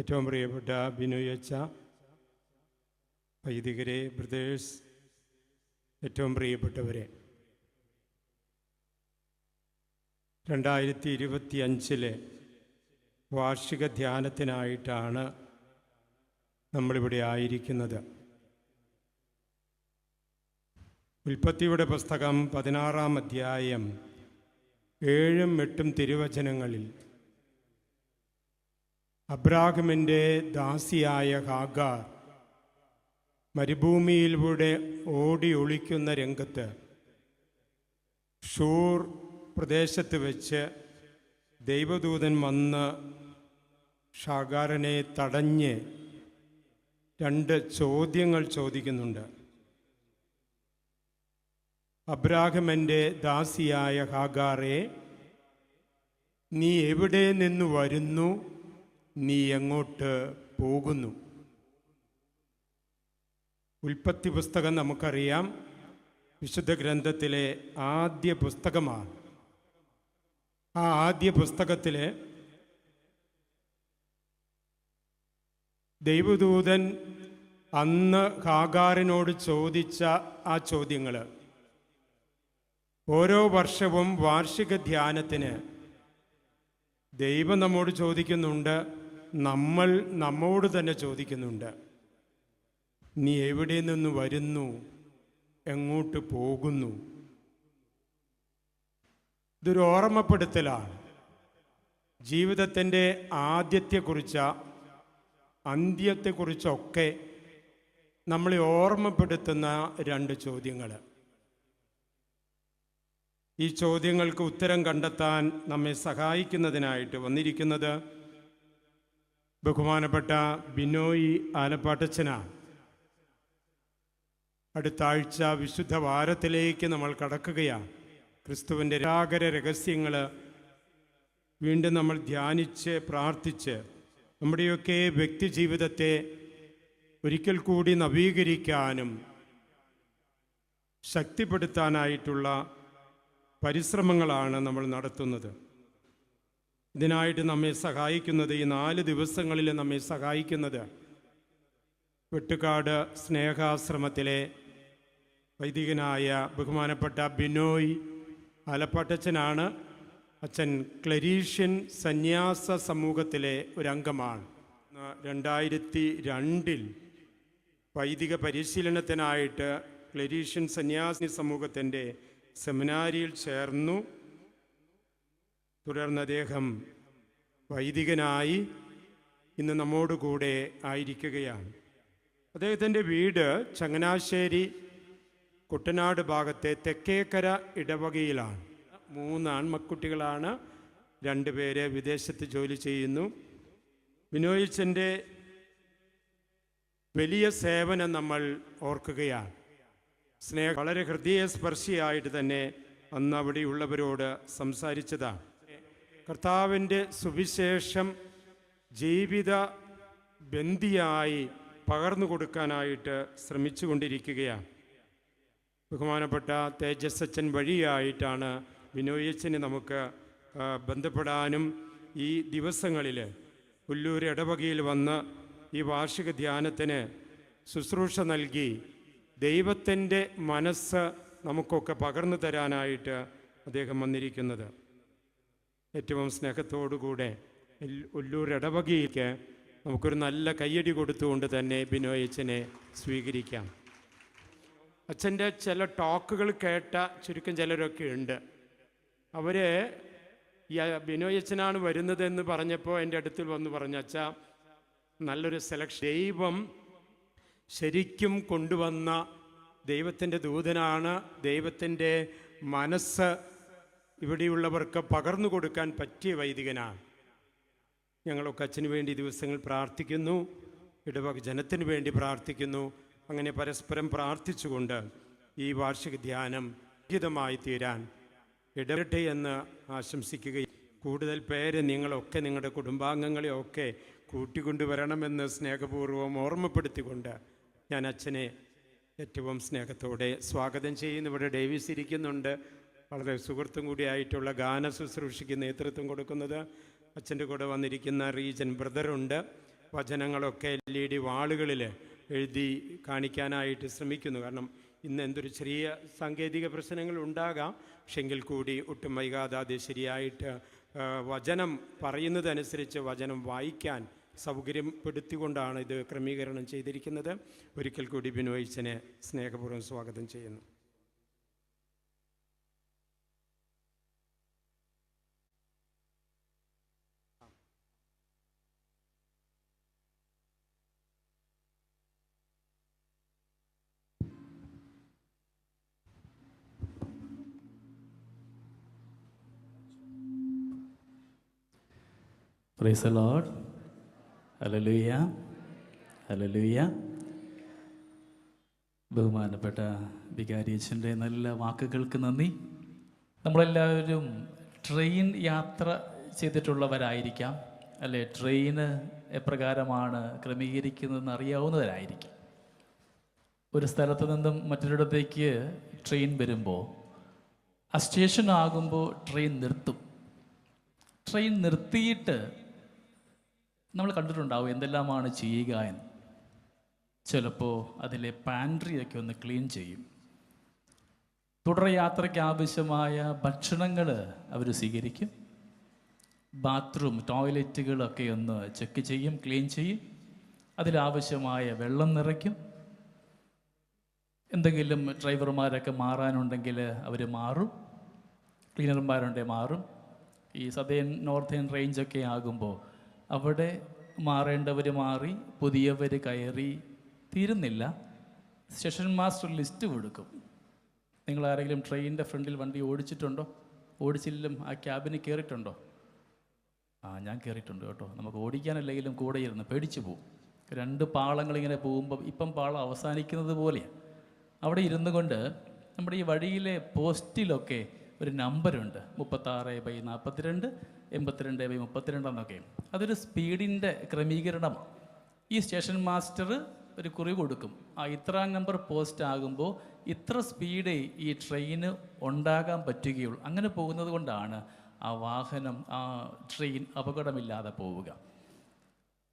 ഏറ്റവും പ്രിയപ്പെട്ട ബിനോയ് അച്ഛ, വൈദികരെ, ബ്രദേഴ്സ്, ഏറ്റവും പ്രിയപ്പെട്ടവരെ, 2025 വാർഷിക ധ്യാനത്തിനായിട്ടാണ് നമ്മളിവിടെ ആയിരിക്കുന്നത്. ഉൽപ്പത്തിയുടെ പുസ്തകം 16-ാം അധ്യായം 7-8 തിരുവചനങ്ങളിൽ അബ്രാഹാമിൻ്റെ ദാസിയായ ഹാഗാർ മരുഭൂമിയിലൂടെ ഓടി ഒളിക്കുന്ന രംഗത്ത് ഷൂർ പ്രദേശത്ത് വെച്ച് ദൈവദൂതൻ വന്ന് ഹാഗാറിനെ തടഞ്ഞ് 2 ചോദ്യങ്ങൾ ചോദിക്കുന്നുണ്ട്. അബ്രാഹാമിൻ്റെ ദാസിയായ ഹാഗാറെ, നീ എവിടെ നിന്ന് വരുന്നു? നീ എങ്ങോട്ട് പോകുന്നു? ഉൽപ്പത്തി പുസ്തകം നമുക്കറിയാം, വിശുദ്ധ ഗ്രന്ഥത്തിലെ ആദ്യ പുസ്തകമാണ്. ആ ആദ്യ പുസ്തകത്തിൽ ദൈവദൂതൻ അന്ന് ഹാഗാറിനോട് ചോദിച്ച ആ ചോദ്യങ്ങൾ ഓരോ വർഷവും വാർഷിക ധ്യാനത്തിന് ദൈവം നമ്മോട് ചോദിക്കുന്നുണ്ട്, നമ്മൾ നമ്മോട് തന്നെ ചോദിക്കുന്നുണ്ട്. നീ എവിടെ നിന്ന് വരുന്നു? എങ്ങോട്ട് പോകുന്നു? ഇതൊരു ഓർമ്മപ്പെടുത്തലാണ്. ജീവിതത്തിൻ്റെ ആദ്യത്തെക്കുറിച്ച് അന്ത്യത്തെക്കുറിച്ചൊക്കെ നമ്മളെ ഓർമ്മപ്പെടുത്തുന്ന 2 ചോദ്യങ്ങൾ. ഈ ചോദ്യങ്ങൾക്ക് ഉത്തരം കണ്ടെത്താൻ നമ്മെ സഹായിക്കുന്നതിനായിട്ട് വന്നിരിക്കുന്നത് ബഹുമാനപ്പെട്ട ബിനോയ് ആലപ്പാട്ടച്ചനാണ്. അടുത്ത ആഴ്ച വിശുദ്ധ വാരത്തിലേക്ക് നമ്മൾ കടക്കുകയാണ്. ക്രിസ്തുവിൻ്റെ രാഗര രഹസ്യങ്ങൾ വീണ്ടും നമ്മൾ ധ്യാനിച്ച് പ്രാർത്ഥിച്ച് നമ്മുടെയൊക്കെ വ്യക്തി ജീവിതത്തെ ഒരിക്കൽ കൂടി നവീകരിക്കാനും ശക്തിപ്പെടുത്താനായിട്ടുള്ള പരിശ്രമങ്ങളാണ് നമ്മൾ നടത്തുന്നത്. ഇതിനായിട്ട് നമ്മെ സഹായിക്കുന്നത്, ഈ 4 ദിവസങ്ങളിൽ നമ്മെ സഹായിക്കുന്നത് വെട്ടുകാട് സ്നേഹാശ്രമത്തിലെ വൈദികനായ ബഹുമാനപ്പെട്ട ബിനോയ് ആലപ്പാട്ടച്ചനാണ്. അച്ഛൻ ക്ലരീഷ്യൻ സന്യാസ സമൂഹത്തിലെ ഒരംഗമാണ്. 2002 വൈദിക പരിശീലനത്തിനായിട്ട് ക്ലരീഷ്യൻ സന്യാസി സമൂഹത്തിൻ്റെ സെമിനാരിയിൽ ചേർന്നു. തുടർന്ന് അദ്ദേഹം വൈദികനായി ഇന്ന് നമ്മോടുകൂടെ ആയിരിക്കുകയാണ്. അദ്ദേഹത്തിൻ്റെ വീട് ചങ്ങനാശ്ശേരി കുട്ടനാട് ഭാഗത്തെ തെക്കേക്കര ഇടവകയിലാണ്. 3 ആൺമക്കുട്ടികളാണ്. 2 പേര് വിദേശത്ത് ജോലി ചെയ്യുന്നു. ബിനോയിച്ചൻ്റെ വലിയ സേവനം നമ്മൾ ഓർക്കുകയാണ്. വളരെ ഹൃദയസ്പർശിയായിട്ട് തന്നെ അന്ന് അവിടെയുള്ളവരോട് സംസാരിച്ചതാണ്. കർത്താവിൻ്റെ സുവിശേഷം ജീവിത ബന്ധിയായി പകർന്നു കൊടുക്കാനായിട്ട് ശ്രമിച്ചു കൊണ്ടിരിക്കുകയാണ്. ബഹുമാനപ്പെട്ട തേജസ് അച്ഛൻ വഴിയായിട്ടാണ് ബിനോയച്ചന് നമുക്ക് ബന്ധപ്പെടാനും ഈ ദിവസങ്ങളിൽ ഉല്ലൂർ ഇടവകയിൽ വന്ന് ഈ വാർഷിക ധ്യാനത്തിന് ശുശ്രൂഷ നൽകി ദൈവത്തിൻ്റെ മനസ്സ് നമുക്കൊക്കെ പകർന്നു തരാനായിട്ട് അദ്ദേഹം വന്നിരിക്കുന്നത്. ഏറ്റവും സ്നേഹത്തോടുകൂടെ ഉല്ലൂർ ഇടവകയ്ക്ക് നമുക്കൊരു നല്ല കയ്യടി കൊടുത്തുകൊണ്ട് തന്നെ ബിനോയ് അച്ഛനെ സ്വീകരിക്കാം. അച്ഛൻ്റെ ചില ടോക്കുകൾ കേട്ട ചുരുക്കം ചിലരൊക്കെ ഉണ്ട്. അവർ ഈ ബിനോയ് അച്ഛനാണ് വരുന്നതെന്ന് പറഞ്ഞപ്പോൾ എൻ്റെ അടുത്തിൽ വന്ന് പറഞ്ഞു, അച്ഛാ നല്ലൊരു സെലക്ഷൻ, ദൈവം ശരിക്കും കൊണ്ടുവന്ന ദൈവത്തിൻ്റെ ദൂതനാണ്, ദൈവത്തിൻ്റെ മനസ്സ് ഇവിടെയുള്ളവർക്ക് പകർന്നു കൊടുക്കാൻ പറ്റിയ വൈദികനാണ്. ഞങ്ങളൊക്കെ അച്ഛന് വേണ്ടി ദിവസങ്ങൾ പ്രാർത്ഥിക്കുന്നു, ഇടവക ജനത്തിന് വേണ്ടി പ്രാർത്ഥിക്കുന്നു. അങ്ങനെ പരസ്പരം പ്രാർത്ഥിച്ചുകൊണ്ട് ഈ വാർഷിക ധ്യാനം ഹിതമായി തീരാൻ ഇടവരട്ടെ എന്ന് ആശംസിക്കുകയും കൂടുതൽ പേര് നിങ്ങളൊക്കെ നിങ്ങളുടെ കുടുംബാംഗങ്ങളെയൊക്കെ കൂട്ടിക്കൊണ്ടുവരണമെന്ന് സ്നേഹപൂർവ്വം ഓർമ്മപ്പെടുത്തിക്കൊണ്ട് ഞാൻ അച്ഛനെ ഏറ്റവും സ്നേഹത്തോടെ സ്വാഗതം ചെയ്യുന്നു. ഇവിടെ ഡേവിസ് ഇരിക്കുന്നുണ്ട്, വളരെ സുഹൃത്തും കൂടിയായിട്ടുള്ള ഗാന ശുശ്രൂഷയ്ക്ക് നേതൃത്വം കൊടുക്കുന്നത്. അച്ഛൻ്റെ കൂടെ വന്നിരിക്കുന്ന റീജൻ ബ്രദറുണ്ട്. വചനങ്ങളൊക്കെ LED വാളുകളിൽ എഴുതി കാണിക്കാനായിട്ട് ശ്രമിക്കുന്നു. കാരണം ഇന്ന് എന്തൊരു ചെറിയ സാങ്കേതിക പ്രശ്നങ്ങൾ ഉണ്ടാകാം, പക്ഷെങ്കിൽ കൂടി ഒട്ടും വൈകാതെ അത് ശരിയായിട്ട് വചനം പറയുന്നതനുസരിച്ച് വചനം വായിക്കാൻ സൗകര്യപ്പെടുത്തിക്കൊണ്ടാണ് ഇത് ക്രമീകരണം ചെയ്തിരിക്കുന്നത്. ഒരിക്കൽ കൂടി ബിനോയിച്ചനെ സ്നേഹപൂർവ്വം സ്വാഗതം ചെയ്യുന്നു. Praise the Lord. Hallelujah, hallelujah. ബഹുമാനപ്പെട്ട വികാരി അച്ഛൻ്റെ നല്ല വാക്കുകൾക്ക് നന്ദി. നമ്മളെല്ലാവരും ട്രെയിൻ യാത്ര ചെയ്തിട്ടുള്ളവരായിരിക്കാം, അല്ലേ? ട്രെയിന് എപ്രകാരമാണ് ക്രമീകരിക്കുന്നതെന്ന് അറിയാവുന്നവരായിരിക്കും. ഒരു സ്ഥലത്ത് നിന്നും മറ്റൊരിടത്തേക്ക് ട്രെയിൻ വരുമ്പോൾ ആ സ്റ്റേഷൻ ആകുമ്പോൾ ട്രെയിൻ നിർത്തും. ട്രെയിൻ നിർത്തിയിട്ട് നമ്മൾ കണ്ടിട്ടുണ്ടാവും എന്തെല്ലാമാണ് ചെയ്യുക എന്ന്. ചിലപ്പോൾ അതിലെ പാൻട്രിയൊക്കെ ഒന്ന് ക്ലീൻ ചെയ്യും. തുടർ യാത്രയ്ക്ക് ആവശ്യമായ ഭക്ഷണങ്ങൾ അവർ സ്വീകരിക്കും. ബാത്റൂം, ടോയ്ലറ്റുകളൊക്കെ ഒന്ന് ചെക്ക് ചെയ്യും, ക്ലീൻ ചെയ്യും. അതിലാവശ്യമായ വെള്ളം നിറയ്ക്കും. എന്തെങ്കിലും ഡ്രൈവർമാരൊക്കെ മാറാനുണ്ടെങ്കിൽ അവർ മാറും, ക്ലീനർമാരുണ്ടെങ്കിൽ മാറും. ഈ സദേൺ നോർത്തേൺ റേഞ്ചൊക്കെ ആകുമ്പോൾ അവിടെ മാറേണ്ടവർ മാറി, പുതിയവർ കയറി. തീരുന്നില്ല. സ്റ്റേഷൻ മാസ്റ്റർ ലിസ്റ്റ് കൊടുക്കും. നിങ്ങൾ ആരെങ്കിലും ട്രെയിനിൻ്റെ ഫ്രണ്ടിൽ വണ്ടി ഓടിച്ചിട്ടുണ്ടോ? ഓടിച്ചില്ലും ആ ക്യാബിന് കയറിയിട്ടുണ്ടോ? ഞാൻ കയറിയിട്ടുണ്ട് കേട്ടോ. നമുക്ക് ഓടിക്കാനല്ലെങ്കിലും കൂടെ ഇരുന്ന് പേടിച്ചു പോകും. 2 പാളങ്ങളിങ്ങനെ പോകുമ്പോൾ ഇപ്പം പാളം അവസാനിക്കുന്നത് പോലെയാണ്. അവിടെ ഇരുന്നു കൊണ്ട് നമ്മുടെ ഈ വഴിയിലെ പോസ്റ്റിലൊക്കെ ഒരു നമ്പറുണ്ട്, 36/42, 82/32 എന്നൊക്കെ. അതൊരു സ്പീഡിൻ്റെ ക്രമീകരണമാണ്. ഈ സ്റ്റേഷൻ മാസ്റ്റർ ഒരു കുറി കൊടുക്കും. ഇത്രാം നമ്പർ പോസ്റ്റ് ആകുമ്പോൾ ഇത്ര സ്പീഡേ ഈ ട്രെയിന് ഉണ്ടാകാൻ പറ്റുകയുള്ളൂ. അങ്ങനെ പോകുന്നത് കൊണ്ടാണ് ആ വാഹനം, ആ ട്രെയിൻ അപകടമില്ലാതെ പോവുക.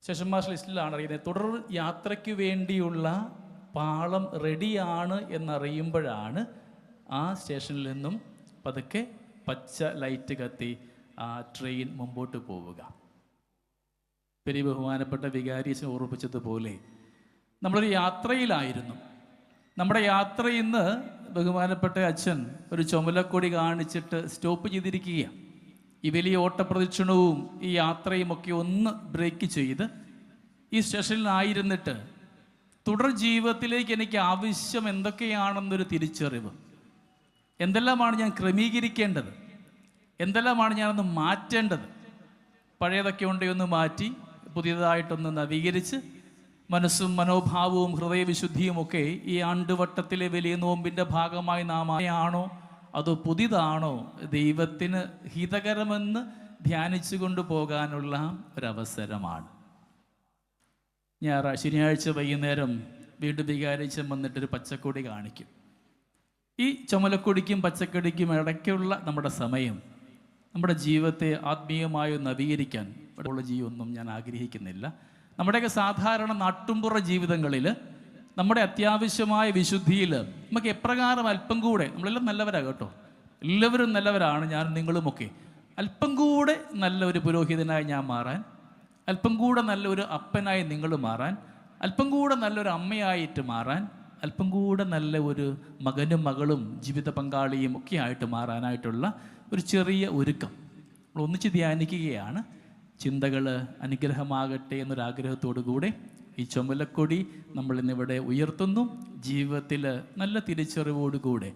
സ്റ്റേഷൻ മാസ്റ്റർ ലിസ്റ്റിലാണ് അറിയുന്നത്. തുടർ യാത്രയ്ക്ക് വേണ്ടിയുള്ള പാളം റെഡിയാണ് എന്നറിയുമ്പോഴാണ് ആ സ്റ്റേഷനിൽ നിന്നും പതുക്കെ പച്ച ലൈറ്റ് കത്തി ആ ട്രെയിൻ മുമ്പോട്ട് പോവുക. പെരി ബഹുമാനപ്പെട്ട വികാരിയച്ഛൻ ഓർമ്മിപ്പിച്ചതുപോലെ നമ്മളൊരു യാത്രയിലായിരുന്നു. നമ്മുടെ യാത്ര ഇന്ന് ബഹുമാനപ്പെട്ട അച്ഛൻ ഒരു ചുമലക്കൊടി കാണിച്ചിട്ട് സ്റ്റോപ്പ് ചെയ്തിരിക്കുകയാണ്. ഈ വലിയ ഓട്ടപ്രദക്ഷിണവും ഈ യാത്രയുമൊക്കെ ഒന്ന് ബ്രേക്ക് ചെയ്ത് ഈ സ്റ്റേഷനിലായിരുന്നിട്ട് തുടർ ജീവിതത്തിലേക്ക് എനിക്ക് ആവശ്യം എന്തൊക്കെയാണെന്നൊരു തിരിച്ചറിവ്, എന്തെല്ലാമാണ് ഞാൻ ക്രമീകരിക്കേണ്ടത്, എന്തെല്ലാമാണ് ഞാനൊന്ന് മാറ്റേണ്ടത്, പഴയതൊക്കെ ഉണ്ടെങ്കിൽ ഒന്ന് മാറ്റി പുതിയതായിട്ടൊന്ന് നവീകരിച്ച് മനസ്സും മനോഭാവവും ഹൃദയവിശുദ്ധിയുമൊക്കെ ഈ ആണ്ടുവട്ടത്തിലെ വലിയ നോമ്പിൻ്റെ ഭാഗമായി നാം ആണോ അതോ പുതിയതാണോ ദൈവത്തിന് ഹിതകരമെന്ന് ധ്യാനിച്ചു കൊണ്ടുപോകാനുള്ള ഒരവസരമാണ്. ശനിയാഴ്ച വൈകുന്നേരം വീണ്ടും വികാരിച്ചം വന്നിട്ടൊരു പച്ചക്കൊടി കാണിക്കും. ഈ ചുമലക്കൊടിക്കും പച്ചക്കൊടിക്കും ഇടയ്ക്കുള്ള നമ്മുടെ സമയം നമ്മുടെ ജീവിതത്തെ ആത്മീയമായി നവീകരിക്കാൻ ഉള്ള ജീവിതമൊന്നും ഞാൻ ആഗ്രഹിക്കുന്നില്ല. നമ്മുടെയൊക്കെ സാധാരണ നാട്ടുംപുറ ജീവിതങ്ങളിൽ നമ്മുടെ അത്യാവശ്യമായ വിശുദ്ധിയിൽ നമുക്ക് എപ്രകാരം അല്പം കൂടെ, നമ്മളെല്ലാം നല്ലവരാണ് കേട്ടോ, എല്ലാവരും നല്ലവരാണ്, ഞാനും നിങ്ങളുമൊക്കെ, അല്പം കൂടെ നല്ല ഒരു പുരോഹിതനായി ഞാൻ മാറാൻ, അല്പം കൂടെ നല്ലൊരു അപ്പനായി നിങ്ങൾ മാറാൻ, അല്പം കൂടെ നല്ലൊരു അമ്മയായിട്ട് മാറാൻ, അല്പം കൂടെ നല്ല ഒരു മകനും മകളും ജീവിത പങ്കാളിയും ഒക്കെ ആയിട്ട് മാറാനായിട്ടുള്ള ഒരു ചെറിയ ഒരുക്കം നമ്മൾ ഒന്നിച്ച് ധ്യാനിക്കുകയാണ്. ചിന്തകൾ അനുഗ്രഹമാകട്ടെ എന്നൊരാഗ്രഹത്തോടു കൂടെ ഈ ചുമലക്കൊടി നമ്മൾ ഇന്നിവിടെ ഉയർത്തുന്നു. ജീവിതത്തിൽ നല്ല തിരിച്ചറിവോടുകൂടെ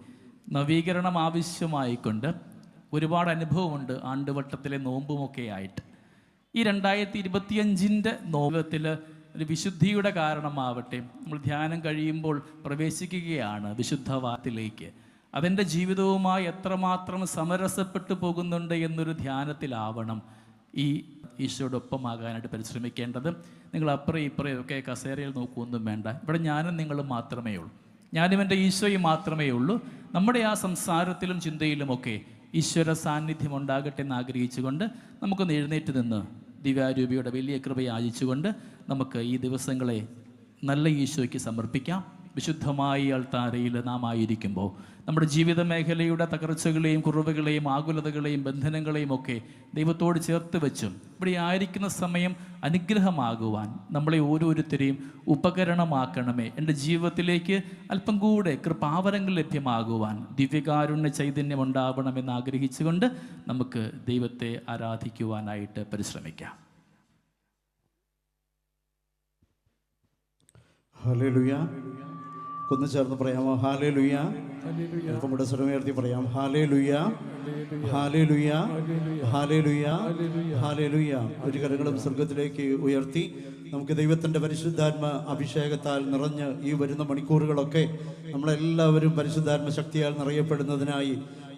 നവീകരണം ആവശ്യമായിക്കൊണ്ട് ഒരുപാട് അനുഭവമുണ്ട് ആണ്ടുവട്ടത്തിലെ നോമ്പുമൊക്കെ ആയിട്ട്. ഈ 2025 നോമ്പത്തിൽ ഒരു വിശുദ്ധിയുടെ കാരണമാവട്ടെ. നമ്മൾ ധ്യാനം കഴിയുമ്പോൾ പ്രവേശിക്കുകയാണ് വിശുദ്ധവാത്തിലേക്ക്. അതെൻ്റെ ജീവിതവുമായി എത്രമാത്രം സമരസപ്പെട്ടു പോകുന്നുണ്ട് എന്നൊരു ധ്യാനത്തിലാവണം ഈ ഈശോടൊപ്പമാകാനായിട്ട് പരിശ്രമിക്കേണ്ടത്. നിങ്ങൾ അപ്പുറം ഇപ്പുറയും ഒക്കെ കസേരയിൽ നോക്കുകയൊന്നും വേണ്ട. ഇവിടെ ഞാനും നിങ്ങളും മാത്രമേ ഉള്ളൂ, ഞാനും എൻ്റെ ഈശോയും മാത്രമേ ഉള്ളൂ. നമ്മുടെ ആ സംസാരത്തിലും ചിന്തയിലുമൊക്കെ ഈശ്വര സാന്നിധ്യം ഉണ്ടാകട്ടെ എന്ന് ആഗ്രഹിച്ചുകൊണ്ട് നമുക്കൊന്ന് എഴുന്നേറ്റ് നിന്ന് ദിവ്യാരൂപിയുടെ വലിയ കൃപ യാചിച്ചുകൊണ്ട് നമുക്ക് ഈ ദിവസങ്ങളെ നല്ല ഈശോയ്ക്ക് സമർപ്പിക്കാം. വിശുദ്ധമായ അൾത്താരയിൽ നാം ആയിരിക്കുമ്പോൾ നമ്മുടെ ജീവിത മേഖലയുടെ തകർച്ചകളെയും കുറവുകളെയും ആകുലതകളെയും ബന്ധനങ്ങളെയും ഒക്കെ ദൈവത്തോട് ചേർത്ത് വെച്ചും ഇവിടെ ആയിരിക്കുന്ന സമയം അനുഗ്രഹമാകുവാൻ നമ്മളെ ഓരോരുത്തരെയും ഉപകരണമാക്കണമേ. എൻ്റെ ജീവിതത്തിലേക്ക് അല്പം കൂടെ കൃപാവരങ്ങൾ ലഭ്യമാകുവാൻ ദിവ്യകാരുണ്യ ചൈതന്യം ഉണ്ടാവണമെന്ന് ആഗ്രഹിച്ചുകൊണ്ട് നമുക്ക് ദൈവത്തെ ആരാധിക്കുവാനായിട്ട് പരിശ്രമിക്കാം. ഹല്ലേലൂയ. ഒന്ന് ചേർന്ന് പറയാമോ? ഹല്ലേലൂയ. നമ്മുടെ സ്വരമുയർത്തി പറയാം. Hallelujah, hallelujah, hallelujah, hallelujah. ഒരു കരങ്ങളും സ്വർഗത്തിലേക്ക് ഉയർത്തി നമുക്ക് ദൈവത്തിൻ്റെ പരിശുദ്ധാത്മ അഭിഷേകത്താൽ നിറഞ്ഞ് ഈ വരുന്ന മണിക്കൂറുകളൊക്കെ നമ്മളെല്ലാവരും പരിശുദ്ധാത്മ ശക്തിയാൽ നിറയപ്പെടുന്നതിനായി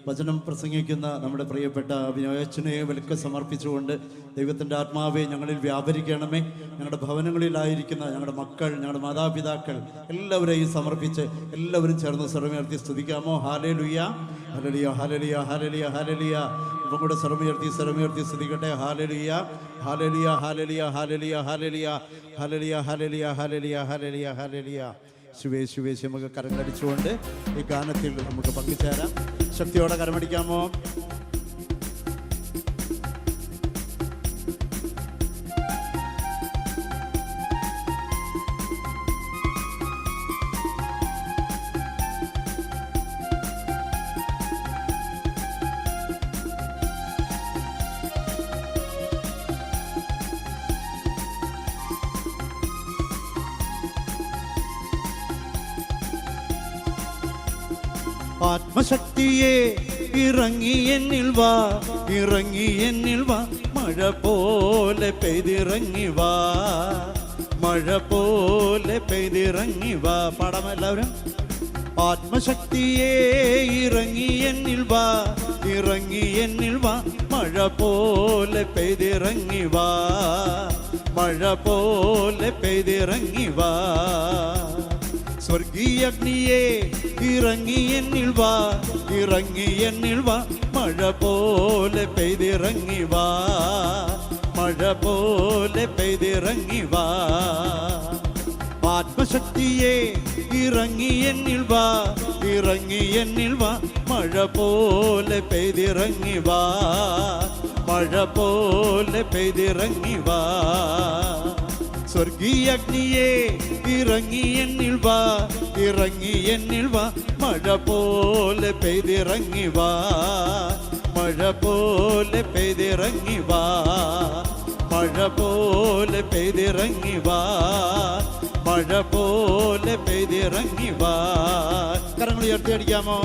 വചനം പ്രസംഗിക്കുന്ന നമ്മുടെ പ്രിയപ്പെട്ട അഭിനയച്ചനെ വിലക്ക് സമർപ്പിച്ചുകൊണ്ട് ദൈവത്തിൻ്റെ ആത്മാവെ ഞങ്ങളിൽ വ്യാപരിക്കണമേ. ഞങ്ങളുടെ ഭവനങ്ങളിലായിരിക്കുന്ന ഞങ്ങളുടെ മക്കൾ, ഞങ്ങളുടെ മാതാപിതാക്കൾ എല്ലാവരെയും സമർപ്പിച്ച് എല്ലാവരും ചേർന്ന് സ്വരമുയർത്തി സ്തുതിക്കാമോ? Hallelujah, hallelujah, hallelujah, hallelujah, hallelujah. ഇപ്പം കൂടെ സ്വരമുയർത്തി സ്തുതിക്കട്ടെ. Hallelujah, hallelujah, hallelujah, hallelujah, hallelujah, hallelujah, hallelujah, hallelujah, hallelujah, hallelujah. ശുവേശ് നമുക്ക് കരങ്ങളടിച്ചുകൊണ്ട് ഈ ഗാനത്തിൽ നമുക്ക് പങ്കുചേരാം. ശക്തിയോടെ കരമടിക്കാമോ? ആത്മശക്തിയെ ഇറങ്ങി എന്നിൽ വാ, ഇറങ്ങി എന്നിൽ വാ, മഴ പോലെ പെയ്തിറങ്ങി വാ, മഴ പോലെ പെയ്തിറങ്ങി വാ. പാടാം എല്ലാവരും. ആത്മശക്തിയെ ഇറങ്ങി എന്നിൽ വാ, ഇറങ്ങി എന്നിൽ വാ, മഴ പോലെ പെയ്തിറങ്ങി വാ, മഴ പോലെ പെയ്തിറങ്ങി വാ. സ്വർഗീയ അഗ്നിയെ ഇറങ്ങി എന്നിൽ വാ, ഇറങ്ങി എന്നിൽ വാ, മഴ പോലെ പെയ്തിറങ്ങി വാ, മഴ പോലെ പെയ്തിറങ്ങി വാ. ആത്മശക്തിയെ ഇറങ്ങി എന്നിൽ വാ, ഇറങ്ങി എന്നിൽ വാ, മഴ പോലെ പെയ്തിറങ്ങി വാ, മഴ പോലെ പെയ്തിറങ്ങി വാ. സ്വർഗീയ അഗ്നിയെ ഇറങ്ങി എന്നിൽ വാ, ഇറങ്ങി എന്നിൽ വാ, മഴ പോലെ പെയ്തിറങ്ങി വാ, മഴ പോലെ പെയ്തിറങ്ങി വാ, മഴ പോലെ പെയ്തിറങ്ങി വാ, മഴ പോലെ പെയ്തിറങ്ങി വാ. കരങ്ങൾ ഉയർത്തി അടിക്കാമോ?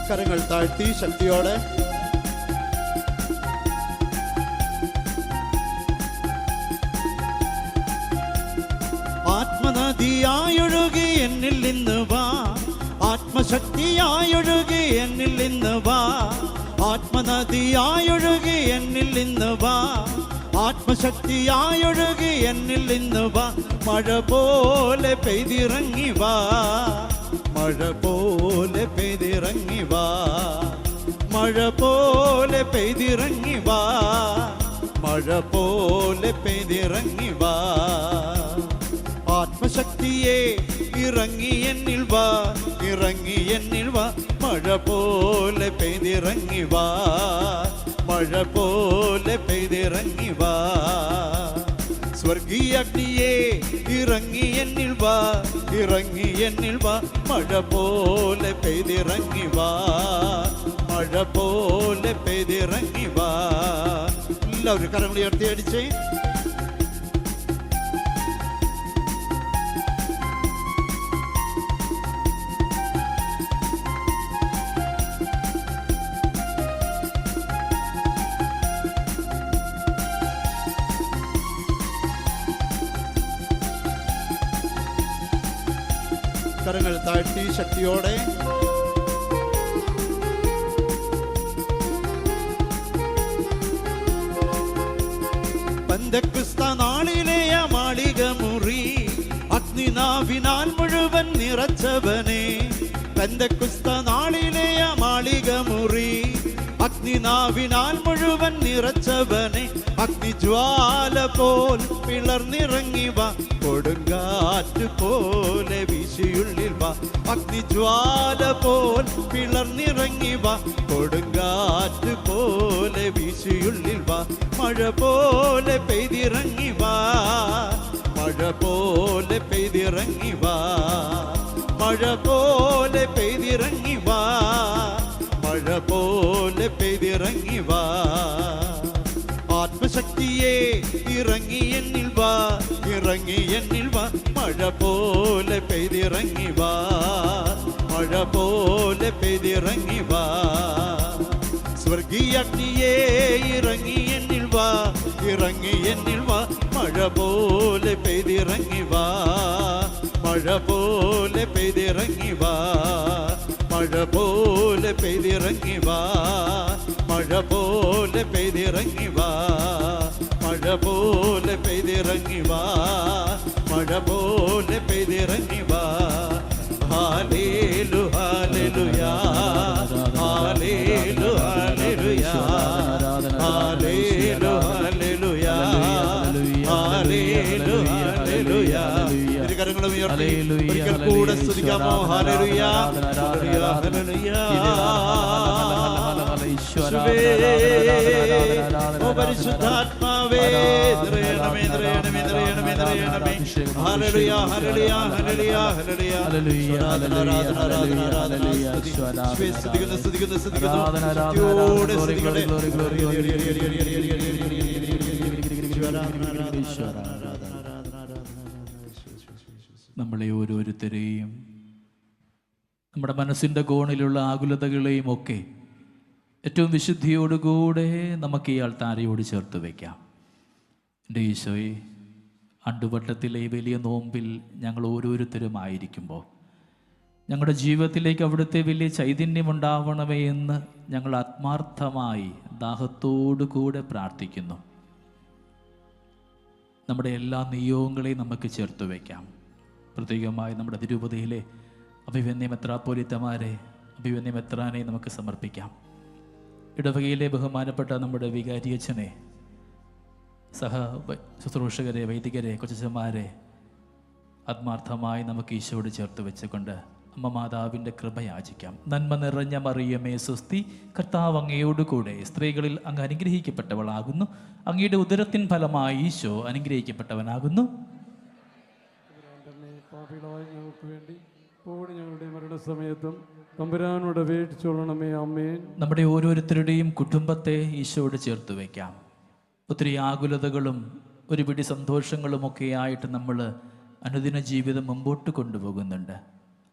കരങ്ങൾ താഴ്ത്തി ശക്തിയോടെ. ആത്മനദിയായൊഴുകി എന്നിൽ നിന്ന് വാ, ആത്മശക്തിയായൊഴുകി എന്നിൽ നിന്ന് വാ, ആത്മനദിയായൊഴുകി എന്നിൽ നിന്ന് വാ, ആത്മശക്തിയായൊഴുകി എന്നിൽ നിന്ന് വാ, മഴ പോലെ പെയ്തിറങ്ങി വാ, മഴ പോലെ പെയ്തിറങ്ങി വാ, മഴ പോലെ പെയ്തിറങ്ങി വാ, മഴ പോലെ പെയ്തിറങ്ങി വാ. ആത്മശക്തിയെ ഇറങ്ങി എന്നിൽ വാ, ഇറങ്ങി എന്നിൽ വാ, മഴ പോലെ പെയ്തിറങ്ങി വാ, മഴ പോലെ പെയ്തിറങ്ങി വാ. സ്വർഗീയ അഗ്നിയെ ഇറങ്ങി എന്നിൽ വാ, ഇറങ്ങി എന്നിൽ വാ, മഴ പോലെ പെയ്തിറങ്ങി വാ, മഴ പോലെ പെയ്തിറങ്ങി വാ. എല്ലാവരും കരങ്ങൾ ഉയർത്തി അടിച്ചേ. കരങ്ങൾ താഴ്ത്തി ശക്തിയോടെ. പെന്തക്കുസ്ത നാളിലെയ മാളിക മുറി അഗ്നിനാവിനാൽ മുഴുവൻ നിറച്ചവനെ. പെന്തക്കുസ്ത നാളിലെയ മാളിക മുറി അഗ്നിനാവിനാൽ മുഴുവൻ നിറച്ചവനെ. അഗ്നിജ്വാല പോൽ പിളർന്നിറങ്ങി വാ, കൊടുങ്കാറ്റ് പോലെ വീശിയുള്ളിൽ വാ. അഗ്നിജ്വാല പോൽ പിളർന്നിറങ്ങി വാ, കൊടുങ്കാറ്റ് പോലെ വീശിയുള്ളിൽ വാ. മഴ പോലെ പെയ്തിറങ്ങി വാ, മഴ പോലെ പെയ്തിറങ്ങി വാ, മഴ പോലെ പെയ്തിറങ്ങി വാ, മഴ പോലെ പെയ്തിറങ്ങി വാ. ആത്മശക്തിയെ ഇറങ്ങി എന്നിൽ വാ, ഇറങ്ങി എന്നിൽ വാ. മഴ പോലെ പെയ്തിറങ്ങി വാ, മഴ പോലെ പെയ്തിറങ്ങി വാ. സ്വർഗീയ അഗ്നിയെ ഇറങ്ങി എന്നിൽ വാ, ഇറങ്ങി എന്നിൽ വാ. മഴ പോലെ പെയ്തിറങ്ങി വാ, മഴ പോലെ പെയ്തിറങ്ങി വാ, മഴ പോലെ പെയ്തിറങ്ങി വാ, മഴ പോലെ പെയ്തിറങ്ങി വാ, മഴ പോലെ പെയ്തിറങ്ങി വാ, മഴ പോലെ പെയ്തിറങ്ങി വാ. Hallelu hallelujah, hallelu hallelujah, hallelu hallelujah, hallelu hallelujah. ഇരു കരങ്ങളും ഉയർത്തി ഒരിക്കൽ കൂടെ സ്തുതിക്കാമോ? Hallelujah, hallelujah, hallelujah. ഓ പരിശുദ്ധാത്മാവേ, നിറയണമേ, നിറയണമേ, നിറയണമേ, നിറയണമേ. Hallelujah, hallelujah, hallelujah, hallelujah. ആരാധന, ആരാധന, ആരാധന, ആരാധന. സ്തുതിക്കുന്നു, സ്തുതിക്കുന്നു, സ്തുതിക്കുന്നു. സ്തുതിയോടെ സ്തുതിക്കട്ടെ. നമ്മളെ ഓരോരുത്തരെയും നമ്മുടെ മനസ്സിൻ്റെ കോണിലുള്ള ആകുലതകളെയും ഒക്കെ ഏറ്റവും വിശുദ്ധിയോടുകൂടെ നമുക്ക് ഈ ആൾത്താരയോട് ചേർത്ത് വയ്ക്കാം. എൻ്റെ ഈശോയെ, അണ്ടുവട്ടത്തിലെ വലിയ നോമ്പിൽ ഞങ്ങൾ ഓരോരുത്തരുമായിരിക്കുമ്പോൾ ഞങ്ങളുടെ ജീവിതത്തിലേക്ക് അവിടുത്തെ വലിയ ചൈതന്യമുണ്ടാവണമേ എന്ന് ഞങ്ങൾ ആത്മാർത്ഥമായി ദാഹത്തോടു കൂടെ പ്രാർത്ഥിക്കുന്നു. നമ്മുടെ എല്ലാ നിയോഗങ്ങളെയും നമുക്ക് ചേർത്ത് വയ്ക്കാം. പ്രത്യേകമായി നമ്മുടെ തിരുപതിയിലെ അഭിവന്യ മെത്രാപ്പോലിത്തമാരെ, അഭിവന്യ മെത്രാനെ നമുക്ക് സമർപ്പിക്കാം. ഇടവകയിലെ ബഹുമാനപ്പെട്ട നമ്മുടെ വികാരിയച്ഛനെ, സഹ ശുശ്രൂഷകരെ, വൈദികരെ, കൊച്ചന്മാരെ ആത്മാർത്ഥമായി നമുക്ക് ഈശോയോട് ചേർത്ത് വെച്ചുകൊണ്ട് അമ്മ മാതാവിൻ്റെ കൃപ യാചിക്കാം. നന്മ നിറഞ്ഞ മറിയമേ സ്വസ്തി, കർത്താവ് അങ്ങയോടുകൂടെ സ്ത്രീകളിൽ അങ്ങ് അനുഗ്രഹിക്കപ്പെട്ടവളാകുന്നു. അങ്ങയുടെ ഉദരത്തിൻ ഫലമായി ഈശോ അനുഗ്രഹിക്കപ്പെട്ടവനാകുന്നു. ഞങ്ങൾക്ക് വേണ്ടി ഞങ്ങളുടെ മരണസമയത്തും തമ്പുരാനോട് അപേക്ഷിച്ചോളണമേ. ആമേൻ. നമ്മുടെ ഓരോരുത്തരുടെയും കുടുംബത്തെ ഈശോയോട് ചേർത്ത് വയ്ക്കാം. ഒത്തിരി ആകുലതകളും ഒരു പിടി സന്തോഷങ്ങളുമൊക്കെ ആയിട്ട് നമ്മൾ അനുദിന ജീവിതം മുമ്പോട്ട് കൊണ്ടുപോകുന്നുണ്ട്.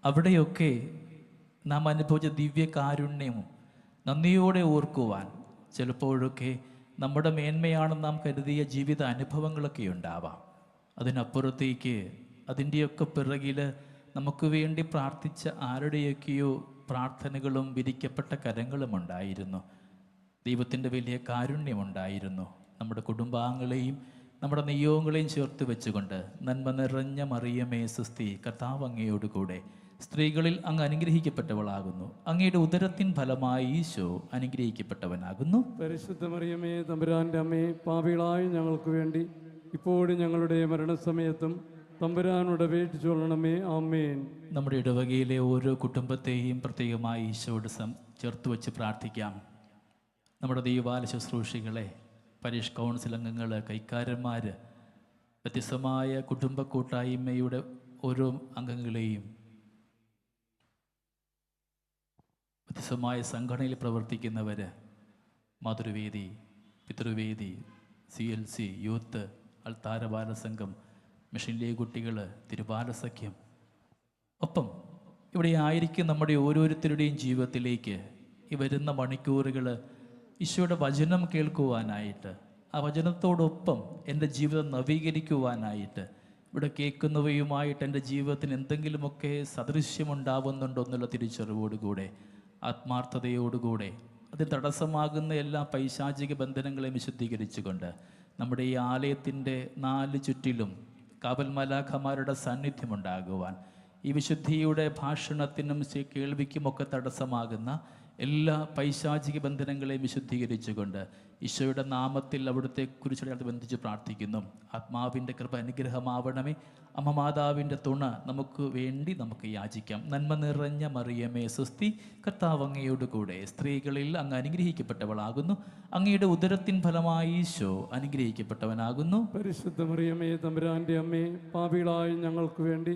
അവിടെയൊക്കെ നാം അനുഭവിച്ച ദിവ്യകാരുണ്യവും നന്ദിയോടെ ഓർക്കുവാൻ ചിലപ്പോഴൊക്കെ നമ്മുടെ മേന്മയാണെന്ന് നാം കരുതിയ ജീവിത അനുഭവങ്ങളൊക്കെ ഉണ്ടാവാം. അതിനപ്പുറത്തേക്ക് അതിൻ്റെയൊക്കെ പിറകിൽ നമുക്ക് വേണ്ടി പ്രാർത്ഥിച്ച ആരുടെയൊക്കെയോ പ്രാർത്ഥനകളും വിരിക്കപ്പെട്ട കരങ്ങളും ഉണ്ടായിരുന്നു. ദൈവത്തിൻ്റെ വലിയ കാരുണ്യമുണ്ടായിരുന്നു. നമ്മുടെ കുടുംബാംഗങ്ങളെയും നമ്മുടെ നിയോഗങ്ങളെയും ചേർത്ത് വെച്ചുകൊണ്ട് നന്മ നിറഞ്ഞ മറിയമേ സ്വസ്തി, കർത്താവ് അങ്ങയോടുകൂടെ സ്ത്രീകളിൽ അങ്ങ് അനുഗ്രഹിക്കപ്പെട്ടവളാകുന്നു. അങ്ങയുടെ ഉദരത്തിൻ ഫലമായി ഈശോ അനുഗ്രഹിക്കപ്പെട്ടവനാകുന്നു. പരിശുദ്ധ മറിയമേ തമ്പുരാൻ്റെ അമ്മേ, പാപികളായ ഞങ്ങൾക്ക് വേണ്ടി ഇപ്പോഴും ഞങ്ങളുടെ മരണസമയത്തും തമ്പുരാനോട് അപേക്ഷിച്ചോളണമേ. ആമേൻ. നമ്മുടെ ഇടവകയിലെ ഓരോ കുടുംബത്തെയും പ്രത്യേകമായി ഈശോയോട് ചേർത്ത് വെച്ച് പ്രാർത്ഥിക്കാം. നമ്മുടെ ദൈവാലയ ശുശ്രൂഷികളെ, പരീക്ഷ കൗൺസിൽ അംഗങ്ങൾ, കൈക്കാരന്മാർ, വ്യത്യസ്തമായ കുടുംബ കൂട്ടായ്മയുടെ ഓരോ അംഗങ്ങളെയും, വ്യത്യസ്തമായ സംഘടനയിൽ പ്രവർത്തിക്കുന്നവർ, മാതൃവേദി, പിതൃവേദി, CLC, യൂത്ത്, അൾത്താര ബാലസംഘം, മിഷനിലെ കുട്ടികൾ, തിരുബാലസഖ്യം, ഒപ്പം ഇവിടെ ആയിരിക്കും നമ്മുടെ ഓരോരുത്തരുടെയും ജീവിതത്തിലേക്ക് ഈ വരുന്ന മണിക്കൂറുകൾ ഈശോയുടെ വചനം കേൾക്കുവാനായിട്ട്, ആ വചനത്തോടൊപ്പം എൻ്റെ ജീവിതം നവീകരിക്കുവാനായിട്ട്, ഇവിടെ കേൾക്കുന്നവയുമായിട്ട് എൻ്റെ ജീവിതത്തിന് എന്തെങ്കിലുമൊക്കെ സദൃശ്യമുണ്ടാവുന്നുണ്ടോ എന്നുള്ള തിരിച്ചറിവോടുകൂടെ, ആത്മാർത്ഥതയോടുകൂടെ, അതിന് തടസ്സമാകുന്ന എല്ലാ പൈശാചിക ബന്ധനങ്ങളെയും വിശുദ്ധീകരിച്ചുകൊണ്ട് നമ്മുടെ ഈ ആലയത്തിൻ്റെ 4 ചുറ്റിലും കാവൽ മാലാഖമാരുടെ സാന്നിധ്യമുണ്ടാകുവാൻ, ഈ വിശുദ്ധിയുടെ ഭാഷണത്തിനും കേൾവിക്കുമൊക്കെ തടസ്സമാകുന്ന എല്ലാ പൈശാചിക ബന്ധനങ്ങളെയും വിശുദ്ധീകരിച്ചുകൊണ്ട് ഈശോയുടെ നാമത്തിൽ അവിടുത്തെ കുരിശടയാളത്തെ ബന്ധിച്ച് പ്രാർത്ഥിക്കുന്നു. ആത്മാവിൻ്റെ കൃപ അനുഗ്രഹമാവണമേ. അമ്മ മാതാവിൻ്റെ തുണ നമുക്ക് വേണ്ടി നമുക്ക് യാചിക്കാം. നന്മ നിറഞ്ഞ മറിയമേ സ്വസ്തി, കർത്താവ് അങ്ങയോട് കൂടെ സ്ത്രീകളിൽ അങ്ങ് അനുഗ്രഹിക്കപ്പെട്ടവളാകുന്നു. അങ്ങയുടെ ഉദരത്തിൻ ഫലമായി ഈശോ അനുഗ്രഹിക്കപ്പെട്ടവനാകുന്നു. പരിശുദ്ധ മറിയമേ തമ്പുരാൻ്റെ അമ്മേ, പാപികളായ ഞങ്ങൾക്ക് വേണ്ടി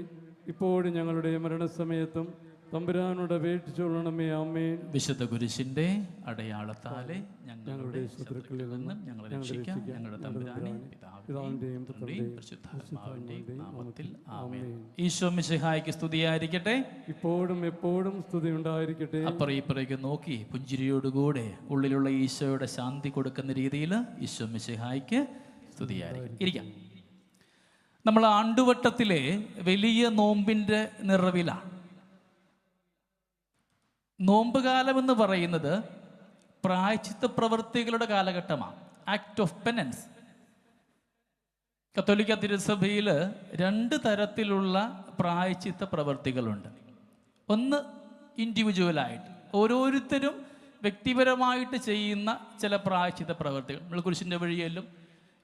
ഇപ്പോഴും ഞങ്ങളുടെ മരണസമയത്തും തമ്പുരാനോട് അപേക്ഷിച്ചുകൊള്ളണമേ. ആമേൻ. വിശുദ്ധ കുരിശിന്റെ അടയാളത്താലെ ഞങ്ങളുടെ ശത്രുക്കളിൽ നിന്നും ഞങ്ങളെ രക്ഷിക്കാം. ഞങ്ങളുടെ തമ്പുരാനെ, പിതാവിന്റെയും പുത്രന്റെയും പരിശുദ്ധാത്മാവിന്റെയും നാമത്തിൽ ആമേൻ. ഈശോ മിശിഹായ്ക്ക് സ്തുതിയായിരിക്കട്ടെ. ഇപ്പോഴും എപ്പോഴും സ്തുതി ഉണ്ടായിരിക്കട്ടെ. അപ്പുറം ഇപ്പുറേക്ക് നോക്കി പുഞ്ചിരിയോടുകൂടെ ഉള്ളിലുള്ള ഈശോയുടെ ശാന്തി കൊടുക്കുന്ന രീതിയിൽ ഈശോ മിശിഹായ്ക്ക് സ്തുതിയായിരിക്കും. ഇരിക്കാം. നമ്മൾ ആണ്ടുവട്ടത്തിലെ വലിയ നോമ്പിൻ്റെ നിറവിലാണ്. നോമ്പ് കാലം എന്ന് പറയുന്നത് പ്രായശ്ചിത്ത പ്രവൃത്തികളുടെ കാലഘട്ടമാണ്. Act of penance. കത്തോലിക്ക തിരുസഭയിൽ 2 തരത്തിലുള്ള പ്രായശ്ചിത്ത പ്രവൃത്തികളുണ്ട്. ഒന്ന് ഇൻഡിവിജ്വലായിട്ട് ഓരോരുത്തരും വ്യക്തിപരമായിട്ട് ചെയ്യുന്ന ചില പ്രായശ്ചിത്ത പ്രവൃത്തികൾ. നമ്മൾ കുരിശിൻ്റെ വഴിയെല്ലാം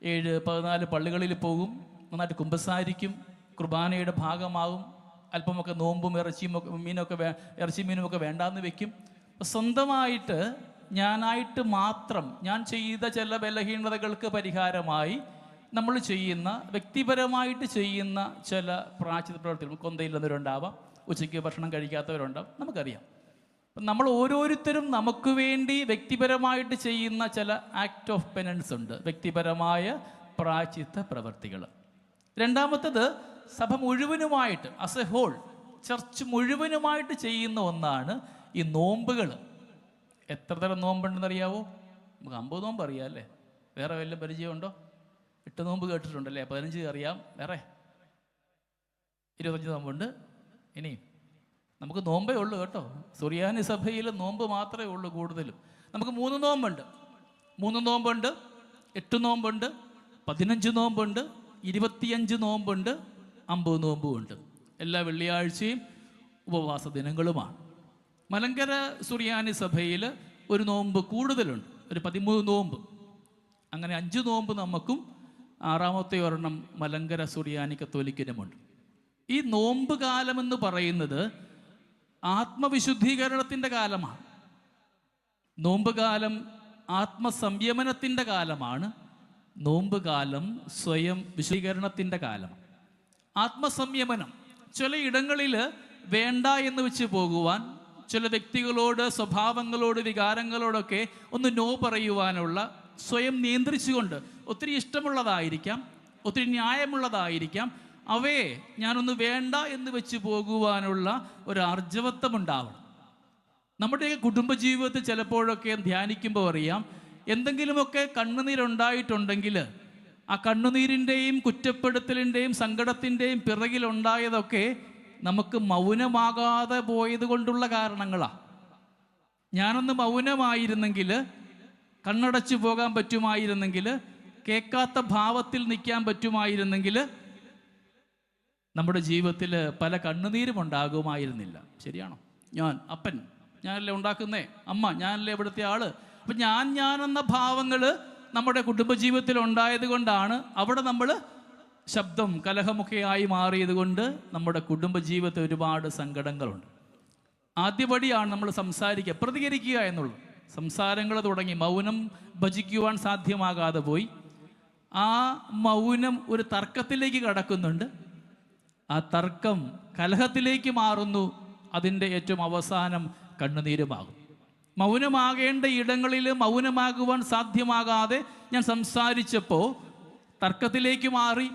7-14 പള്ളികളിൽ പോകും, നന്നായിട്ട് കുമ്പസാരിക്കും, കുർബാനയുടെ ഭാഗമാകും, അല്പമൊക്കെ നോമ്പും ഇറച്ചിയും മീനുമൊക്കെ വേണ്ടാന്ന് വെക്കും. സ്വന്തമായിട്ട് ഞാനായിട്ട് മാത്രം ഞാൻ ചെയ്ത ചില ബലഹീനതകൾക്ക് പരിഹാരമായി നമ്മൾ ചെയ്യുന്ന, വ്യക്തിപരമായിട്ട് ചെയ്യുന്ന ചില പ്രായശ്ചിത്ത പ്രവൃത്തികൾ. കൊന്തയില്ലെന്നവരുണ്ടാവാം, ഉച്ചയ്ക്ക് ഭക്ഷണം കഴിക്കാത്തവരുണ്ടാവും, നമുക്കറിയാം. നമ്മൾ ഓരോരുത്തരും നമുക്ക് വേണ്ടി വ്യക്തിപരമായിട്ട് ചെയ്യുന്ന ചില ആക്ട് ഓഫ് പെനൻസ് ഉണ്ട്, വ്യക്തിപരമായ പ്രായശ്ചിത്ത പ്രവൃത്തികൾ. രണ്ടാമത്തത് സഭ മുഴുവനുമായിട്ട്, ആസ് എ ഹോൾ, ചർച്ച് മുഴുവനുമായിട്ട് ചെയ്യുന്ന ഒന്നാണ് ഈ നോമ്പുകൾ. എത്ര തരം നോമ്പുണ്ടെന്നറിയാവോ? നമുക്ക് 50 നോമ്പ് അറിയാം അല്ലേ? വേറെ വല്ല പരിചയമുണ്ടോ? 8 നോമ്പ് കേട്ടിട്ടുണ്ടല്ലേ? 15 അറിയാം. വേറെ 25 നോമ്പുണ്ട്. ഇനിയും നമുക്ക് നോമ്പേ ഉള്ളൂ കേട്ടോ. സുറിയാനി സഭയിൽ നോമ്പ് മാത്രമേ ഉള്ളൂ കൂടുതലും. നമുക്ക് 3 നോമ്പുണ്ട്. 3 നോമ്പുണ്ട്, 8 നോമ്പുണ്ട്, 15 നോമ്പുണ്ട്, 25 നോമ്പുണ്ട്, 50 നോമ്പുമുണ്ട്. എല്ലാ വെള്ളിയാഴ്ചയും ഉപവാസ ദിനങ്ങളുമാണ്. മലങ്കര സുറിയാനി സഭയിൽ ഒരു നോമ്പ് കൂടുതലുണ്ട്, ഒരു 13 നോമ്പ്. അങ്ങനെ 5 നോമ്പ് നമുക്കും 6ാമത്തെ ഒരെണ്ണം മലങ്കര സുറിയാനി കത്തോലിക്കനുമുണ്ട്. ഈ നോമ്പ് കാലമെന്ന് പറയുന്നത് ആത്മവിശുദ്ധീകരണത്തിൻ്റെ കാലമാണ്. നോമ്പ് കാലം ആത്മസംയമനത്തിൻ്റെ കാലമാണ്. നോമ്പ് കാലം സ്വയം വിശുദ്ധീകരണത്തിൻ്റെ കാലമാണ്. ആത്മസംയമനം ചില ഇടങ്ങളിൽ വേണ്ട എന്ന് വെച്ച് പോകുവാൻ, ചില വ്യക്തികളോട്, സ്വഭാവങ്ങളോട്, വികാരങ്ങളോടൊക്കെ ഒന്ന് നോ പറയുവാനുള്ള, സ്വയം നിയന്ത്രിച്ചുകൊണ്ട്, ഒത്തിരി ഇഷ്ടമുള്ളതായിരിക്കാം, ഒത്തിരി ന്യായമുള്ളതായിരിക്കാം, അവയെ ഞാനൊന്ന് വേണ്ട എന്ന് വെച്ച് പോകുവാനുള്ള ഒരു ആർജവത്വം ഉണ്ടാവണം. നമ്മുടെയൊക്കെ കുടുംബജീവിതത്തിൽ ചിലപ്പോഴൊക്കെ ധ്യാനിക്കുമ്പോൾ അറിയാം, എന്തെങ്കിലുമൊക്കെ കണ്ണുനീരുണ്ടായിട്ടുണ്ടെങ്കിൽ ആ കണ്ണുനീരിൻ്റെയും കുറ്റപ്പെടുത്തലിൻ്റെയും സങ്കടത്തിൻ്റെയും പിറകിലുണ്ടായതൊക്കെ നമുക്ക് മൗനമാകാതെ പോയത് കൊണ്ടുള്ള കാരണങ്ങളാണ്. ഞാനൊന്ന് മൗനമായിരുന്നെങ്കിൽ, കണ്ണടച്ചു പോകാൻ പറ്റുമായിരുന്നെങ്കിൽ, കേൾക്കാത്ത ഭാവത്തിൽ നിൽക്കാൻ പറ്റുമായിരുന്നെങ്കിൽ നമ്മുടെ ജീവിതത്തിൽ പല കണ്ണുനീരും ഉണ്ടാകുമായിരുന്നില്ല. ശരിയാണോ? അപ്പൻ ഞാനല്ലേ ഉണ്ടാക്കുന്നേ, അമ്മ ഞാനല്ലേ ഇവിടുത്തെ ആള്. അപ്പം ഞാനെന്ന ഭാവങ്ങൾ നമ്മുടെ കുടുംബജീവിതത്തിൽ ഉണ്ടായത് കൊണ്ടാണ് അവിടെ നമ്മൾ ശബ്ദം കലഹമൊക്കെ ആയി മാറിയത് കൊണ്ട് നമ്മുടെ കുടുംബജീവിതത്തിൽ ഒരുപാട് സങ്കടങ്ങളുണ്ട്. ആദ്യപടിയാണ് നമ്മൾ സംസാരിക്കുക, പ്രതികരിക്കുക എന്നുള്ളത്. സംസാരങ്ങൾ തുടങ്ങി മൗനം ഭജിക്കുവാൻ സാധ്യമാകാതെ പോയി. ആ മൗനം ഒരു തർക്കത്തിലേക്ക് കടക്കുന്നുണ്ട്. ആ തർക്കം കലഹത്തിലേക്ക് മാറുന്നു. അതിൻ്റെ ഏറ്റവും അവസാനം കണ്ണുനീരുമാകും. മൗനമാകേണ്ട ഇടങ്ങളിൽ മൗനമാകുവാൻ സാധ്യമാകാതെ ഞാൻ സംസാരിച്ചപ്പോൾ തർക്കത്തിലേക്ക് മാറി.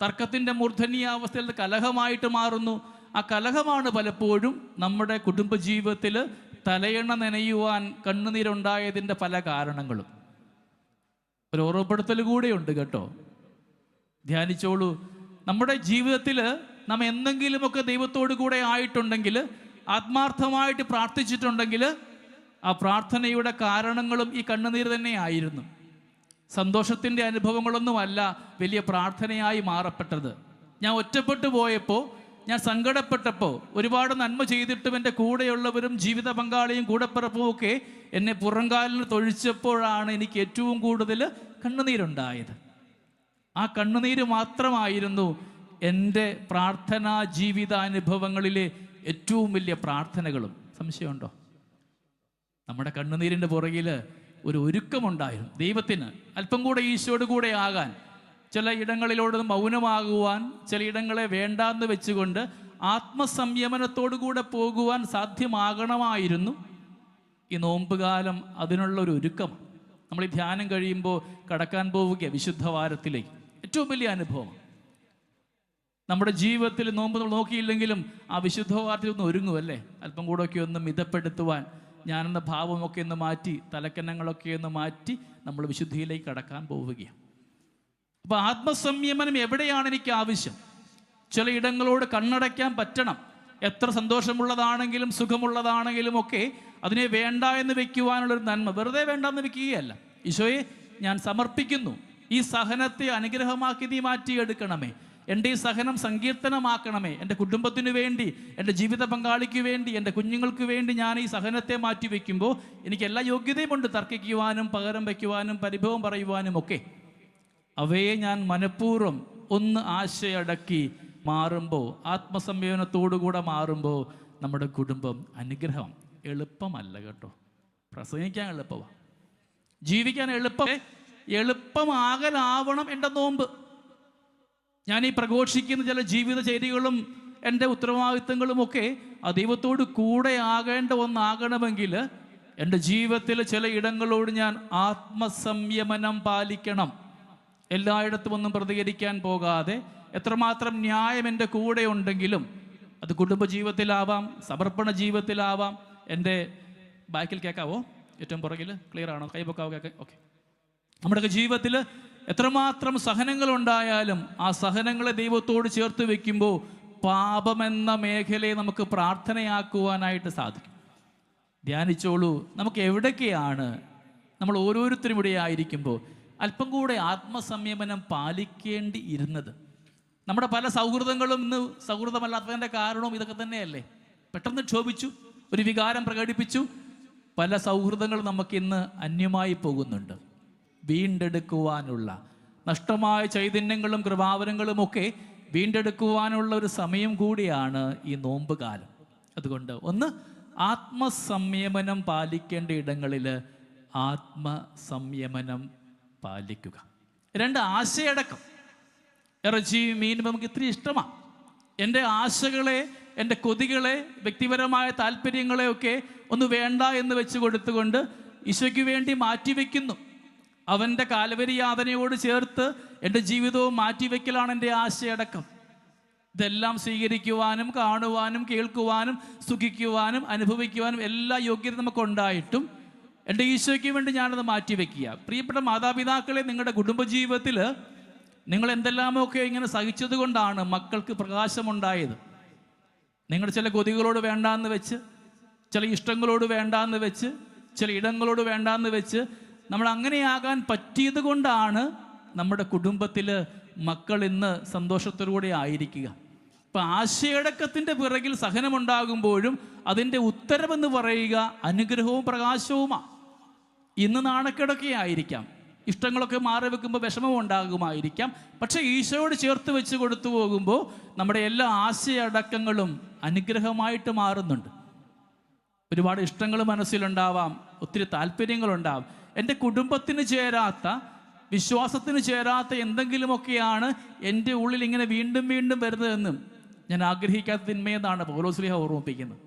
തർക്കത്തിൻ്റെ മൂർധന്യാവസ്ഥയിൽ കലഹമായിട്ട് മാറുന്നു. ആ കലഹമാണ് പലപ്പോഴും നമ്മുടെ കുടുംബജീവിതത്തിൽ തലയെണ്ണ നനയുവാൻ കണ്ണുനീരുണ്ടായതിൻ്റെ പല കാരണങ്ങളും. ഒരു ഓർമ്മപ്പെടുത്തൽ കൂടെയുണ്ട് കേട്ടോ, ധ്യാനിച്ചോളൂ. നമ്മുടെ ജീവിതത്തിൽ നാം എന്തെങ്കിലുമൊക്കെ ദൈവത്തോടു കൂടെ ആയിട്ടുണ്ടെങ്കിൽ, ആത്മാർത്ഥമായിട്ട് പ്രാർത്ഥിച്ചിട്ടുണ്ടെങ്കിൽ, ആ പ്രാർത്ഥനയുടെ കാരണങ്ങളും ഈ കണ്ണുനീർ തന്നെയായിരുന്നു. സന്തോഷത്തിൻ്റെ അനുഭവങ്ങളൊന്നുമല്ല വലിയ പ്രാർത്ഥനയായി മാറപ്പെട്ടത്. ഞാൻ ഒറ്റപ്പെട്ടു പോയപ്പോൾ, ഞാൻ സങ്കടപ്പെട്ടപ്പോൾ, ഒരുപാട് നന്മ ചെയ്തിട്ടും എൻ്റെ കൂടെയുള്ളവരും ജീവിത പങ്കാളിയും കൂടെപ്പിറപ്പും ഒക്കെ എന്നെ പുറംകാലിന് തൊഴിച്ചപ്പോഴാണ് എനിക്ക് ഏറ്റവും കൂടുതൽ കണ്ണുനീരുണ്ടായത്. ആ കണ്ണുനീര് മാത്രമായിരുന്നു എൻ്റെ പ്രാർത്ഥനാ ജീവിതാനുഭവങ്ങളിലെ ഏറ്റവും വലിയ പ്രാർത്ഥനകളും. സംശയമുണ്ടോ? നമ്മുടെ കണ്ണുനീരിൻ്റെ പുറകിൽ ഒരു ഒരുക്കമുണ്ടായിരുന്നു. ദൈവത്തിന് അല്പം കൂടെ ഈശോയോട് കൂടെ ആകാൻ, ചില ഇടങ്ങളിലോട് മൗനമാകുവാൻ, ചില ഇടങ്ങളെ വേണ്ടാന്ന് വെച്ചുകൊണ്ട് ആത്മസംയമനത്തോടു കൂടെ പോകുവാൻ സാധ്യമാകണമായിരുന്നു ഈ നോമ്പുകാലം. അതിനുള്ള ഒരു ഒരുക്കം നമ്മൾ ഈ ധ്യാനം കഴിയുമ്പോൾ കടക്കാൻ പോവുക വിശുദ്ധ വാരത്തിലേക്ക്. ഏറ്റവും വലിയ അനുഭവം നമ്മുടെ ജീവിതത്തിൽ. നോമ്പ് നമ്മൾ നോക്കിയില്ലെങ്കിലും ആ വിശുദ്ധ വാരത്തിൽ ഒന്ന് ഒരുങ്ങുമല്ലേ, അല്പം കൂടെ ഒക്കെ ഒന്ന് മിതപ്പെടുത്തുവാൻ, ഞാനെന്ന ഭാവമൊക്കെ ഒന്ന് മാറ്റി, തലക്കന്നങ്ങളൊക്കെ ഒന്ന് മാറ്റി നമ്മൾ വിശുദ്ധിയിലേക്ക് കടക്കാൻ പോവുകയാണ്. അപ്പോൾ ആത്മസംയമനം എവിടെയാണ് എനിക്ക് ആവശ്യം? ചില ഇടങ്ങളോട് കണ്ണടയ്ക്കാൻ പറ്റണം. എത്ര സന്തോഷമുള്ളതാണെങ്കിലും സുഖമുള്ളതാണെങ്കിലും ഒക്കെ അതിനെ വേണ്ട എന്ന് വെക്കുവാനുള്ളൊരു നന്മ, വെറുതെ വേണ്ടെന്ന് വെക്കുകയല്ല. ഈശോയെ, ഞാൻ സമർപ്പിക്കുന്നു, ഈ സഹനത്തെ അനുഗ്രഹമാക്കി നീ മാറ്റിയെടുക്കണമേ, എൻ്റെ ഈ സഹനം സങ്കീർത്തനമാക്കണമേ, എൻ്റെ കുടുംബത്തിന് വേണ്ടി, എൻ്റെ ജീവിത പങ്കാളിക്ക് വേണ്ടി, എൻ്റെ കുഞ്ഞുങ്ങൾക്ക് വേണ്ടി ഞാൻ ഈ സഹനത്തെ മാറ്റി വയ്ക്കുമ്പോൾ എനിക്ക് എല്ലാ യോഗ്യതയുമുണ്ട് തർക്കിക്കുവാനും പകരം വയ്ക്കുവാനും പരിഭവം പറയുവാനും ഒക്കെ. അവയെ ഞാൻ മനഃപൂർവ്വം ഒന്ന് ആശയടക്കി മാറുമ്പോൾ, ആത്മസംയമനത്തോടുകൂടെ മാറുമ്പോൾ നമ്മുടെ കുടുംബം അനുഗ്രഹം. എളുപ്പമല്ല കേട്ടോ, പ്രസംഗിക്കാൻ എളുപ്പമാണ്, ജീവിക്കാൻ എളുപ്പമാകലാവണം എൻ്റെ നോമ്പ്. ഞാൻ ഈ പ്രഘോഷിക്കുന്ന ചില ജീവിത ചര്യകളും എൻ്റെ ഉത്തരവാദിത്തങ്ങളുമൊക്കെ ആ ദൈവത്തോട് കൂടെ ആകേണ്ട ഒന്നാകണമെങ്കിൽ എൻ്റെ ജീവിതത്തിൽ ചില ഇടങ്ങളോട് ഞാൻ ആത്മസംയമനം പാലിക്കണം. എല്ലായിടത്തും ഒന്നും പ്രതികരിക്കാൻ പോകാതെ, എത്രമാത്രം ന്യായം എൻ്റെ കൂടെ ഉണ്ടെങ്കിലും, അത് കുടുംബജീവിതത്തിലാവാം, സമർപ്പണ ജീവിതത്തിലാവാം. എൻ്റെ ബാക്കിൽ കേൾക്കാവോ? ഏറ്റവും പുറകിൽ ക്ലിയർ ആണോ? കൈപൊക്കാവോ? കേൾക്കാം. ഓക്കെ. നമ്മുടെയൊക്കെ ജീവിതത്തിൽ എത്രമാത്രം സഹനങ്ങളുണ്ടായാലും ആ സഹനങ്ങളെ ദൈവത്തോട് ചേർത്ത് വെക്കുമ്പോൾ പാപമെന്ന മേഖലയെ നമുക്ക് പ്രാർത്ഥനയാക്കുവാനായിട്ട് സാധിക്കും. ധ്യാനിച്ചോളൂ, നമുക്ക് എവിടൊക്കെയാണ് നമ്മൾ ഓരോരുത്തരും ഇവിടെ ആയിരിക്കുമ്പോൾ അല്പം കൂടെ ആത്മസംയമനം പാലിക്കേണ്ടി ഇരുന്നത്. നമ്മുടെ പല സൗഹൃദങ്ങളും ഇന്ന് സൗഹൃദമല്ലാത്തതിൻ്റെ കാരണവും ഇതൊക്കെ തന്നെയല്ലേ. പെട്ടെന്ന് ക്ഷോഭിച്ചു, ഒരു വികാരം പ്രകടിപ്പിച്ചു, പല സൗഹൃദങ്ങളും നമുക്കിന്ന് അന്യമായി പോകുന്നുണ്ട്. വീണ്ടെടുക്കുവാനുള്ള നഷ്ടമായ ചൈതന്യങ്ങളും കൃപാവരങ്ങളും ഒക്കെ വീണ്ടെടുക്കുവാനുള്ള ഒരു സമയം കൂടിയാണ് ഈ നോമ്പ് കാലം. അതുകൊണ്ട് ഒന്ന്, ആത്മസംയമനം പാലിക്കേണ്ട ഇടങ്ങളിൽ ആത്മസംയമനം പാലിക്കുക. രണ്ട്, ആശയടക്കം. ഇറച്ചി മീൻ നമുക്ക് ഇത്തിരി ഇഷ്ടമാണ്. എൻ്റെ ആശകളെ, എൻ്റെ കൊതികളെ, വ്യക്തിപരമായ താല്പര്യങ്ങളെയൊക്കെ ഒന്ന് വേണ്ട എന്ന് വെച്ച് കൊടുത്തുകൊണ്ട് ഈശോയ്ക്ക് വേണ്ടി മാറ്റിവെക്കുന്നു. അവൻ്റെ കാൽവരി യാതനയോട് ചേർത്ത് എൻ്റെ ജീവിതവും മാറ്റിവെക്കലാണ് എൻ്റെ ആശയടക്കം. ഇതെല്ലാം സ്വീകരിക്കുവാനും കാണുവാനും കേൾക്കുവാനും സുഖിക്കുവാനും അനുഭവിക്കുവാനും എല്ലാ യോഗ്യത നമുക്കുണ്ടായിട്ടും എൻ്റെ ഈശോയ്ക്ക് വേണ്ടി ഞാനത് മാറ്റിവെക്കുക. പ്രിയപ്പെട്ട മാതാപിതാക്കളെ, നിങ്ങളുടെ കുടുംബജീവിതത്തിൽ നിങ്ങൾ എന്തെല്ലാമൊക്കെ ഇങ്ങനെ സഹിച്ചത് കൊണ്ടാണ് മക്കൾക്ക് പ്രകാശമുണ്ടായത്. നിങ്ങളുടെ ചില കൊതികളോട് വേണ്ടാന്ന് വെച്ച്, ചില ഇഷ്ടങ്ങളോട് വേണ്ടാന്ന് വെച്ച്, ചില ഇടങ്ങളോട് വേണ്ടാന്ന് വെച്ച് നമ്മൾ അങ്ങനെയാകാൻ പറ്റിയത് കൊണ്ടാണ് നമ്മുടെ കുടുംബത്തിൽ മക്കൾ ഇന്ന് സന്തോഷത്തോടുകൂടെ ആയിരിക്കുക. ഇപ്പം ആശയടക്കത്തിൻ്റെ പിറകിൽ സഹനമുണ്ടാകുമ്പോഴും അതിൻ്റെ ഉത്തരവെന്ന് പറയുക അനുഗ്രഹവും പ്രകാശവുമാണ്. ഇന്ന് നാണക്കേടൊക്കെ ആയിരിക്കാം, ഇഷ്ടങ്ങളൊക്കെ മാറി വെക്കുമ്പോൾ വിഷമം ഉണ്ടാകുമായിരിക്കാം. പക്ഷേ ഈശോയോട് ചേർത്ത് വെച്ച് കൊടുത്തു പോകുമ്പോൾ നമ്മുടെ എല്ലാ ആശയടക്കങ്ങളും അനുഗ്രഹമായിട്ട് മാറുന്നുണ്ട്. ഒരുപാട് ഇഷ്ടങ്ങൾ മനസ്സിലുണ്ടാവാം, ഒത്തിരി താല്പര്യങ്ങളുണ്ടാവാം. എൻ്റെ കുടുംബത്തിന് ചേരാത്ത, വിശ്വാസത്തിന് ചേരാത്ത എന്തെങ്കിലുമൊക്കെയാണ് എൻ്റെ ഉള്ളിൽ ഇങ്ങനെ വീണ്ടും വീണ്ടും വരുന്നതെന്നും ഞാൻ ആഗ്രഹിക്കാത്ത തിന്മയെന്നാണ് പൗലോസ്ലീഹ ഓർമ്മിപ്പിക്കുന്നത്.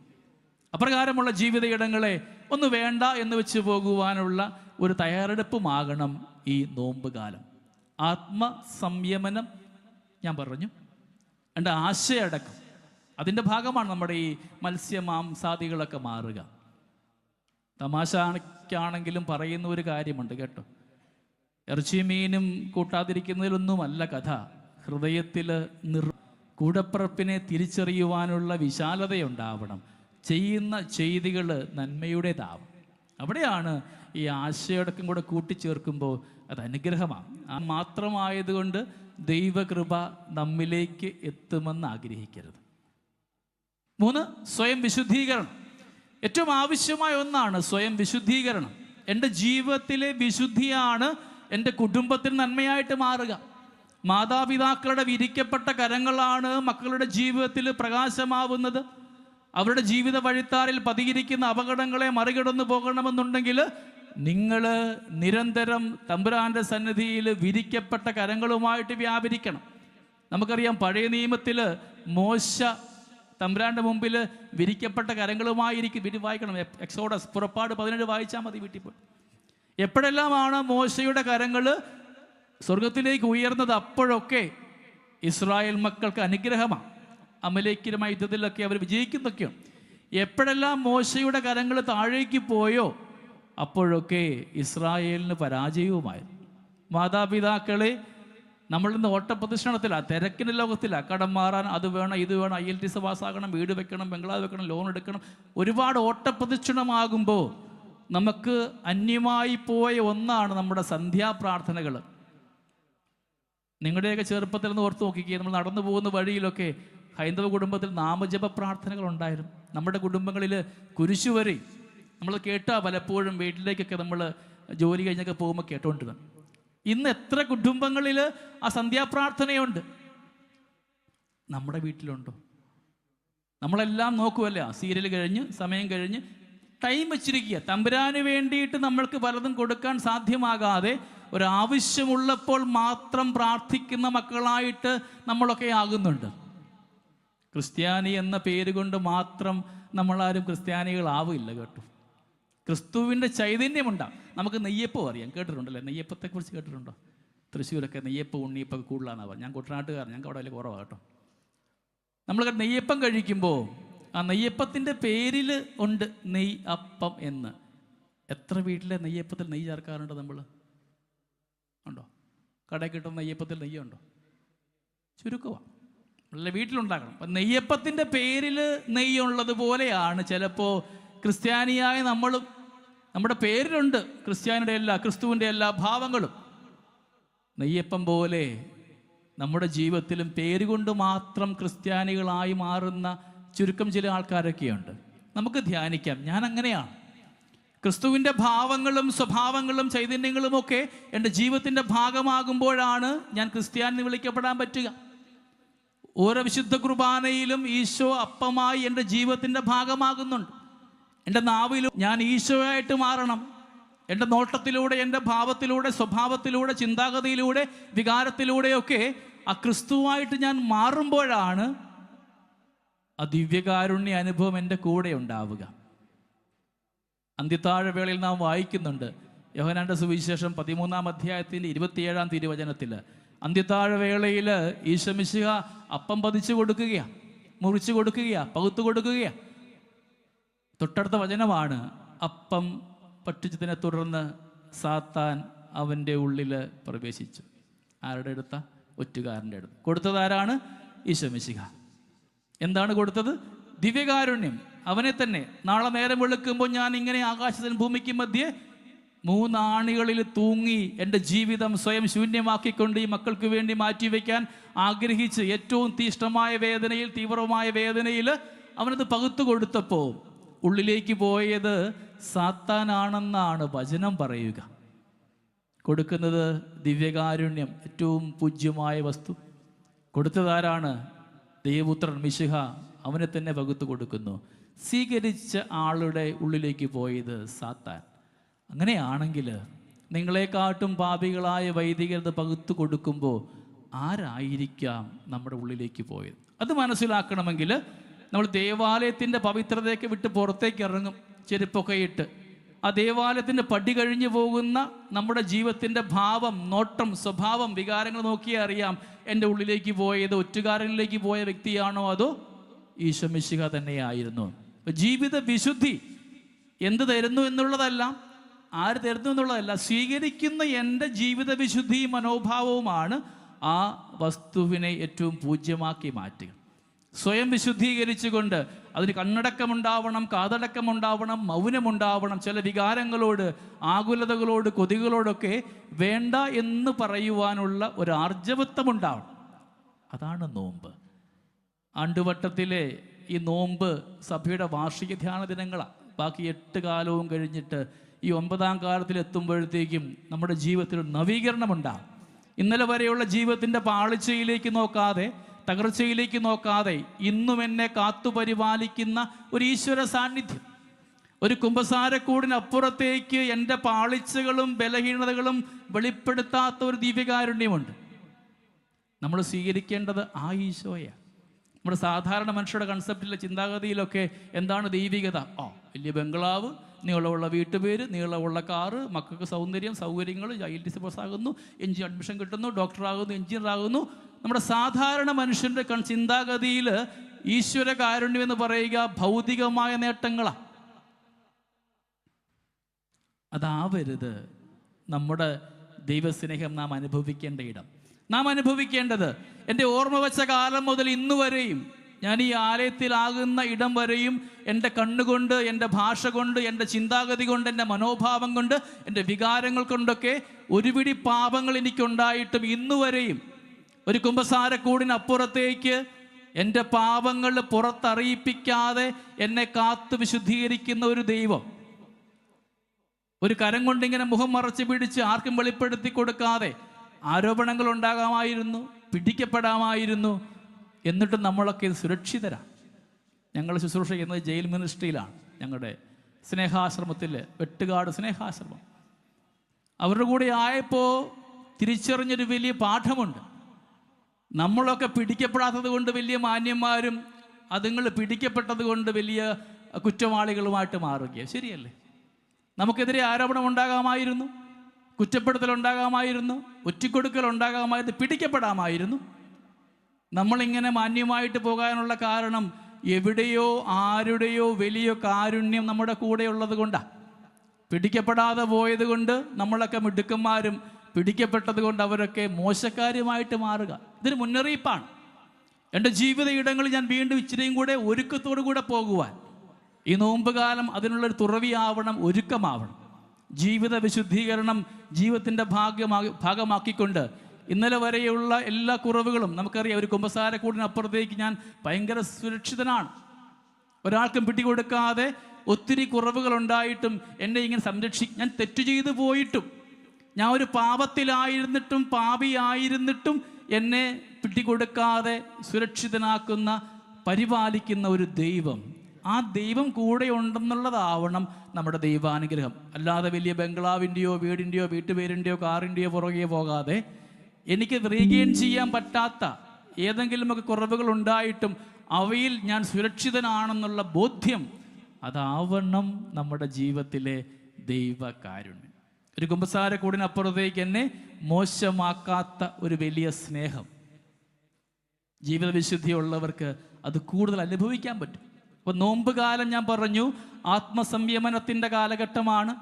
അപ്രകാരമുള്ള ജീവിത ഇടങ്ങളെ ഒന്ന് വേണ്ട എന്ന് വെച്ച് പോകുവാനുള്ള ഒരു തയ്യാറെടുപ്പുമാകണം ഈ നോമ്പ് കാലം. ആത്മസംയമനം ഞാൻ പറഞ്ഞു, എൻ്റെ ആശയടക്കം, അതിൻ്റെ ഭാഗമാണ് നമ്മുടെ ഈ മത്സ്യമാംസാദികളൊക്കെ മാറുക. തമാശക്കാണെങ്കിലും പറയുന്ന ഒരു കാര്യമുണ്ട് കേട്ടോ, ഇറച്ചി മീനും കൂട്ടാതിരിക്കുന്നതിലൊന്നുമല്ല കഥ. ഹൃദയത്തിൽ കൂടപ്പിറപ്പിനെ തിരിച്ചറിയുവാനുള്ള വിശാലതയുണ്ടാവണം. ചെയ്യുന്ന ചെയ്തികൾ നന്മയുടേതാവും. അവിടെയാണ് ഈ ആശയടക്കം കൂടെ കൂട്ടിച്ചേർക്കുമ്പോൾ അത് അനുഗ്രഹമാണ്. ആ മാത്രമായതുകൊണ്ട് ദൈവകൃപ നമ്മിലേക്ക് എത്തുമെന്ന് ആഗ്രഹിക്കരുത്. 3, സ്വയം വിശുദ്ധീകരണം. ഏറ്റവും ആവശ്യമായ ഒന്നാണ് സ്വയം വിശുദ്ധീകരണം. എൻ്റെ ജീവിതത്തിലെ വിശുദ്ധിയാണ് എൻ്റെ കുടുംബത്തിന് നന്മയായിട്ട് മാറുക. മാതാപിതാക്കളുടെ വിരിക്കപ്പെട്ട കരങ്ങളാണ് മക്കളുടെ ജീവിതത്തിൽ പ്രകാശമാവുന്നത്. അവരുടെ ജീവിത വഴിത്താറിൽ പതിയിരിക്കുന്ന അപകടങ്ങളെ മറികടന്നു പോകണമെന്നുണ്ടെങ്കിൽ നിങ്ങൾ നിരന്തരം തമ്പുരാൻ്റെ സന്നിധിയിൽ വിരിക്കപ്പെട്ട കരങ്ങളുമായിട്ട് വ്യാപരിക്കണം. നമുക്കറിയാം, പഴയ നിയമത്തിൽ മോശ തമ്പുരാൻ്റെ മുമ്പിൽ വിരിക്കപ്പെട്ട കരങ്ങളുമായിരിക്കും. വായിക്കണം, എക്സോഡസ്, പുറപ്പാട് 17 വായിച്ചാൽ മതി വീട്ടിൽ പോയി. എപ്പോഴെല്ലാമാണ് മോശയുടെ കരങ്ങൾ സ്വർഗത്തിലേക്ക് ഉയർന്നത്, അപ്പോഴൊക്കെ ഇസ്രായേൽ മക്കൾക്ക് അനുഗ്രഹമാണ്. അമലേക്കിനുമായ യുദ്ധത്തിലൊക്കെ അവർ വിജയിക്കുന്നൊക്കെയാണ്. എപ്പോഴെല്ലാം മോശയുടെ കരങ്ങൾ താഴേക്ക് പോയോ അപ്പോഴൊക്കെ ഇസ്രായേലിന് പരാജയവുമായിരുന്നു. മാതാപിതാക്കളെ നമ്മളിന്ന് ഓട്ടപ്രദക്ഷിണത്തിലാണ്, തിരക്കിൻ്റെ ലോകത്തിലാണ്. കടം മാറാൻ അത് വേണം, ഇത് വേണം, IELTS പാസ്സാകണം, വീട് വെക്കണം, ബംഗ്ലാവ് വെക്കണം, ലോൺ എടുക്കണം, ഒരുപാട് ഓട്ടപ്രദക്ഷിണമാകുമ്പോൾ നമുക്ക് അന്യമായി പോയ ഒന്നാണ് നമ്മുടെ സന്ധ്യാപ്രാർത്ഥനകൾ. നിങ്ങളുടെയൊക്കെ ചെറുപ്പത്തിൽ നിന്ന് ഓർത്ത് നോക്കിക്കുക, നമ്മൾ നടന്നു പോകുന്ന വഴിയിലൊക്കെ ഹൈന്ദവ കുടുംബത്തിൽ നാമജപ പ്രാർത്ഥനകൾ ഉണ്ടായിരുന്നു. നമ്മുടെ കുടുംബങ്ങളിൽ കുരിശുവരി നമ്മൾ കേട്ടാൽ പലപ്പോഴും വീട്ടിലേക്കൊക്കെ നമ്മൾ ജോലി കഴിഞ്ഞൊക്കെ പോകുമ്പോൾ കേട്ടോണ്ടിരുന്നു. ഇന്ന് എത്ര കുടുംബങ്ങളിൽ ആ സന്ധ്യാപ്രാർത്ഥനയുണ്ട്? നമ്മുടെ വീട്ടിലുണ്ടോ? നമ്മളെല്ലാം നോക്കുമല്ലേ, സീരിയൽ കഴിഞ്ഞ് സമയം കഴിഞ്ഞ് ടൈം വെച്ചിരിക്കുക. തമ്പുരാന് വേണ്ടിയിട്ട് നമ്മൾക്ക് പലതും കൊടുക്കാൻ സാധ്യമാകാതെ ഒരാവശ്യമുള്ളപ്പോൾ മാത്രം പ്രാർത്ഥിക്കുന്ന മക്കളായിട്ട് നമ്മളൊക്കെ ആകുന്നുണ്ട്. ക്രിസ്ത്യാനി എന്ന പേര് കൊണ്ട് മാത്രം നമ്മളാരും ക്രിസ്ത്യാനികളാവില്ല കേട്ടോ. ക്രിസ്തുവിൻ്റെ ചൈതന്യമുണ്ടാകും. നമുക്ക് നെയ്യപ്പം അറിയാം, കേട്ടിട്ടുണ്ടല്ലേ? നെയ്യപ്പത്തെക്കുറിച്ച് കേട്ടിട്ടുണ്ടോ? തൃശ്ശൂരൊക്കെ നെയ്യപ്പം ഉണ്ണിയപ്പം കൂടുതലാണെന്ന് പറയും. ഞാൻ കുട്ടനാട്ടുകാരൻ, ഞങ്ങൾക്ക് അവിടെ വലിയ കുറവാണ് കേട്ടോ. നമ്മൾ നെയ്യപ്പം കഴിക്കുമ്പോൾ ആ നെയ്യപ്പത്തിൻ്റെ പേരിൽ ഉണ്ട് നെയ്യ് അപ്പം എന്ന്. എത്ര വീട്ടിലെ നെയ്യപ്പത്തിൽ നെയ്യ് ചേർക്കാറുണ്ട് നമ്മൾ? ഉണ്ടോ? കടയിൽ കിട്ടുന്ന നെയ്യപ്പത്തിൽ നെയ്യുണ്ടോ? ചുരുക്കമാണ്. നല്ല വീട്ടിലുണ്ടാക്കണം. അപ്പം നെയ്യപ്പത്തിൻ്റെ പേരിൽ നെയ്യുള്ളത് പോലെയാണ് ചിലപ്പോൾ ക്രിസ്ത്യാനിയായ നമ്മളും. നമ്മുടെ പേരിലുണ്ട് ക്രിസ്ത്യാനിയുടെ എല്ലാ, ക്രിസ്തുവിൻ്റെ എല്ലാ ഭാവങ്ങളും. നെയ്യപ്പം പോലെ നമ്മുടെ ജീവിതത്തിലും പേരുകൊണ്ട് മാത്രം ക്രിസ്ത്യാനികളായി മാറുന്ന ചുരുക്കം ചില ആൾക്കാരൊക്കെയുണ്ട്. നമുക്ക് ധ്യാനിക്കാം. ഞാൻ അങ്ങനെയാണ്. ക്രിസ്തുവിൻ്റെ ഭാവങ്ങളും സ്വഭാവങ്ങളും ചൈതന്യങ്ങളുമൊക്കെ എൻ്റെ ജീവിതത്തിൻ്റെ ഭാഗമാകുമ്പോഴാണ് ഞാൻ ക്രിസ്ത്യാനി എന്ന് വിളിക്കപ്പെടാൻ പറ്റുക. ഓരോ വിശുദ്ധ കുർബാനയിലും ഈശോ അപ്പമായി എൻ്റെ ജീവിതത്തിൻ്റെ ഭാഗമാകുന്നുണ്ട്. എൻ്റെ നാവിലും ഞാൻ ഈശോയായിട്ട് മാറണം. എൻ്റെ നോട്ടത്തിലൂടെ, എൻ്റെ ഭാവത്തിലൂടെ, സ്വഭാവത്തിലൂടെ, ചിന്താഗതിയിലൂടെ, വികാരത്തിലൂടെയൊക്കെ ആ ക്രിസ്തുവായിട്ട് ഞാൻ മാറുമ്പോഴാണ് ആ ദിവ്യകാരുണ്യ അനുഭവം എൻ്റെ കൂടെ ഉണ്ടാവുക. അന്ത്യത്താഴവേളയിൽ നാം വായിക്കുന്നുണ്ട്, യോഹന്നാന്റെ സുവിശേഷം 13-ാം അധ്യായത്തിൻ്റെ 27-ാം തിരുവചനത്തിൽ, അന്ത്യത്താഴവേളയിൽ ഈശോ മിശിഹ അപ്പം പതിച്ചു കൊടുക്കുകയാണ്, മുറിച്ചു കൊടുക്കുകയാണ്, പകുത്തു കൊടുക്കുകയാണ്. തൊട്ടടുത്ത വചനമാണ്, അപ്പം പറ്റിച്ചതിനെ തുടർന്ന് സാത്താൻ അവൻ്റെ ഉള്ളിൽ പ്രവേശിച്ചു. ആരുടെ അടുത്ത? ഒറ്റുകാരൻ്റെ അടുത്ത്. കൊടുത്തത് ആരാണ്? ഈശോ മിശിഹ. എന്താണ് കൊടുത്തത്? ദിവ്യകാരുണ്യം. അവനെ തന്നെ. നാളെ നേരം വെളുക്കുമ്പോൾ ഞാൻ ഇങ്ങനെ ആകാശത്തിനും ഭൂമിക്കും മധ്യേ 3 ആണികളിൽ തൂങ്ങി എൻ്റെ ജീവിതം സ്വയം ശൂന്യമാക്കിക്കൊണ്ട് ഈ മക്കൾക്ക് വേണ്ടി മാറ്റിവെക്കാൻ ആഗ്രഹിച്ച് ഏറ്റവും തീഷ്ണമായ വേദനയിൽ, തീവ്രമായ വേദനയിൽ അവനത് പകുത്തു കൊടുത്തപ്പോൾ ഉള്ളിലേക്ക് പോയത് സാത്താനാണെന്നാണ് വചനം പറയുക. കൊടുക്കുന്നത് ദിവ്യകാരുണ്യം, ഏറ്റവും പൂജ്യമായ വസ്തു. കൊടുത്തതാരാണ്? ദൈവപുത്രൻ മിശിഹ. അവനെ തന്നെ പകുത്തു കൊടുക്കുന്നു. സ്വീകരിച്ച ആളുടെ ഉള്ളിലേക്ക് പോയത് സാത്താൻ. അങ്ങനെയാണെങ്കിൽ നിങ്ങളെക്കാട്ടും പാപികളായ വൈദികരത് പകുത്തു കൊടുക്കുമ്പോൾ ആരായിരിക്കാം നമ്മുടെ ഉള്ളിലേക്ക് പോയത്? അത് മനസ്സിലാക്കണമെങ്കിൽ നമ്മൾ ദേവാലയത്തിൻ്റെ പവിത്രതയൊക്കെ വിട്ട് പുറത്തേക്ക് ഇറങ്ങും, ചെരുപ്പൊക്കെ ഇട്ട്. ആ ദേവാലയത്തിൻ്റെ പടി കഴിഞ്ഞു പോകുന്ന നമ്മുടെ ജീവിതത്തിൻ്റെ ഭാവം, നോട്ടം, സ്വഭാവം, വികാരങ്ങൾ നോക്കിയാൽ അറിയാം എൻ്റെ ഉള്ളിലേക്ക് പോയത് ഒറ്റുകാരനിലേക്ക് പോയ വ്യക്തിയാണോ അതോ ഈശോ മിശിഹ തന്നെയായിരുന്നു. ജീവിത വിശുദ്ധി എന്ത് തരുന്നു എന്നുള്ളതല്ല, ആര് തരുന്നു എന്നുള്ളതല്ല, സ്വീകരിക്കുന്ന എൻ്റെ ജീവിത വിശുദ്ധി മനോഭാവവുമാണ് ആ വസ്തുവിനെ ഏറ്റവും പൂജ്യമാക്കി മാറ്റുക. സ്വയം വിശുദ്ധീകരിച്ചുകൊണ്ട് അതിന് കണ്ണടക്കമുണ്ടാവണം, കാതടക്കമുണ്ടാവണം, മൗനമുണ്ടാവണം. ചില വികാരങ്ങളോട്, ആകുലതകളോട്, കൊതികളോടൊക്കെ വേണ്ട എന്ന് പറയുവാനുള്ള ഒരു ആർജവത്വമുണ്ടാവണം. അതാണ് നോമ്പ്. ആണ്ടുവട്ടത്തിലെ ഈ നോമ്പ് സഭയുടെ വാർഷിക ധ്യാന ദിനങ്ങളാണ്. ബാക്കി 8 കാലവും കഴിഞ്ഞിട്ട് ഈ 9ാം കാലത്തിലെത്തുമ്പോഴത്തേക്കും നമ്മുടെ ജീവിതത്തിൽ നവീകരണം ഉണ്ടാകും. ഇന്നലെ വരെയുള്ള ജീവിതത്തിൻ്റെ പാളിച്ചയിലേക്ക് നോക്കാതെ, തകർച്ചയിലേക്ക് നോക്കാതെ, ഇന്നും എന്നെ കാത്തുപരിപാലിക്കുന്ന ഒരു ഈശ്വര സാന്നിധ്യം, ഒരു കുമ്പസാരക്കൂടിനപ്പുറത്തേക്ക് എൻ്റെ പാളിച്ചകളും ബലഹീനതകളും വെളിപ്പെടുത്താത്ത ഒരു ദിവ്യകാരുണ്യമുണ്ട്. നമ്മൾ സ്വീകരിക്കേണ്ടത് ആ ഈശോയാണ്. നമ്മുടെ സാധാരണ മനുഷ്യരുടെ കൺസെപ്റ്റിലെ ചിന്താഗതിയിലൊക്കെ എന്താണ് ദൈവികത? വലിയ ബംഗ്ലാവ്, നീളമുള്ള വീട്ടുപേര്, നീളമുള്ള കാറ്, മക്കൾക്ക് സൗകര്യങ്ങൾ, IELTS പാസ്സാകുന്നു, അഡ്മിഷൻ കിട്ടുന്നു, ഡോക്ടറാകുന്നു, എഞ്ചിനീയർ ആകുന്നു. നമ്മുടെ സാധാരണ മനുഷ്യൻ്റെ ചിന്താഗതിയിൽ ഈശ്വര കാരുണ്യം എന്ന് പറയുക ഭൗതികമായ നേട്ടങ്ങളാണ്. അതാവരുത് നമ്മുടെ ദൈവസ്നേഹം നാം അനുഭവിക്കേണ്ട ഇടം. നാം അനുഭവിക്കേണ്ടത് എൻ്റെ ഓർമ്മ വെച്ച കാലം മുതൽ ഇന്ന് വരെയും, ഞാൻ ഈ ആലയത്തിലാകുന്ന ഇടം വരെയും എൻ്റെ കണ്ണുകൊണ്ട്, എൻ്റെ ഭാഷ കൊണ്ട്, എൻ്റെ ചിന്താഗതി കൊണ്ട്, എൻ്റെ മനോഭാവം കൊണ്ട്, എൻ്റെ വികാരങ്ങൾ കൊണ്ടൊക്കെ ഒരുപിടി പാപങ്ങൾ എനിക്കുണ്ടായിട്ടും ഇന്ന് വരെയും ഒരു കുമ്പസാരക്കൂടിനപ്പുറത്തേക്ക് എൻ്റെ പാപങ്ങൾ പുറത്തറിയിപ്പിക്കാതെ എന്നെ കാത്തു വിശുദ്ധീകരിക്കുന്ന ഒരു ദൈവം, ഒരു കരം കൊണ്ടിങ്ങനെ മുഖം മറച്ച് പിടിച്ച് ആർക്കും വെളിപ്പെടുത്തി കൊടുക്കാതെ ആരോപണങ്ങൾ ഉണ്ടാകാമായിരുന്നു, പിടിക്കപ്പെടാമായിരുന്നു. എന്നിട്ടും നമ്മളൊക്കെ സുരക്ഷിതരാണ്. ഞങ്ങൾ ശുശ്രൂഷ ചെയ്യുന്നത് ജയിൽ മിനിസ്ട്രിയിലാണ്, ഞങ്ങളുടെ സ്നേഹാശ്രമത്തിൽ, വെട്ടുകാട് സ്നേഹാശ്രമം. അവരുടെ കൂടെ ആയപ്പോൾ തിരിച്ചറിഞ്ഞൊരു വലിയ പാഠമുണ്ട്. നമ്മളൊക്കെ പിടിക്കപ്പെടാത്തത് കൊണ്ട് വലിയ മാന്യന്മാരും, അതുങ്ങൾ പിടിക്കപ്പെട്ടത് കൊണ്ട് വലിയ കുറ്റവാളികളുമായിട്ട് മാറുകയാണ്. ശരിയല്ലേ? നമുക്കെതിരെ ആരോപണം ഉണ്ടാകാമായിരുന്നു, കുറ്റപ്പെടുത്തൽ ഉണ്ടാകാമായിരുന്നു, ഒറ്റിക്കൊടുക്കൽ ഉണ്ടാകാമായിരുന്നു, പിടിക്കപ്പെടാമായിരുന്നു. നമ്മളിങ്ങനെ മാന്യമായിട്ട് പോകാനുള്ള കാരണം എവിടെയോ ആരുടെയോ വലിയ കാരുണ്യം നമ്മുടെ കൂടെ ഉള്ളത് കൊണ്ടാണ്. പിടിക്കപ്പെടാതെ പോയത് കൊണ്ട് നമ്മളൊക്കെ മിടുക്കന്മാരും, പിടിക്കപ്പെട്ടത് കൊണ്ട് അവരൊക്കെ മോശക്കാരുമായിട്ട് മാറുക. ഇതൊരു മുന്നറിയിപ്പാണ്. എൻ്റെ ജീവിത ഇടങ്ങളിൽ ഞാൻ വീണ്ടും ഇച്ചിരിയും കൂടെ ഒരുക്കത്തോടു കൂടെ പോകുവാൻ ഈ നോമ്പ് കാലം അതിനുള്ളൊരു തുറവിയാവണം, ഒരുക്കമാവണം. ജീവിത വിശുദ്ധീകരണം ജീവിതത്തിൻ്റെ ഭാഗമാക്കിക്കൊണ്ട് ഇന്നലെ വരെയുള്ള എല്ലാ കുറവുകളും നമുക്കറിയാം. ഒരു കുമ്പസാരക്കൂടിനപ്പുറത്തേക്ക് ഞാൻ ഭയങ്കര സുരക്ഷിതനാണ്. ഒരാൾക്കും പിടികൊടുക്കാതെ ഒത്തിരി കുറവുകളുണ്ടായിട്ടും എന്നെ ഇങ്ങനെ ഞാൻ തെറ്റു ചെയ്തു പോയിട്ടും, ഞാൻ ഒരു പാപത്തിലായിരുന്നിട്ടും പാപിയായിരുന്നിട്ടും എന്നെ പിടികൊടുക്കാതെ സുരക്ഷിതനാക്കുന്ന, പരിപാലിക്കുന്ന ഒരു ദൈവം, ആ ദൈവം കൂടെ ഉണ്ടെന്നുള്ളതാവണം നമ്മുടെ ദൈവാനുഗ്രഹം. അല്ലാതെ വലിയ ബംഗ്ലാവിൻ്റെയോ വീടിൻ്റെയോ വീട്ടുപേരിൻ്റെയോ കാറിൻ്റെയോ പുറകെ പോകാതെ എനിക്ക് റീഗെയിൻ ചെയ്യാൻ പറ്റാത്ത ഏതെങ്കിലുമൊക്കെ കുറവുകൾ ഉണ്ടായിട്ടും അവയിൽ ഞാൻ സുരക്ഷിതനാണെന്നുള്ള ബോധ്യം, അതാവണം നമ്മുടെ ജീവിതത്തിലെ ദൈവകാരുണ്യം. ഒരു കുമ്പസാരക്കൂടിനപ്പുറത്തേക്ക് എന്നെ മോശമാക്കാത്ത ഒരു വലിയ സ്നേഹം. ജീവിത വിശുദ്ധിയുള്ളവർക്ക് അത് കൂടുതൽ അനുഭവിക്കാൻ പറ്റും. അപ്പോൾ നോമ്പ് കാലം ഞാൻ പറഞ്ഞു ആത്മസംയമനത്തിൻ്റെ കാലഘട്ടമാണ്,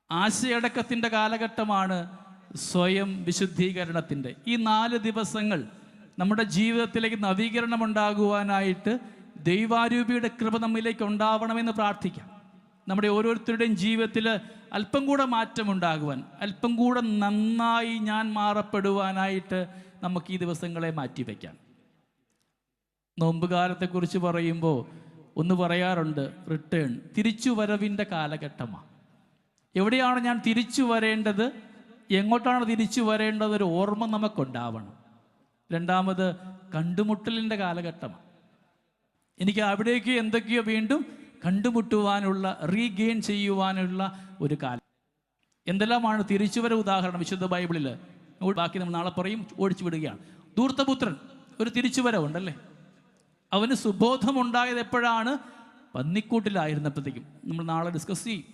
ആശയടക്കത്തിൻ്റെ കാലഘട്ടമാണ്, സ്വയം വിശുദ്ധീകരണത്തിൻ്റെ. ഈ 4 ദിവസങ്ങൾ നമ്മുടെ ജീവിതത്തിലേക്ക് നവീകരണം ഉണ്ടാകുവാനായിട്ട് ദൈവാരൂപിയുടെ കൃപ നമ്മിലേക്ക് ഉണ്ടാവണമെന്ന് പ്രാർത്ഥിക്കാം. നമ്മുടെ ഓരോരുത്തരുടെയും ജീവിതത്തിൽ അല്പം കൂടെ മാറ്റമുണ്ടാകുവാൻ, അല്പം കൂടെ നന്നായി ഞാൻ മാറപ്പെടുവാനായിട്ട് നമുക്ക് ഈ ദിവസങ്ങളെ മാറ്റിവെക്കാം. നോമ്പുകാലത്തെക്കുറിച്ച് പറയുമ്പോൾ ഒന്ന് പറയാറുണ്ട്, റിട്ടേൺ, തിരിച്ചുവരവിൻ്റെ കാലഘട്ടമാണ്. എവിടെയാണ് ഞാൻ തിരിച്ചു വരേണ്ടത്, എങ്ങോട്ടാണ് തിരിച്ചു വരേണ്ടത്, ഒരു ഓർമ്മ നമുക്കുണ്ടാവണം. രണ്ടാമത് കണ്ടുമുട്ടലിൻ്റെ കാലഘട്ടമാണ്. എനിക്ക് അവിടേക്ക് എന്തൊക്കെയോ വീണ്ടും കണ്ടുമുട്ടുവാനുള്ള, റീഗെയിൻ ചെയ്യുവാനുള്ള ഒരു കാലം. എന്തെല്ലാമാണ് തിരിച്ചുവരവ്? ഉദാഹരണം വിശുദ്ധ ബൈബിളിൽ, ബാക്കി നമ്മൾ നാളെ പറയും, ഓടിച്ചു വിടുകയാണ്. ധൂർത്തപുത്രൻ ഒരു തിരിച്ചുവരവുണ്ടല്ലേ. അവന് സുബോധമുണ്ടായത് എപ്പോഴാണ്? പന്നിക്കൂട്ടിലായിരുന്നപ്പോഴത്തേക്കും. നമ്മൾ നാളെ ഡിസ്കസ് ചെയ്യും.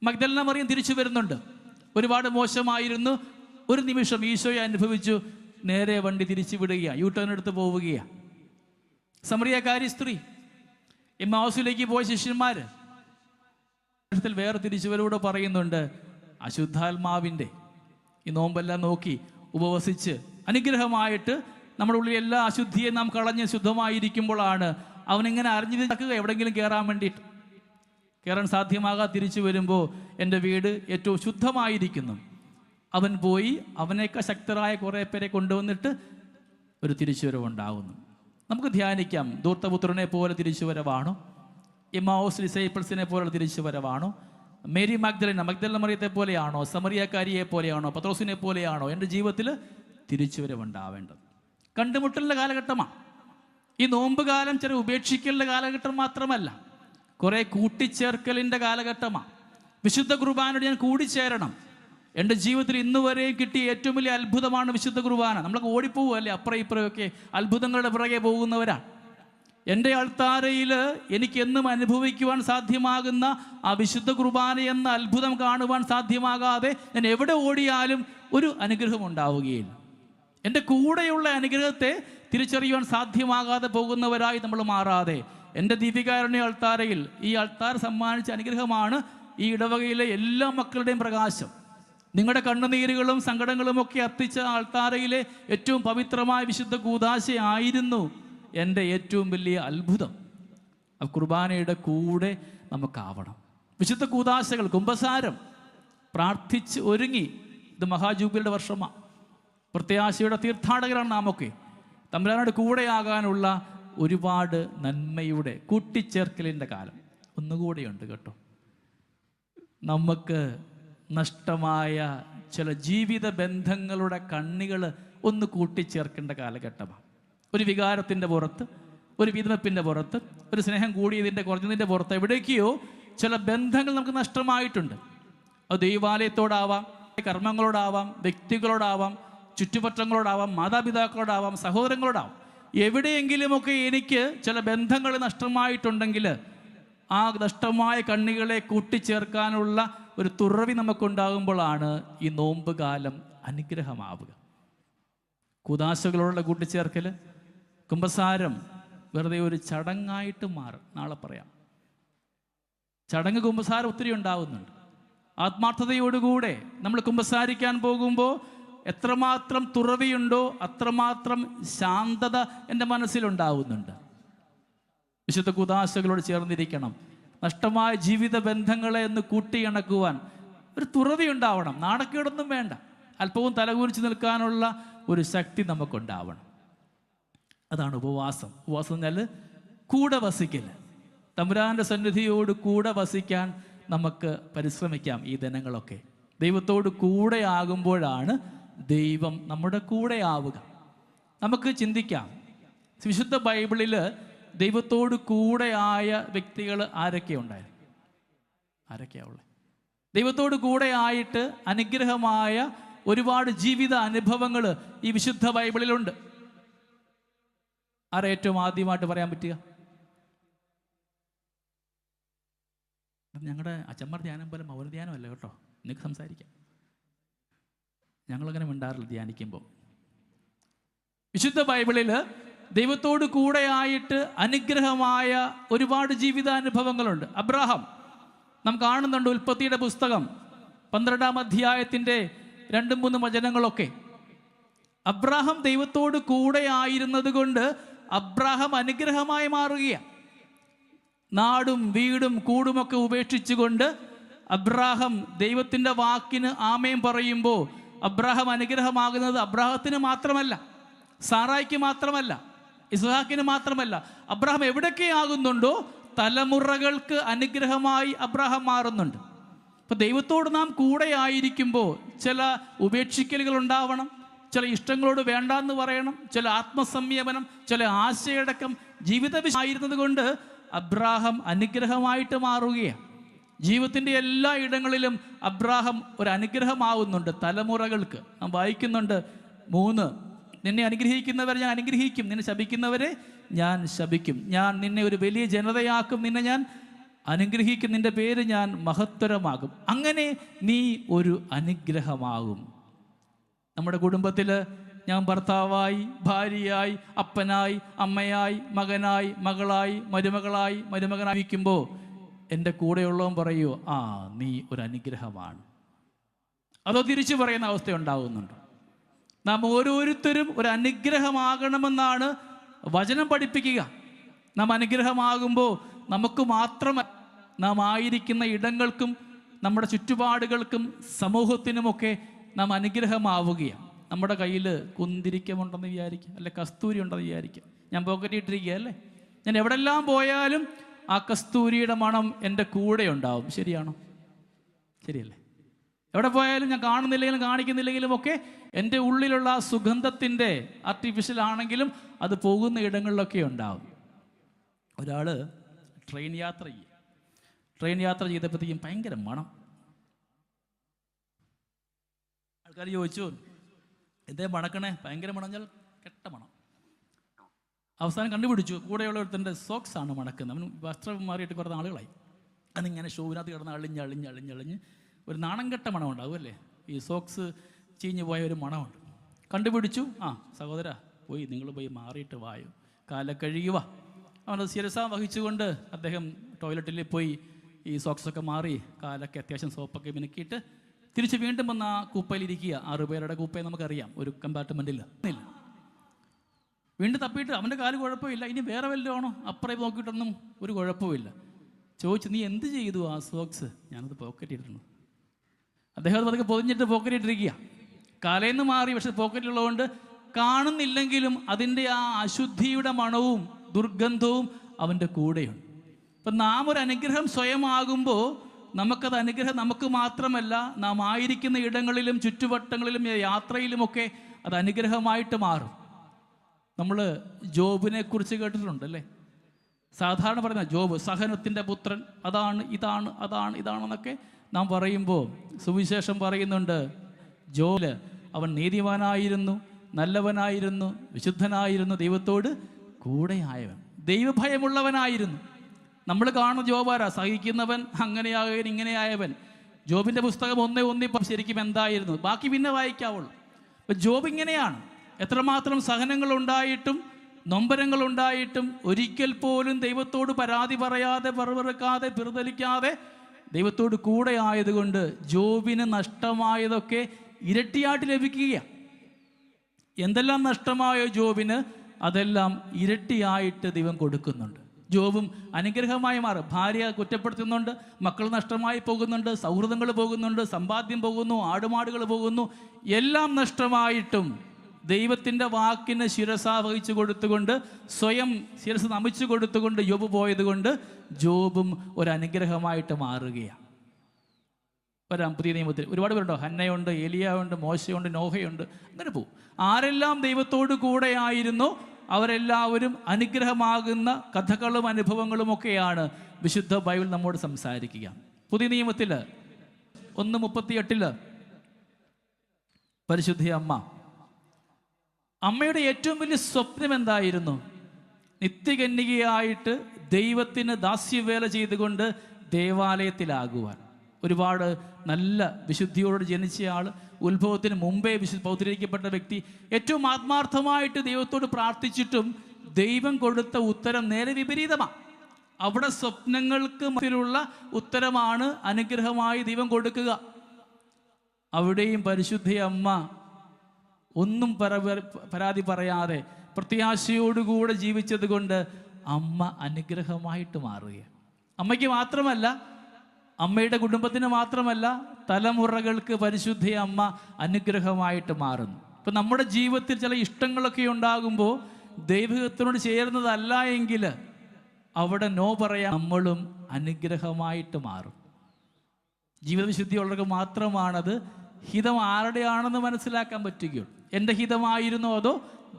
മഗ്ദലന മറിയം തിരിച്ചു വരുന്നുണ്ട്. ഒരുപാട് മോശമായിരുന്നു, ഒരു നിമിഷം ഈശോയെ അനുഭവിച്ചു, നേരെ വണ്ടി തിരിച്ചു വിടുകയാണ്, യൂട്ടേൺ എടുത്ത് പോവുകയാണ്. സമറിയക്കാരി സ്ത്രീ, എമ്മാവൂസിലേക്ക് പോയ ശിഷ്യന്മാർ വേറെ തിരിച്ചുവരവൂടെ പറയുന്നുണ്ട്. അശുദ്ധാത്മാവിൻ്റെ ഈ നോമ്പെല്ലാം നോക്കി ഉപവസിച്ച് അനുഗ്രഹമായിട്ട് നമ്മുടെ ഉള്ളിൽ എല്ലാ അശുദ്ധിയെ നാം കളഞ്ഞ് ശുദ്ധമായിരിക്കുമ്പോഴാണ് അവനിങ്ങനെ അറിഞ്ഞു നടക്കുക എവിടെയെങ്കിലും കയറാൻ വേണ്ടിയിട്ട്. കയറാൻ സാധ്യമാകാതെ തിരിച്ചു വരുമ്പോൾ എൻ്റെ വീട് ഏറ്റവും ശുദ്ധമായിരിക്കുന്നു. അവൻ പോയി അവനേക്കാൾ ശക്തരായ കുറേ പേരെ കൊണ്ടുവന്നിട്ട് ഒരു തിരിച്ചുവരവുണ്ടാകുന്നു. നമുക്ക് ധ്യാനിക്കാം, ധൂർത്തപുത്രനെ പോലെ തിരിച്ചുവരവാണോ? എമ്മാവൂസ് ഡിസൈപ്പിൾസിനെ പോലുള്ള തിരിച്ചുവരവാണോ? മേരി മഗ്ദലന മറിയത്തെ പോലെയാണോ? സമറിയക്കാരിയെ പോലെയാണോ? പത്രോസിനെ പോലെയാണോ എൻ്റെ ജീവിതത്തിൽ തിരിച്ചുവരവുണ്ടാവേണ്ടത്? കണ്ടുമുട്ടലിൻ്റെ കാലഘട്ടമാണ് ഈ നോമ്പ് കാലം. ചില ഉപേക്ഷിക്കലിൻ്റെ കാലഘട്ടം മാത്രമല്ല, കുറേ കൂട്ടിച്ചേർക്കലിൻ്റെ കാലഘട്ടമാണ്. വിശുദ്ധ കുർബാനയോട് ഞാൻ കൂടിച്ചേരണം. എൻ്റെ ജീവിതത്തിൽ ഇന്ന് വരെയും കിട്ടിയ ഏറ്റവും വലിയ അത്ഭുതമാണ് വിശുദ്ധ കുർബാന. നമ്മളൊക്കെ ഓടിപ്പോവുമല്ലേ, അപ്പുറം ഇപ്പുറമൊക്കെ അത്ഭുതങ്ങളുടെ പുറകെ പോകുന്നവരാണ്. എൻ്റെ അൾത്താരയിൽ എനിക്കെന്നും അനുഭവിക്കുവാൻ സാധ്യമാകുന്ന ആ വിശുദ്ധ കുർബാന എന്ന അത്ഭുതം കാണുവാൻ സാധ്യമാകാതെ ഞാൻ എവിടെ ഓടിയാലും ഒരു അനുഗ്രഹം ഉണ്ടാവുകയില്ല. എൻ്റെ കൂടെയുള്ള അനുഗ്രഹത്തെ തിരിച്ചറിയുവാൻ സാധ്യമാകാതെ പോകുന്നവരായി നമ്മൾ മാറാതെ, എൻ്റെ ദീപികാരുണ്യ അൾത്താരയിൽ ഈ അൾത്താര സമ്മാനിച്ച അനുഗ്രഹമാണ് ഈ ഇടവകയിലെ എല്ലാ മക്കളുടെയും പ്രകാശം. നിങ്ങളുടെ കണ്ണുനീരുകളും സങ്കടങ്ങളും ഒക്കെ അർപ്പിച്ച അൾത്താരയിലെ ഏറ്റവും പവിത്രമായ വിശുദ്ധ കൂദാശയായിരുന്നു എൻ്റെ ഏറ്റവും വലിയ അത്ഭുതം. ആ കുർബാനയുടെ കൂടെ നമുക്കാവണം. വിശുദ്ധ കൂദാശകൾ, കുമ്പസാരം, പ്രാർത്ഥിച്ച് ഒരുങ്ങി. ഇത് മഹാജൂബിലിയുടെ വർഷമാണ്. പ്രത്യാശയുടെ തീർത്ഥാടകരാണ് നാമൊക്കെ. തമ്പുരാനോട് കൂടെയാകാനുള്ള ഒരുപാട് നന്മയുടെ കൂട്ടിച്ചേർക്കലിൻ്റെ കാലം ഒന്നുകൂടെയുണ്ട് കേട്ടോ. നമുക്ക് നഷ്ടമായ ചില ജീവിത ബന്ധങ്ങളുടെ കണ്ണികൾ ഒന്ന് കൂട്ടിച്ചേർക്കേണ്ട കാലഘട്ടമാണ്. ഒരു വികാരത്തിൻ്റെ പുറത്ത്, ഒരു വിതമപ്പിൻ്റെ പുറത്ത്, ഒരു സ്നേഹം കൂടിയതിൻ്റെ കുറഞ്ഞതിൻ്റെ പുറത്ത് എവിടേക്കെയോ ചില ബന്ധങ്ങൾ നമുക്ക് നഷ്ടമായിട്ടുണ്ട്. അത് ദൈവാലയത്തോടാവാം, കർമ്മങ്ങളോടാവാം, വ്യക്തികളോടാവാം, ചുറ്റുപറ്റങ്ങളോടാവാം, മാതാപിതാക്കളോടാവാം, സഹോദരങ്ങളോടാവാം. എവിടെയെങ്കിലുമൊക്കെ എനിക്ക് ചില ബന്ധങ്ങൾ നഷ്ടമായിട്ടുണ്ടെങ്കിൽ ആ നഷ്ടമായ കണ്ണികളെ കൂട്ടിച്ചേർക്കാനുള്ള ഒരു തുറവി നമുക്കുണ്ടാകുമ്പോഴാണ് ഈ നോമ്പ് കാലം അനുഗ്രഹമാവുക. കൂദാശകളോടുള്ള കൂട്ടിച്ചേർക്കൽ, കുമ്പസാരം വെറുതെ ഒരു ചടങ്ങായിട്ട് മാറും. നാളെ പറയാം. ചടങ്ങ് കുമ്പസാരം ഒത്തിരി ഉണ്ടാവുന്നുണ്ട്. ആത്മാർത്ഥതയോടുകൂടെ നമ്മൾ കുമ്പസാരിക്കാൻ പോകുമ്പോൾ എത്രമാത്രം തുറവിയുണ്ടോ അത്രമാത്രം ശാന്തത എൻ്റെ മനസ്സിലുണ്ടാവുന്നുണ്ട്. വിശുദ്ധ കൂദാശകളോട് ചേർന്നിരിക്കണം. നഷ്ടമായ ജീവിത ബന്ധങ്ങളെ ഒന്ന് കൂട്ടിയിണക്കുവാൻ ഒരു തുറവി ഉണ്ടാവണം. നാണക്കേടൊന്നും വേണ്ട. അല്പവും തലകുനിച്ച് നിൽക്കാനുള്ള ഒരു ശക്തി നമുക്കുണ്ടാവണം. അതാണ് ഉപവാസം. ഉപവാസം എന്നാൽ കൂടെ വസിക്കൽ. തമ്പുരാൻ്റെ സന്നിധിയോട് കൂടെ വസിക്കാൻ നമുക്ക് പരിശ്രമിക്കാം. ഈ ദിനങ്ങളൊക്കെ ദൈവത്തോട് കൂടെ ആകുമ്പോഴാണ് ദൈവം നമ്മുടെ കൂടെ ആവുക. നമുക്ക് ചിന്തിക്കാം, വിശുദ്ധ ബൈബിളിൽ ദൈവത്തോട് കൂടെ ആയ വ്യക്തികൾ ആരൊക്കെയാണ് ഉണ്ടായിരുന്നു? ആരൊക്കെയാവുള്ളത്? ദൈവത്തോട് കൂടെ ആയിട്ട് അനുഗ്രഹമായ ഒരുപാട് ജീവിത അനുഭവങ്ങൾ ഈ വിശുദ്ധ ബൈബിളിലുണ്ട്. ആരാ ഏറ്റവും ആദ്യമായിട്ട് പറയാൻ പറ്റുക? ഞങ്ങളുടെ അച്ഛന്മാർ ധ്യാനം പോലെ മൗന ധ്യാനമല്ല കേട്ടോ. നിങ്ങൾക്ക് സംസാരിക്കാം. ഞങ്ങളങ്ങനെ മിണ്ടാറില്ല ധ്യാനിക്കുമ്പോൾ. വിശുദ്ധ ബൈബിളിൽ ദൈവത്തോട് കൂടെ ആയിട്ട് അനുഗ്രഹമായ ഒരുപാട് ജീവിതാനുഭവങ്ങളുണ്ട്. അബ്രാഹാം നാം കാണുന്നുണ്ട്. ഉൽപ്പത്തിയുടെ പുസ്തകം 12-ാം അധ്യായത്തിൻ്റെ 2-3 വചനങ്ങളൊക്കെ. അബ്രാഹാം ദൈവത്തോട് കൂടെ ആയിരുന്നത് കൊണ്ട് അബ്രാഹാം അനുഗ്രഹമായി മാറുകയാണ്. നാടും വീടും കൂടുമൊക്കെ ഉപേക്ഷിച്ചുകൊണ്ട് അബ്രാഹാം ദൈവത്തിൻ്റെ വാക്കിന് ആമേൻ പറയുമ്പോൾ അബ്രാഹാം അനുഗ്രഹമാകുന്നത് അബ്രാഹത്തിന് മാത്രമല്ല, സാറായിക്ക് മാത്രമല്ല, ഇസ്ഹാക്കിന് മാത്രമല്ല. അബ്രാഹാം എവിടൊക്കെ ആകുന്നുണ്ടോ തലമുറകൾക്ക് അനുഗ്രഹമായി അബ്രാഹാം മാറുന്നുണ്ട്. അപ്പോൾ ദൈവത്തോട് നാം കൂടെ ആയിരിക്കുമ്പോൾ ചില ഉപേക്ഷിക്കലുകൾ ഉണ്ടാവണം, ചില ഇഷ്ടങ്ങളോട് വേണ്ടാന്ന് പറയണം, ചില ആത്മസംയമനം, ചില ആശയടക്കം ജീവിത വിഷയമായിരുന്നത് കൊണ്ട് അബ്രാഹാം അനുഗ്രഹമായിട്ട് മാറുകയാണ്. ജീവിതത്തിൻ്റെ എല്ലാ ഇടങ്ങളിലും അബ്രാഹാം ഒരു അനുഗ്രഹമാവുന്നുണ്ട് തലമുറകൾക്ക്. നാം വായിക്കുന്നുണ്ട് 3, നിന്നെ അനുഗ്രഹിക്കുന്നവരെ ഞാൻ അനുഗ്രഹിക്കും, നിന്നെ ശപിക്കുന്നവരെ ഞാൻ ശപിക്കും, ഞാൻ നിന്നെ ഒരു വലിയ ജനതയാക്കും, നിന്നെ ഞാൻ അനുഗ്രഹിക്കും, നിൻ്റെ പേര് ഞാൻ മഹത്തരമാകും. അങ്ങനെ നീ ഒരു അനുഗ്രഹമാകും. നമ്മുടെ കുടുംബത്തിൽ ഞാൻ ഭർത്താവായി, ഭാര്യയായി, അപ്പനായി, അമ്മയായി, മകനായി, മകളായി, മരുമകളായി, മരുമകനായിരിക്കുമ്പോൾ എൻ്റെ കൂടെയുള്ളവൻ പറയൂ, ആ നീ ഒരു അനുഗ്രഹമാണ്. അതോ തിരിച്ചു പറയുന്ന അവസ്ഥ ഉണ്ടാകുന്നുണ്ട്. നാം ഓരോരുത്തരും ഒരു അനുഗ്രഹമാകണമെന്നാണ് വചനം പഠിപ്പിക്കുക. നാം അനുഗ്രഹമാകുമ്പോൾ നമുക്ക് മാത്രമല്ല, നാം ആയിരിക്കുന്ന ഇടങ്ങൾക്കും നമ്മുടെ ചുറ്റുപാടുകൾക്കും സമൂഹത്തിനുമൊക്കെ നാം അനുഗ്രഹമാവുകയാണ്. നമ്മുടെ കയ്യിൽ കുന്തിരിക്കമുണ്ടെന്ന് വിചാരിക്കുക, അല്ലെ കസ്തൂരി ഉണ്ടെന്ന് വിചാരിക്കുക. ഞാൻ പോക്കറ്റ് ഇട്ടിരിക്കുക അല്ലേ, ഞാൻ എവിടെല്ലാം പോയാലും ആ കസ്തൂരിയുടെ മണം എൻ്റെ കൂടെ ഉണ്ടാവും. ശരിയാണോ? ശരിയല്ലേ? എവിടെ പോയാലും ഞാൻ കാണുന്നില്ലെങ്കിലും കാണിക്കുന്നില്ലെങ്കിലും ഒക്കെ എൻ്റെ ഉള്ളിലുള്ള ആ സുഗന്ധത്തിൻ്റെ ആർട്ടിഫിഷ്യൽ ആണെങ്കിലും അത് പോകുന്ന ഇടങ്ങളിലൊക്കെ ഉണ്ടാവും. ഒരാൾ ട്രെയിൻ യാത്ര ചെയ്തപ്പോഴത്തേക്കും ഭയങ്കര മണം. ആൾക്കാർ ചോദിച്ചു, എന്തേ മണക്കണേ? ഭയങ്കര മണഞ്ഞാൽ കെട്ട മണം. അവസാനം കണ്ടുപിടിച്ചു, കൂടെയുള്ള ഒരുത്തൻ്റെ സോക്സ് ആണ് മണക്കുന്നത്. അവന് വസ്ത്രം മാറിയിട്ട് കുറേ നാളുകളായി. അതിങ്ങനെ ഷൂവിനകത്ത് കിടന്ന് അളിഞ്ഞ് ഒരു നാണം കെട്ട മണം ഉണ്ടാവും അല്ലേ? ഈ സോക്സ് ചീഞ്ഞു പോയ ഒരു മണമുണ്ട്. കണ്ടുപിടിച്ചു. സഹോദര, നിങ്ങൾ പോയി മാറിയിട്ട് വായു, കാല കഴുകുക. അവനത് ശിരസ വഹിച്ചുകൊണ്ട് അദ്ദേഹം ടോയ്ലറ്റിൽ പോയി ഈ സോക്സൊക്കെ മാറി കാലൊക്കെ അത്യാവശ്യം സോപ്പൊക്കെ മിനുക്കിയിട്ട് തിരിച്ച് വീണ്ടും വന്ന് ആ കൂപ്പയിലിരിക്കുക. 6 പേരുടെ കൂപ്പയെ നമുക്കറിയാം, ഒരു കമ്പാർട്ട്മെൻറ്റിൽ ഇല്ല. വീണ്ടും തപ്പിയിട്ട് അവൻ്റെ കാല് കുഴപ്പമില്ല, ഇനി വേറെ വല്ലതും ആണോ? അപ്പുറം നോക്കിയിട്ടൊന്നും ഒരു കുഴപ്പമില്ല. ചോദിച്ചു, നീ എന്ത് ചെയ്തു ആ സോക്സ്? ഞാനത് പോക്കറ്റ് ഇട്ടിരുന്നു. അദ്ദേഹം അത് പതുക്കെ പൊതിഞ്ഞിട്ട് പോക്കറ്റ് ഇട്ടിരിക്കുക. കാലേന്ന് മാറി, പക്ഷെ പോക്കറ്റിലുള്ളതുകൊണ്ട് കാണുന്നില്ലെങ്കിലും അതിൻ്റെ ആ അശുദ്ധിയുടെ മണവും ദുർഗന്ധവും അവൻ്റെ കൂടെയുണ്ട്. അപ്പം നാം ഒരു അനുഗ്രഹം സ്വയമാകുമ്പോൾ നമുക്കത് അനുഗ്രഹം നമുക്ക് മാത്രമല്ല, നാം ആയിരിക്കുന്ന ഇടങ്ങളിലും ചുറ്റുവട്ടങ്ങളിലും യാത്രയിലുമൊക്കെ അത് അനുഗ്രഹമായിട്ട് മാറും. നമ്മൾ ജോബിനെ കുറിച്ച് കേട്ടിട്ടുണ്ടല്ലേ? സാധാരണ പറയുന്ന ജോബ് സഹനത്തിൻ്റെ പുത്രൻ, ഇതാണെന്നൊക്കെ നാം പറയുമ്പോൾ സുവിശേഷം പറയുന്നുണ്ട്, ജോബ് അവൻ നീതിമാനായിരുന്നു, നല്ലവനായിരുന്നു, വിശുദ്ധനായിരുന്നു, ദൈവത്തോട് കൂടെയായവൻ, ദൈവഭയമുള്ളവനായിരുന്നു. നമ്മൾ കാണുന്ന ജോബാരാ? സഹിക്കുന്നവൻ, അങ്ങനെയായവൻ, ഇങ്ങനെയായവൻ. ജോബിൻ്റെ പുസ്തകം 1:1 ശരിക്കും എന്തായിരുന്നു, ബാക്കി പിന്നെ വായിക്കാവുള്ളൂ. അപ്പം ജോബ് ഇങ്ങനെയാണ്. എത്രമാത്രം സഹനങ്ങളുണ്ടായിട്ടും നൊമ്പരങ്ങളുണ്ടായിട്ടും ഒരിക്കൽ പോലും ദൈവത്തോട് പരാതി പറയാതെ, വെറുവെറുക്കാതെ, പിറുതലിക്കാതെ ദൈവത്തോട് കൂടെ ആയതുകൊണ്ട് ജോബിന് നഷ്ടമായതൊക്കെ ഇരട്ടിയായിട്ട് ലഭിക്കുകയാണ്. എന്തെല്ലാം നഷ്ടമായോ ജോബിന്, അതെല്ലാം ഇരട്ടിയായിട്ട് ദൈവം കൊടുക്കുന്നുണ്ട്. ജോബും അനുഗ്രഹമായി മാറും. ഭാര്യ കുറ്റപ്പെടുത്തുന്നുണ്ട്, മക്കൾ നഷ്ടമായി പോകുന്നുണ്ട്, സൗഹൃദങ്ങൾ പോകുന്നുണ്ട്, സമ്പാദ്യം പോകുന്നു, ആടുമാടുകൾ പോകുന്നു. എല്ലാം നഷ്ടമായിട്ടും ദൈവത്തിൻ്റെ വാക്കിന് ശിരസ വഹിച്ചു കൊടുത്തുകൊണ്ട്, സ്വയം ശിരസ് നമിച്ചു കൊടുത്തുകൊണ്ട് ജോബ് പോയതുകൊണ്ട് ജോബും ഒരു അനുഗ്രഹമായിട്ട് മാറുകയാണ്. വരാം പുതിയ നിയമത്തിൽ ഒരുപാട് പേരുണ്ടോ? ഹന്നയുണ്ട്, ഏലിയാവുണ്ട്, മോശയുണ്ട്, നോഹയുണ്ട്, അങ്ങനെ പോകും. ആരെല്ലാം ദൈവത്തോട് കൂടെ ആയിരുന്നോ അവരെല്ലാവരും അനുഗ്രഹമാകുന്ന കഥകളും അനുഭവങ്ങളും ഒക്കെയാണ് വിശുദ്ധ ബൈബിൾ നമ്മോട് സംസാരിക്കുക. പുതിയ നിയമത്തിൽ 1:38 പരിശുദ്ധ അമ്മയുടെ ഏറ്റവും വലിയ സ്വപ്നം എന്തായിരുന്നു? നിത്യകന്യകയായിട്ട് ദൈവത്തിന് ദാസ്യവേല ചെയ്തുകൊണ്ട് ദേവാലയത്തിലാകുവാൻ. ഒരുപാട് നല്ല വിശുദ്ധിയോട് ജനിച്ചയാൾ, ഉത്ഭവത്തിന് മുമ്പേ പൗത്രീകരിക്കപ്പെട്ട വ്യക്തി, ഏറ്റവും ആത്മാർത്ഥമായിട്ട് ദൈവത്തോട് പ്രാർത്ഥിച്ചിട്ടും ദൈവം കൊടുത്ത ഉത്തരം നേരെ വിപരീതമാണ്. അവിടെ സ്വപ്നങ്ങൾക്ക് മധ്യത്തിലുള്ള ഉത്തരമാണ് അനുഗ്രഹമായി ദൈവം കൊടുക്കുക. അവിടെയും പരിശുദ്ധ അമ്മ ഒന്നും പരാതി പറയാതെ പ്രത്യാശയോടുകൂടെ ജീവിച്ചത് കൊണ്ട് അമ്മ അനുഗ്രഹമായിട്ട് മാറുകയാണ്. അമ്മയ്ക്ക് മാത്രമല്ല, അമ്മയുടെ കുടുംബത്തിന് മാത്രമല്ല, തലമുറകൾക്ക് പരിശുദ്ധ അമ്മ അനുഗ്രഹമായിട്ട് മാറുന്നു. ഇപ്പം നമ്മുടെ ജീവിതത്തിൽ ചില ഇഷ്ടങ്ങളൊക്കെ ഉണ്ടാകുമ്പോൾ ദൈവത്തിനോട് ചേരുന്നതല്ല എങ്കിൽ അവിടെ നോ പറയാൻ നമ്മളും അനുഗ്രഹമായിട്ട് മാറും. ജീവിതവിശുദ്ധിയുള്ളവർക്ക് മാത്രമാണത് ഹിതം ആരുടെയാണെന്ന് മനസ്സിലാക്കാൻ പറ്റുകയുള്ളൂ. എൻ്റെ ഹിതമായിരുന്നോ അതോ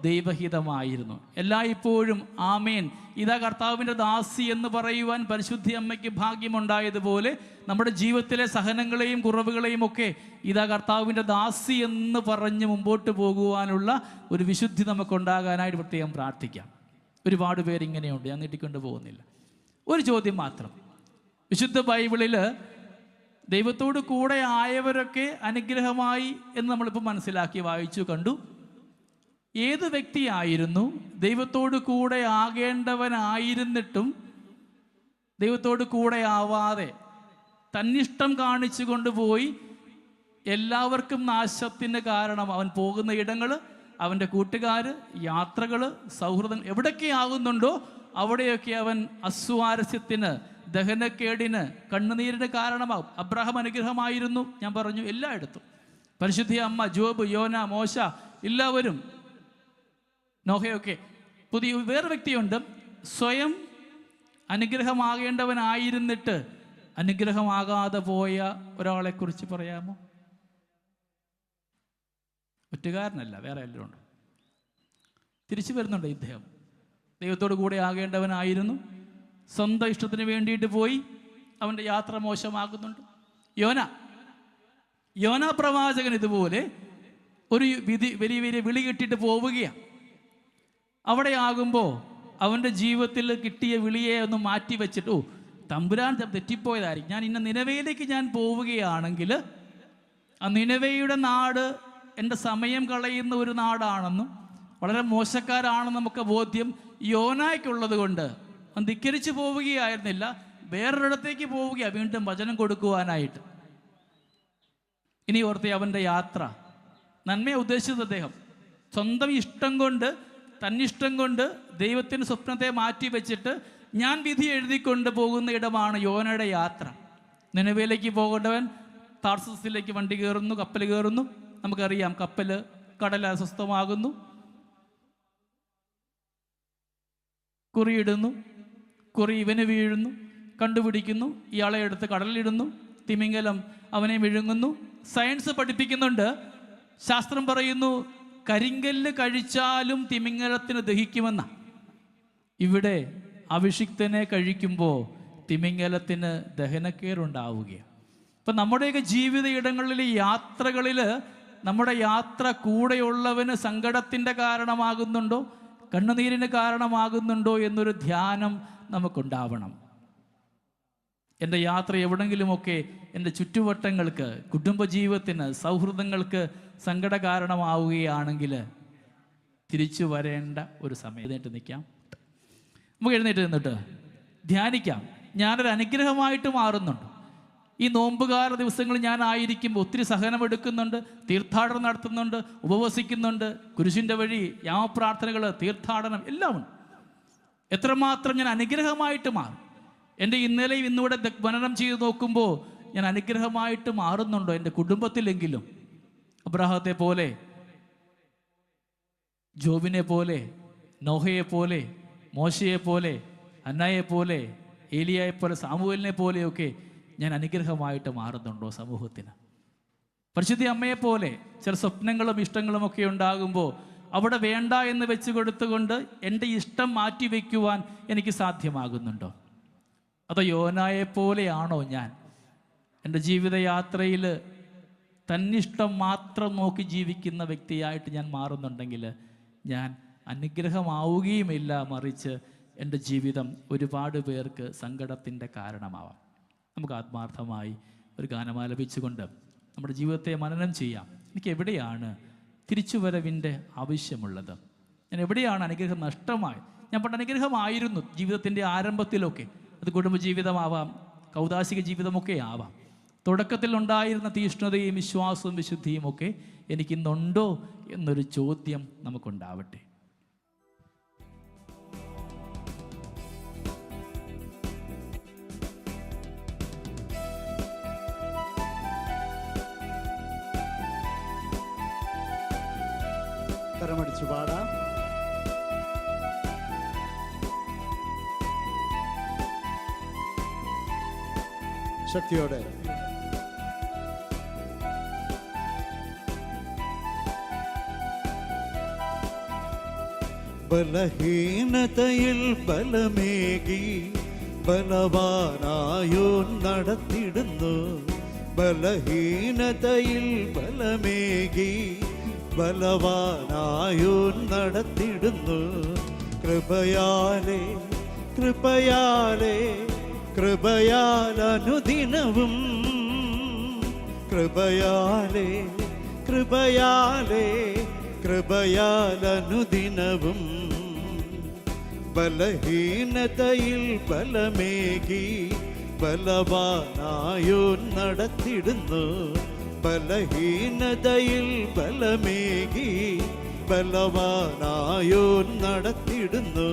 ദൈവഹിതമായിരുന്നു? എല്ലായ്പ്പോഴും ആമേൻ, ഇതാ കർത്താവിൻ്റെ ദാസി എന്ന് പറയുവാൻ പരിശുദ്ധ അമ്മയ്ക്ക് ഭാഗ്യമുണ്ടായതുപോലെ നമ്മുടെ ജീവിതത്തിലെ സഹനങ്ങളെയും കുറവുകളെയും ഒക്കെ ഇതാ കർത്താവിൻ്റെ ദാസി എന്ന് പറഞ്ഞ് മുമ്പോട്ട് പോകുവാനുള്ള ഒരു വിശുദ്ധി നമുക്കുണ്ടാകാനായിട്ട് പ്രത്യേകം പ്രാർത്ഥിക്കാം. ഒരുപാട് പേരിങ്ങനെയുണ്ട്, ഞാൻ നീട്ടിക്കൊണ്ട് പോകുന്നില്ല. ഒരു ചോദ്യം മാത്രം. വിശുദ്ധ ബൈബിളിൽ ദൈവത്തോട് കൂടെ ആയവരൊക്കെ അനുഗ്രഹമായി എന്ന് നമ്മളിപ്പോൾ മനസ്സിലാക്കി വായിച്ചു കണ്ടു. ഏത് വ്യക്തിയായിരുന്നു ദൈവത്തോട് കൂടെ ആകേണ്ടവനായിരുന്നിട്ടും ദൈവത്തോട് കൂടെ ആവാതെ തന്നിഷ്ടം കാണിച്ചു കൊണ്ടുപോയി എല്ലാവർക്കും നാശത്തിന് കാരണം അവൻ പോകുന്ന ഇടങ്ങൾ, അവൻ്റെ കൂട്ടുകാർ, യാത്രകൾ, സൗഹൃദം എവിടെയൊക്കെ ആകുന്നുണ്ടോ അവിടെയൊക്കെ അവൻ അസ്വാരസ്യത്തിന്, ദഹനക്കേടിന്, കണ്ണുനീരിന് കാരണമാകും. അബ്രാഹാം അനുഗ്രഹമായിരുന്നു, ഞാൻ പറഞ്ഞു, എല്ലായിടത്തും. പരിശുദ്ധ അമ്മ, ജോബ്, യോന, മോശ, എല്ലാവരും, നോഹയൊക്കെ. വേറെ വ്യക്തിയുണ്ട്, സ്വയം അനുഗ്രഹമാകേണ്ടവനായിരുന്നിട്ട് അനുഗ്രഹമാകാതെ പോയ ഒരാളെക്കുറിച്ച് പറയാമോ? ഒറ്റുകാരനല്ല, വേറെ എല്ലാം ഉണ്ട്. തിരിച്ചു വരുന്നുണ്ട് ഇദ്ദേഹം. ദൈവത്തോടു കൂടെ ആകേണ്ടവനായിരുന്നു, സ്വന്തം ഇഷ്ടത്തിന് വേണ്ടിയിട്ട് പോയി, അവൻ്റെ യാത്ര മോശമാകുന്നുണ്ട്. യോന പ്രവാചകൻ ഇതുപോലെ ഒരു വലിയ വലിയ വിളി കിട്ടിയിട്ട് പോവുകയാണ്. അവിടെ ആകുമ്പോൾ അവൻ്റെ ജീവിതത്തിൽ കിട്ടിയ വിളിയെ ഒന്ന് മാറ്റി വെച്ചിട്ട്, തമ്പുരാൻ തെറ്റിപ്പോയതായിരിക്കും, ഞാൻ ഇന്ന നിനവയിലേക്ക് ഞാൻ പോവുകയാണെങ്കിൽ ആ നിനവയുടെ നാട് എൻ്റെ സമയം കളയുന്ന ഒരു നാടാണെന്നും വളരെ മോശക്കാരാണെന്നും നമുക്ക് ബോധ്യം യോനായ്ക്കുള്ളത് കൊണ്ട് അവൻ ധിക്കരിച്ച് പോവുകയായിരുന്നില്ല, വേറൊരിടത്തേക്ക് പോവുകയാണ് വീണ്ടും വചനം കൊടുക്കുവാനായിട്ട്. ഇനി ഓർത്തേ, അവൻ്റെ യാത്ര നന്മയെ ഉദ്ദേശിച്ചത് അദ്ദേഹം സ്വന്തം ഇഷ്ടം കൊണ്ട്, തന്നിഷ്ടം കൊണ്ട് ദൈവത്തിൻ്റെ സ്വപ്നത്തെ മാറ്റി വെച്ചിട്ട് ഞാൻ വിധി എഴുതിക്കൊണ്ട് പോകുന്ന ഇടമാണ് യോനയുടെ യാത്ര. നിനവയിലേക്ക് പോകേണ്ടവൻ താർസസിലേക്ക് വണ്ടി കയറുന്നു, കപ്പൽ കയറുന്നു. നമുക്കറിയാം, കപ്പൽ കടൽ അസ്വസ്ഥമാകുന്നു, കുറിയിടുന്നു, കുറി ഇവന് വീഴുന്നു, കണ്ടുപിടിക്കുന്നു, ഇയാളെ എടുത്ത് കടലിലിടുന്നു, തിമിംഗലം അവനെ വിഴുങ്ങുന്നു. സയൻസ് പഠിപ്പിക്കുന്നുണ്ട്, ശാസ്ത്രം പറയുന്നു കരിങ്കല്ല് കഴിച്ചാലും തിമിംഗലത്തിന് ദഹിക്കുമെന്ന. ഇവിടെ അഭിഷിക്തനെ കഴിക്കുമ്പോൾ തിമിംഗലത്തിന് ദഹനക്കേറുണ്ടാവുകയാണ്. ഇപ്പം നമ്മുടെയൊക്കെ ജീവിത ഇടങ്ങളിലെ യാത്രകളിൽ നമ്മുടെ യാത്ര കൂടെയുള്ളവന് സങ്കടത്തിൻ്റെ കാരണമാകുന്നുണ്ടോ, കണ്ണുനീരിന് കാരണമാകുന്നുണ്ടോ എന്നൊരു ധ്യാനം നമുക്കുണ്ടാവണം. എൻ്റെ യാത്ര എവിടെങ്കിലുമൊക്കെ എൻ്റെ ചുറ്റുവട്ടങ്ങൾക്ക്, കുടുംബജീവിതത്തിന്, സൗഹൃദങ്ങൾക്ക് സങ്കട കാരണമാവുകയാണെങ്കിൽ തിരിച്ചു വരേണ്ട ഒരു സമയം. എഴുന്നേറ്റ് നിൽക്കാം, നമുക്ക് എഴുന്നേറ്റ് നിന്നിട്ട് ധ്യാനിക്കാം. ഞാനൊരു അനുഗ്രഹമായിട്ട് മാറുന്നുണ്ട്. ഈ നോമ്പുകാല ദിവസങ്ങളിൽ ഞാനായിരിക്കുമ്പോൾ ഒത്തിരി സഹനമെടുക്കുന്നുണ്ട്, തീർത്ഥാടനം നടത്തുന്നുണ്ട്, ഉപവസിക്കുന്നുണ്ട്, കുരിശിൻ്റെ വഴി, യാമപ്രാർത്ഥനകൾ, തീർത്ഥാടനം എല്ലാം ഉണ്ട്. എത്രമാത്രം ഞാൻ അനുഗ്രഹമായിട്ട് മാറും. എൻ്റെ ഇന്നലെയും ഇന്നിവിടെ മനനം ചെയ്ത് നോക്കുമ്പോൾ ഞാൻ അനുഗ്രഹമായിട്ട് മാറുന്നുണ്ടോ എൻ്റെ കുടുംബത്തിലെങ്കിലും? അബ്രാഹത്തെ പോലെ, ജോബിനെ പോലെ, നോഹയെ പോലെ, മോശയെ പോലെ, അന്നായെ പോലെ, ഏലിയായെ പോലെ, സാമുവേലിനെ പോലെയൊക്കെ ഞാൻ അനുഗ്രഹമായിട്ട് മാറുന്നുണ്ടോ സമൂഹത്തിന്? പരിശുദ്ധ അമ്മയെപ്പോലെ ചില സ്വപ്നങ്ങളും ഇഷ്ടങ്ങളും ഒക്കെ ഉണ്ടാകുമ്പോൾ അവിടെ വേണ്ട എന്ന് വെച്ച് കൊടുത്തുകൊണ്ട് എൻ്റെ ഇഷ്ടം മാറ്റി വയ്ക്കുവാൻ എനിക്ക് സാധ്യമാകുന്നുണ്ടോ? അതോ യോനായെപ്പോലെയാണോ ഞാൻ എൻ്റെ ജീവിതയാത്രയിൽ തന്നിഷ്ടം മാത്രം നോക്കി ജീവിക്കുന്ന വ്യക്തിയായിട്ട് ഞാൻ മാറുന്നുണ്ടെങ്കിൽ ഞാൻ അനുഗ്രഹമാവുകയുമില്ല, മറിച്ച് എൻ്റെ ജീവിതം ഒരുപാട് പേർക്ക് സങ്കടത്തിൻ്റെ കാരണമാവാം. നമുക്ക് ആത്മാർത്ഥമായി ഒരു ഗാനം ആലപിച്ചുകൊണ്ട് നമ്മുടെ ജീവിതത്തെ മനനം ചെയ്യാം. എനിക്ക് എവിടെയാണ് തിരിച്ചുവരവിൻ്റെ ആവശ്യമുള്ളത്? ഞാൻ എവിടെയാണ് അനുഗ്രഹം നഷ്ടമായി? ഞാൻ പണ്ട് അനുഗ്രഹമായിരുന്നു ജീവിതത്തിൻ്റെ ആരംഭത്തിലൊക്കെ. അത് കുടുംബജീവിതമാവാം, കൗദാശിക ജീവിതമൊക്കെ ആവാം. തുടക്കത്തിൽ ഉണ്ടായിരുന്ന തീഷ്ണതയും വിശ്വാസവും വിശുദ്ധിയും ഒക്കെ എനിക്കിന്നുണ്ടോ എന്നൊരു ചോദ്യം നമുക്കുണ്ടാവട്ടെ. കരമടിച്ചു പാടാം. ശക്തിയോടെ ബലഹീനതയിൽ ബലമേകി ബലവാനായോ നടത്തിടുന്നു. ബലഹീനതയിൽ ബലമേകി ബലവാനായോ നടത്തിടുന്നു. കൃപയാലേ കൃപയാലേ കൃപയാൽ അനുദിനവും, കൃപയാലേ കൃപയാലേ കൃപയാൽ അനുദിനവും. ബലഹീനതയിൽ ബലമേകി ബലവാനായോ നടത്തിടുന്നു. ബലഹീനതയിൽ ബലമേകി ബലവാനായോ നടത്തിടുന്നു.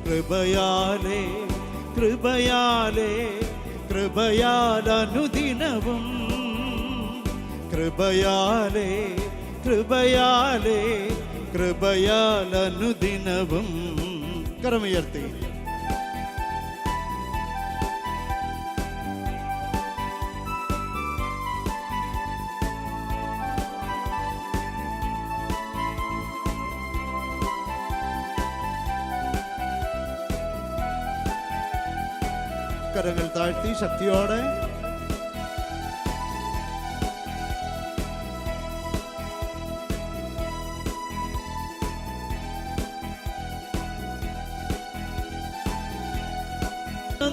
കൃപയാലേ കൃപയാലേ കൃപയാൽ അനുദിനവും, കൃപയാലേ കൃപയാലേ കൃപയാൽ അനുദിനവും. കരമുയർത്തി കരങ്ങൾ താഴ്ത്തി ശക്തിയോടെ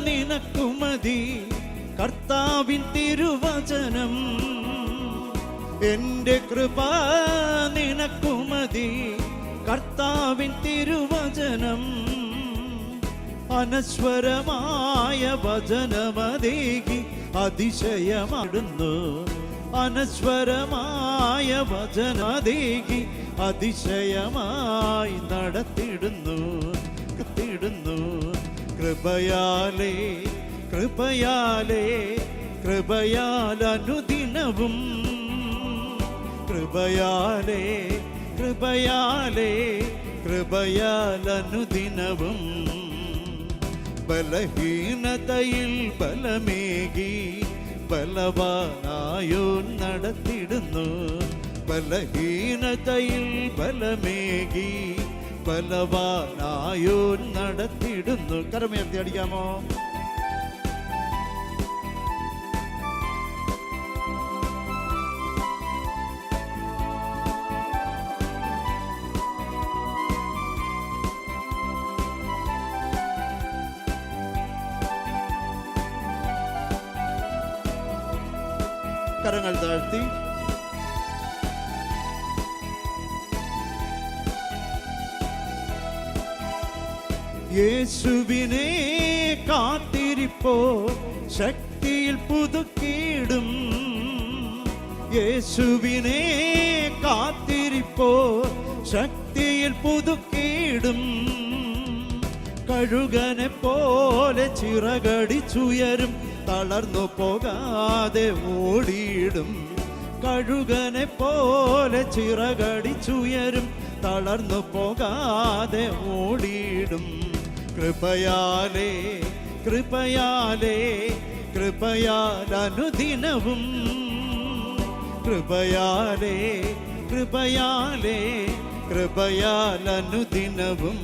നിനക്കുമതി കർത്താവിൻ തിരുവചനം, എൻ്റെ കൃപ നിനക്കുമതി കർത്താവിൻ തിരുവചനം. അനശ്വരമായ വചനമതേകി അതിശയമാടുന്നു, അനശ്വരമായ വചനമതേകി അതിശയമായി നടത്തിടുന്നു. കൃപയാലേ കൃപയാലേ കൃപയാൽ അനുദിനവും, കൃപയാലേ കൃപയാലേ കൃപയാൽ അനുദിനവും. ബലഹീനതയിൽ ബലമേകി ബലവാനായോ നടത്തിടുന്നു. ബലഹീനതയിൽ ബലമേകി ബലവാനായോ നടത്തിടുന്നു. കരമുയർത്തി അടിക്കാമോ? കരങ്ങൾ താഴ്ത്തി യേശുവിനെ കാത്തിരിപ്പോ ശക്തിയിൽ പുതുക്കിയിടും. യേശുവിനെ കാത്തിരിപ്പോ ശക്തിയിൽ പുതുക്കിയിടും. കഴുകനെ പോലെ ചിറകടിച്ചുയരും, തളർന്നു പോകാതെ ഓടിയിടും. കഴുകനെ പോലെ ചിറകടിച്ചുയരും, തളർന്നു പോകാതെ ഓടിയിടും. കൃപയാലേ കൃപയാലേ കൃപയാൽ അനുദിനവും, കൃപയാലേ കൃപയാലേ കൃപയാൽ അനുദിനവും.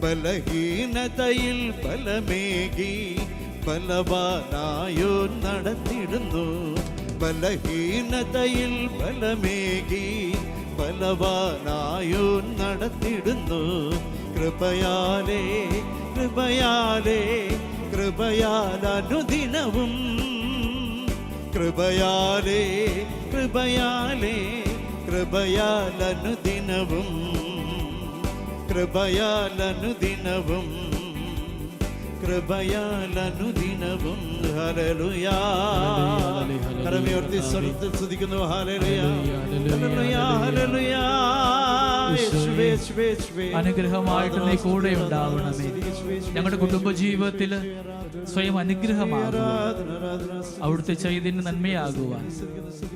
ബലഹീനതയിൽ ബലമേകി ബലവാനായോ നടത്തിടുന്നു. ബലഹീനതയിൽ ബലമേകി ബലവാനായോ നടത്തിടുന്നു. കൃപയാലേ കൃപയാലേ കൃപയാൽ അനുദിനവും, കൃപയാലേ കൃപയാലേ കൃപയാൽ അനുദിനവും, കൃപയാൽ അനുദിനവും, കൃപയാൽ അനുദിനവും. ഹല്ലേലൂയ. കരമുയർത്തി സ്വരത്തിൽ സ്തുതിക്കുന്നു. Hallelujah hallelujah hallelujah. അനുഗ്രഹമായിട്ട് നീ കൂടെ ഉണ്ടാവണമേ. ഞങ്ങളുടെ കുടുംബജീവിതത്തിൽ സ്വയം അനുഗ്രഹമാകുവാൻ, അവിടുത്തെ ചൈതന്യം നന്മയാകുവാൻ,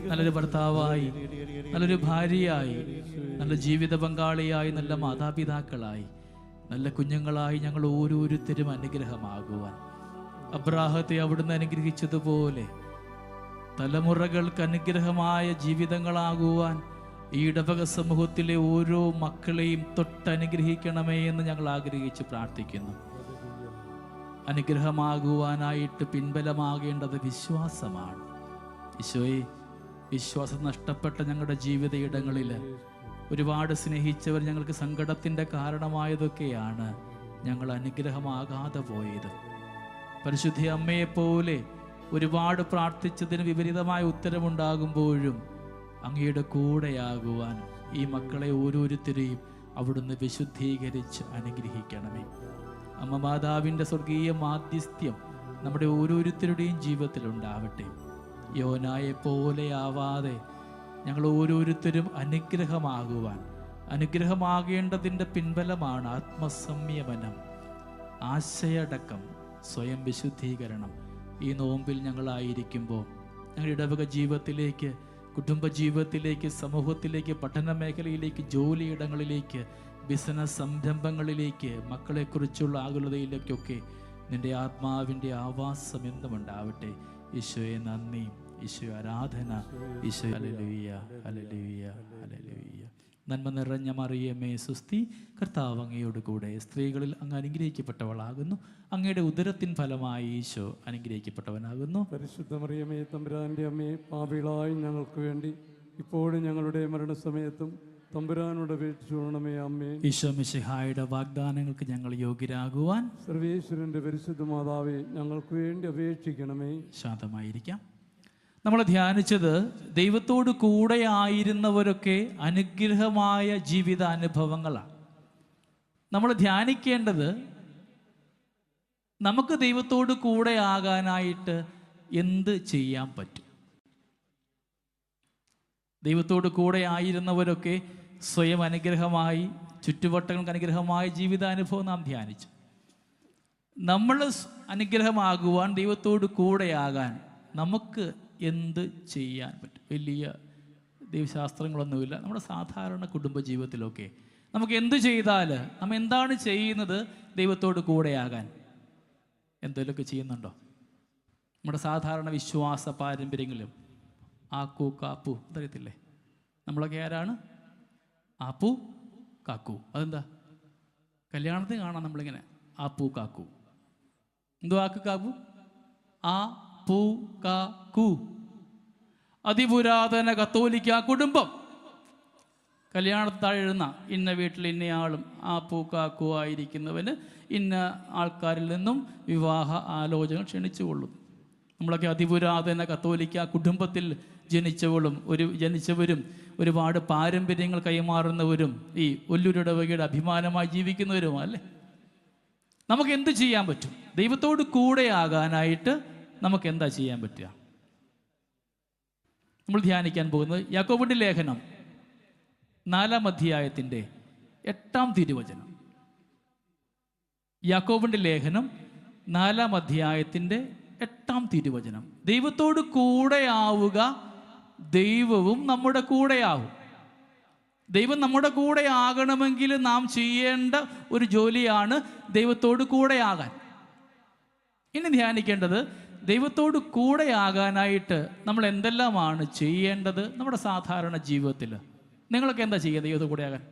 നല്ലൊരു ഭർത്താവായി, നല്ലൊരു ഭാര്യയായി, നല്ല ജീവിത പങ്കാളിയായി, നല്ല മാതാപിതാക്കളായി, നല്ല കുഞ്ഞുങ്ങളായി ഞങ്ങൾ ഓരോരുത്തരും അനുഗ്രഹമാകുവാൻ, അബ്രാഹത്തെ അവിടുന്ന് അനുഗ്രഹിച്ചതുപോലെ തലമുറകൾക്ക് അനുഗ്രഹമായ ജീവിതങ്ങളാകുവാൻ ഈ ഇടവക സമൂഹത്തിലെ ഓരോ മക്കളെയും തൊട്ടനുഗ്രഹിക്കണമേ എന്ന് ഞങ്ങൾ ആഗ്രഹിച്ച് പ്രാർത്ഥിക്കുന്നു. അനുഗ്രഹമാകുവാനായിട്ട് പിൻബലമാകേണ്ടത് വിശ്വാസമാണ്. ഈശോയെ, വിശ്വാസം നഷ്ടപ്പെട്ട ഞങ്ങളുടെ ജീവിത ഇടങ്ങളിൽ ഒരുപാട് സ്നേഹിച്ചവർ ഞങ്ങൾക്ക് സങ്കടത്തിൻ്റെ കാരണമായതൊക്കെയാണ് ഞങ്ങൾ അനുഗ്രഹമാകാതെ പോയത്. പരിശുദ്ധ അമ്മയെപ്പോലെ ഒരുപാട് പ്രാർത്ഥിച്ചതിന് വിപരീതമായ ഉത്തരമുണ്ടാകുമ്പോഴും അങ്ങയുടെ കൂടെയാകുവാൻ ഈ മക്കളെ ഓരോരുത്തരെയും അവിടുന്ന് വിശുദ്ധീകരിച്ച് അനുഗ്രഹിക്കണമേ. അമ്മ മാതാവിൻ്റെ സ്വർഗീയ മാധ്യസ്ഥ്യം നമ്മുടെ ഓരോരുത്തരുടെയും ജീവിതത്തിൽ ഉണ്ടാവട്ടെ. യോനായെ പോലെ ആവാതെ ഞങ്ങൾ ഓരോരുത്തരും അനുഗ്രഹമാകുവാൻ, അനുഗ്രഹമാകേണ്ടതിൻ്റെ പിൻബലമാണ് ആത്മസംയമനം, ആശയടക്കം, സ്വയം വിശുദ്ധീകരണം. ഈ നോമ്പിൽ ഞങ്ങളായിരിക്കുമ്പോൾ ഞങ്ങളുടെ ഇടവക ജീവിതത്തിലേക്ക്, കുടുംബ ജീവിതത്തിലേക്ക്, സമൂഹത്തിലേക്ക്, പഠന മേഖലയിലേക്ക്, ജോലിയിടങ്ങളിലേക്ക്, ബിസിനസ് സംരംഭങ്ങളിലേക്ക്, മക്കളെക്കുറിച്ചുള്ള ആകുലതയിലേക്കൊക്കെ നിൻ്റെ ആത്മാവിൻ്റെ ആവാസം എന്നുമുണ്ടാവട്ടെ. ഈശോയെ നന്ദി, ഈശോ ആരാധന, ഈശോ ഹല്ലേലൂയ, ഹല്ലേലൂയ, ഹല്ലേലൂയ. നന്മ നിറഞ്ഞ മറിയമേ സുസ്തി, കർത്താവ് അങ്ങയോട് കൂടെ, സ്ത്രീകളിൽ അങ്ങ് അനുഗ്രഹിക്കപ്പെട്ടവളാകുന്നു, അങ്ങയുടെ ഉദരത്തിൻ ഫലമായി ഈശോ അനുഗ്രഹിക്കപ്പെട്ടവനാകുന്നു. പരിശുദ്ധ മറിയമേ തമ്പുരാൻ്റെ അമ്മേ, പാപികളായി ഞങ്ങൾക്ക് വേണ്ടി ഇപ്പോഴും ഞങ്ങളുടെ മരണസമയത്തും തമ്പുരാനോട് അപേക്ഷിച്ചുകൊള്ളണമേ. അമ്മേ. ഈശോ മിശിഹായുടെ വാഗ്ദാനങ്ങൾക്ക് ഞങ്ങൾ യോഗ്യരാകുവാൻ സർവേശ്വരൻ്റെ പരിശുദ്ധ മാതാവേ, ഞങ്ങൾക്ക് വേണ്ടി അപേക്ഷിക്കണമേ. ശാന്തമായിരിക്കാം. നമ്മൾ ധ്യാനിച്ചത് ദൈവത്തോട് കൂടെ ആയിരുന്നവരൊക്കെ അനുഗ്രഹമായ ജീവിതാനുഭവങ്ങളാണ്. നമ്മൾ ധ്യാനിക്കേണ്ടത് നമുക്ക് ദൈവത്തോട് കൂടെ ആകാനായിട്ട് എന്ത് ചെയ്യാൻ പറ്റും. ദൈവത്തോട് കൂടെ ആയിരുന്നവരൊക്കെ സ്വയം അനുഗ്രഹമായി, ചുറ്റുവട്ടങ്ങൾക്ക് അനുഗ്രഹമായ ജീവിതാനുഭവം നാം ധ്യാനിച്ചു. നമ്മൾ അനുഗ്രഹമാകുവാൻ, ദൈവത്തോട് കൂടെയാകാൻ നമുക്ക് എന്ത് ചെയ്യാൻ പറ്റും? വലിയ ദൈവശാസ്ത്രങ്ങളൊന്നുമില്ല. നമ്മുടെ സാധാരണ കുടുംബജീവിതത്തിലൊക്കെ നമുക്ക് എന്ത് ചെയ്താൽ, നമ്മൾ എന്താണ് ചെയ്യുന്നത് ദൈവത്തോട് കൂടെയാകാൻ? എന്തെങ്കിലുമൊക്കെ ചെയ്യുന്നുണ്ടോ? നമ്മുടെ സാധാരണ വിശ്വാസ പാരമ്പര്യങ്ങളിലും ആക്കു കാപ്പു അതറിയത്തില്ലേ? നമ്മളൊക്കെ ആരാണ്? ആപ്പു കാക്കു. അതെന്താ? കല്യാണത്തിന് കാണാം നമ്മളിങ്ങനെ ആപ്പു കാക്കു. എന്തോ ആക്കു കാക്കു? ആ പൂ കാക്കു. അതിപുരാതന കത്തോലിക്ക കുടുംബം കല്യാണത്താഴ് എഴുന്ന ഇന്ന വീട്ടിൽ ഇന്നയാളും ആ പൂ കാക്കു ആയിരിക്കുന്നവന് ഇന്ന ആൾക്കാരിൽ നിന്നും വിവാഹ ആലോചന ക്ഷണിച്ചുകൊള്ളും. നമ്മളൊക്കെ അതിപുരാതന കത്തോലിക്ക കുടുംബത്തിൽ ജനിച്ചവരും ഒരുപാട് പാരമ്പര്യങ്ങൾ കൈമാറുന്നവരും ഈ ഒല്ലൂരിടവകയുടെ അഭിമാനമായി ജീവിക്കുന്നവരുമാണ് അല്ലേ? നമുക്ക് എന്ത് ചെയ്യാൻ പറ്റും? ദൈവത്തോട് കൂടെയാകാനായിട്ട് നമുക്ക് എന്താ ചെയ്യാൻ പറ്റുക? നമ്മൾ ധ്യാനിക്കാൻ പോകുന്നത് യാക്കോബിന്റെ ലേഖനം 4-ാം അധ്യായത്തിൻ്റെ 8-ാം തിരുവചനം. യാക്കോബിന്റെ ലേഖനം 4-ാം അധ്യായത്തിൻ്റെ 8-ാം തിരുവചനം. ദൈവത്തോട് കൂടെയാവുക, ദൈവവും നമ്മുടെ കൂടെയാവും. ദൈവം നമ്മുടെ കൂടെ ആകണമെങ്കിൽ നാം ചെയ്യേണ്ട ഒരു ജോലിയാണ് ദൈവത്തോട് കൂടെയാകാൻ. ഇനി ധ്യാനിക്കേണ്ടത് ദൈവത്തോട് കൂടെയാകാനായിട്ട് നമ്മൾ എന്തെല്ലാമാണ് ചെയ്യേണ്ടത് നമ്മുടെ സാധാരണ ജീവിതത്തിൽ. നിങ്ങളൊക്കെ എന്താ ചെയ്യുക ദൈവത്തോട് കൂടെയാകാൻ?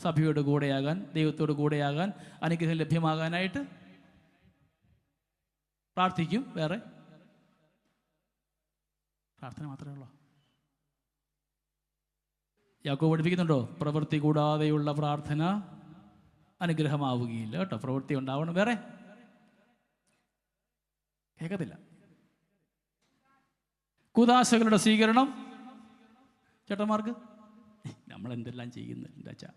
സഭയോട് കൂടെയാകാൻ, ദൈവത്തോട് കൂടെയാകാൻ, അനുഗ്രഹം ലഭ്യമാകാനായിട്ട് പ്രാർത്ഥിക്കും. വേറെ പ്രാർത്ഥന മാത്രമേ ഉള്ളൂ. യാക്കോബ് പഠിപ്പിക്കുന്നുണ്ടോ? പ്രവൃത്തി കൂടാതെയുള്ള പ്രാർത്ഥന അനുഗ്രഹമാവുകയില്ല കേട്ടോ. പ്രവൃത്തി ഉണ്ടാവണം. വേറെ കേൾക്കത്തില്ല. കൂദാശകളുടെ സ്വീകരണം ചേട്ടന്മാർക്ക് നമ്മൾ എന്തെല്ലാം ചെയ്യുന്നുണ്ട് അച്ഛാ.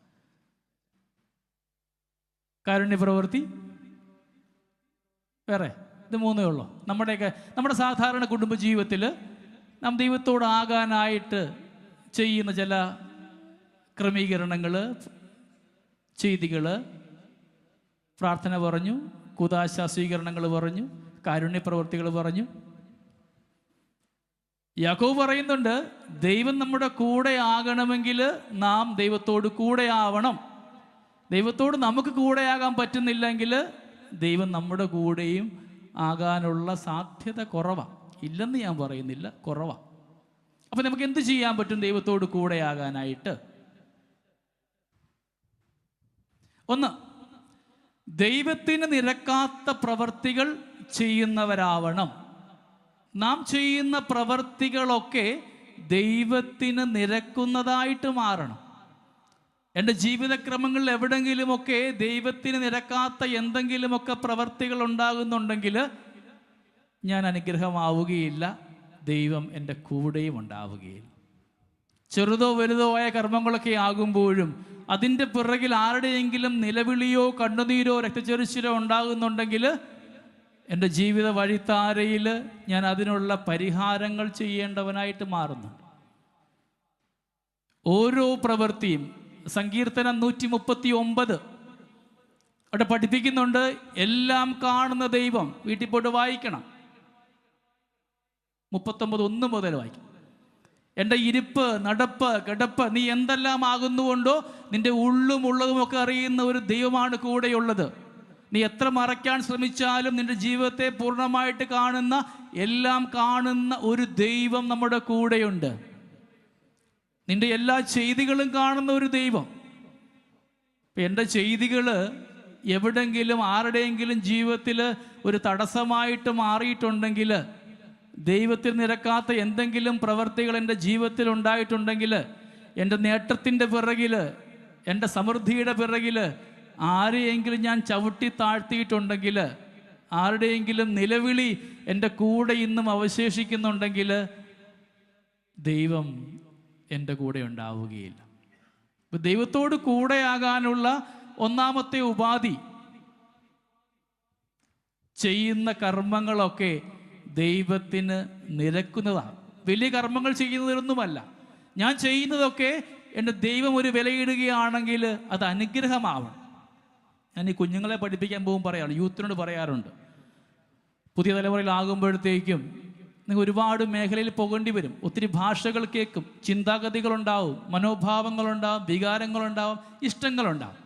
കാരുണ്യ പ്രവൃത്തി വേറെ. ഇത് മൂന്നേ ഉള്ളൂ. നമ്മുടെ സാധാരണ കുടുംബജീവിതത്തിൽ നാം ദൈവത്തോടാകാനായിട്ട് ചെയ്യുന്ന ചില ക്രമീകരണങ്ങൾ, ചെയ്തികൾ. പ്രാർത്ഥന പറഞ്ഞു, കൂദാശ സ്വീകരണങ്ങൾ പറഞ്ഞു, കാരുണ്യ പ്രവൃത്തികൾ പറഞ്ഞു. യാക്കോബ് പറയുന്നുണ്ട്, ദൈവം നമ്മുടെ കൂടെ ആകണമെങ്കിൽ നാം ദൈവത്തോട് കൂടെ ആവണം. ദൈവത്തോട് നമുക്ക് കൂടെയാകാൻ പറ്റുന്നില്ലെങ്കിൽ ദൈവം നമ്മുടെ കൂടെയും ആകാനുള്ള സാധ്യത കുറവാണ്. ഇല്ലെന്ന് ഞാൻ പറയുന്നില്ല, കുറവാണ്. അപ്പം നമുക്ക് എന്ത് ചെയ്യാൻ പറ്റും ദൈവത്തോട് കൂടെയാകാനായിട്ട്? ഒന്ന്, ദൈവത്തിന് നിരക്കാത്ത പ്രവർത്തികൾ ചെയ്യുന്നവരാവണം. നാം ചെയ്യുന്ന പ്രവർത്തികളൊക്കെ ദൈവത്തിന് നിരക്കുന്നതായിട്ട് മാറണം. എൻ്റെ ജീവിതക്രമങ്ങളിൽ എവിടെങ്കിലുമൊക്കെ ദൈവത്തിന് നിരക്കാത്ത എന്തെങ്കിലുമൊക്കെ പ്രവർത്തികൾ ഉണ്ടാകുന്നുണ്ടെങ്കിൽ ഞാൻ അനുഗ്രഹമാവുകയില്ല, ദൈവം എൻ്റെ കൂടെയും ഉണ്ടാവുകയില്ല. ചെറുതോ വലുതോ ആയ കർമ്മങ്ങളൊക്കെ ആകുമ്പോഴും അതിൻ്റെ പിറകിൽ ആരുടെയെങ്കിലും നിലവിളിയോ കണ്ണുനീരോ രക്തച്ചൊരിച്ചിലോ ഉണ്ടാകുന്നുണ്ടെങ്കിൽ എൻ്റെ ജീവിത വഴിത്താരയിൽ ഞാൻ അതിനുള്ള പരിഹാരങ്ങൾ ചെയ്യേണ്ടവനായിട്ട് മാറുന്നുണ്ട്. ഓരോ പ്രവൃത്തിയും സങ്കീർത്തനം 139 അവിടെ പഠിപ്പിക്കുന്നുണ്ട്. എല്ലാം കാണുന്ന ദൈവം. വീട്ടിൽ പോയിട്ട് വായിക്കണം. 39:1 മുതൽ വായിക്കും. എൻ്റെ ഇരിപ്പ്, നടപ്പ്, കിടപ്പ്, നീ എന്തെല്ലാം ആകുന്നുകൊണ്ടോ നിന്റെ ഉള്ളും ഉള്ളതുമൊക്കെ അറിയുന്ന ഒരു ദൈവമാണ് കൂടെയുള്ളത്. നീ എത്ര മറയ്ക്കാൻ ശ്രമിച്ചാലും നിന്റെ ജീവിതത്തെ പൂർണ്ണമായിട്ട് കാണുന്ന, എല്ലാം കാണുന്ന ഒരു ദൈവം നമ്മുടെ കൂടെയുണ്ട്. നിന്റെ എല്ലാ ചെയ്തികളും കാണുന്ന ഒരു ദൈവം. എൻ്റെ ചെയ്തികൾ എവിടെങ്കിലും ആരുടെയെങ്കിലും ജീവിതത്തിൽ ഒരു തടസ്സമായിട്ട് മാറിയിട്ടുണ്ടെങ്കിൽ, ദൈവത്തിൽ നിരക്കാത്ത എന്തെങ്കിലും പ്രവർത്തികൾ എൻ്റെ ജീവിതത്തിൽ ഉണ്ടായിട്ടുണ്ടെങ്കിൽ, എൻ്റെ നേട്ടത്തിൻ്റെ പിറകിൽ, എൻ്റെ സമൃദ്ധിയുടെ പിറകിൽ ആരെയെങ്കിലും ഞാൻ ചവിട്ടി താഴ്ത്തിയിട്ടുണ്ടെങ്കിൽ, ആരുടെയെങ്കിലും നിലവിളി എൻ്റെ കൂടെ ഇന്നും അവശേഷിക്കുന്നുണ്ടെങ്കിൽ, ദൈവം എൻ്റെ കൂടെ ഉണ്ടാവുകയില്ല. ഇപ്പം ദൈവത്തോട് കൂടെയാകാനുള്ള ഒന്നാമത്തെ ഉപാധി, ചെയ്യുന്ന കർമ്മങ്ങളൊക്കെ ദൈവത്തിന് നിരക്കുന്നതാണ്. വലിയ കർമ്മങ്ങൾ ചെയ്യുന്നതിനൊന്നുമല്ല. ഞാൻ ചെയ്യുന്നതൊക്കെ എൻ്റെ ദൈവം ഒരു വിലയിടുകയാണെങ്കിൽ അത് അനുഗ്രഹമാവണം. ഞാൻ ഈ കുഞ്ഞുങ്ങളെ പഠിപ്പിക്കാൻ പോകുമ്പോൾ പറയാറുണ്ട്, യൂത്തിനോട് പറയാറുണ്ട്, പുതിയ തലമുറയിലാകുമ്പോഴത്തേക്കും നിങ്ങൾ ഒരുപാട് മേഖലയിൽ പോകേണ്ടി വരും. ഒത്തിരി ഭാഷകൾ കേൾക്കും, ചിന്താഗതികളുണ്ടാവും, മനോഭാവങ്ങളുണ്ടാവും, വികാരങ്ങളുണ്ടാവും, ഇഷ്ടങ്ങളുണ്ടാവും.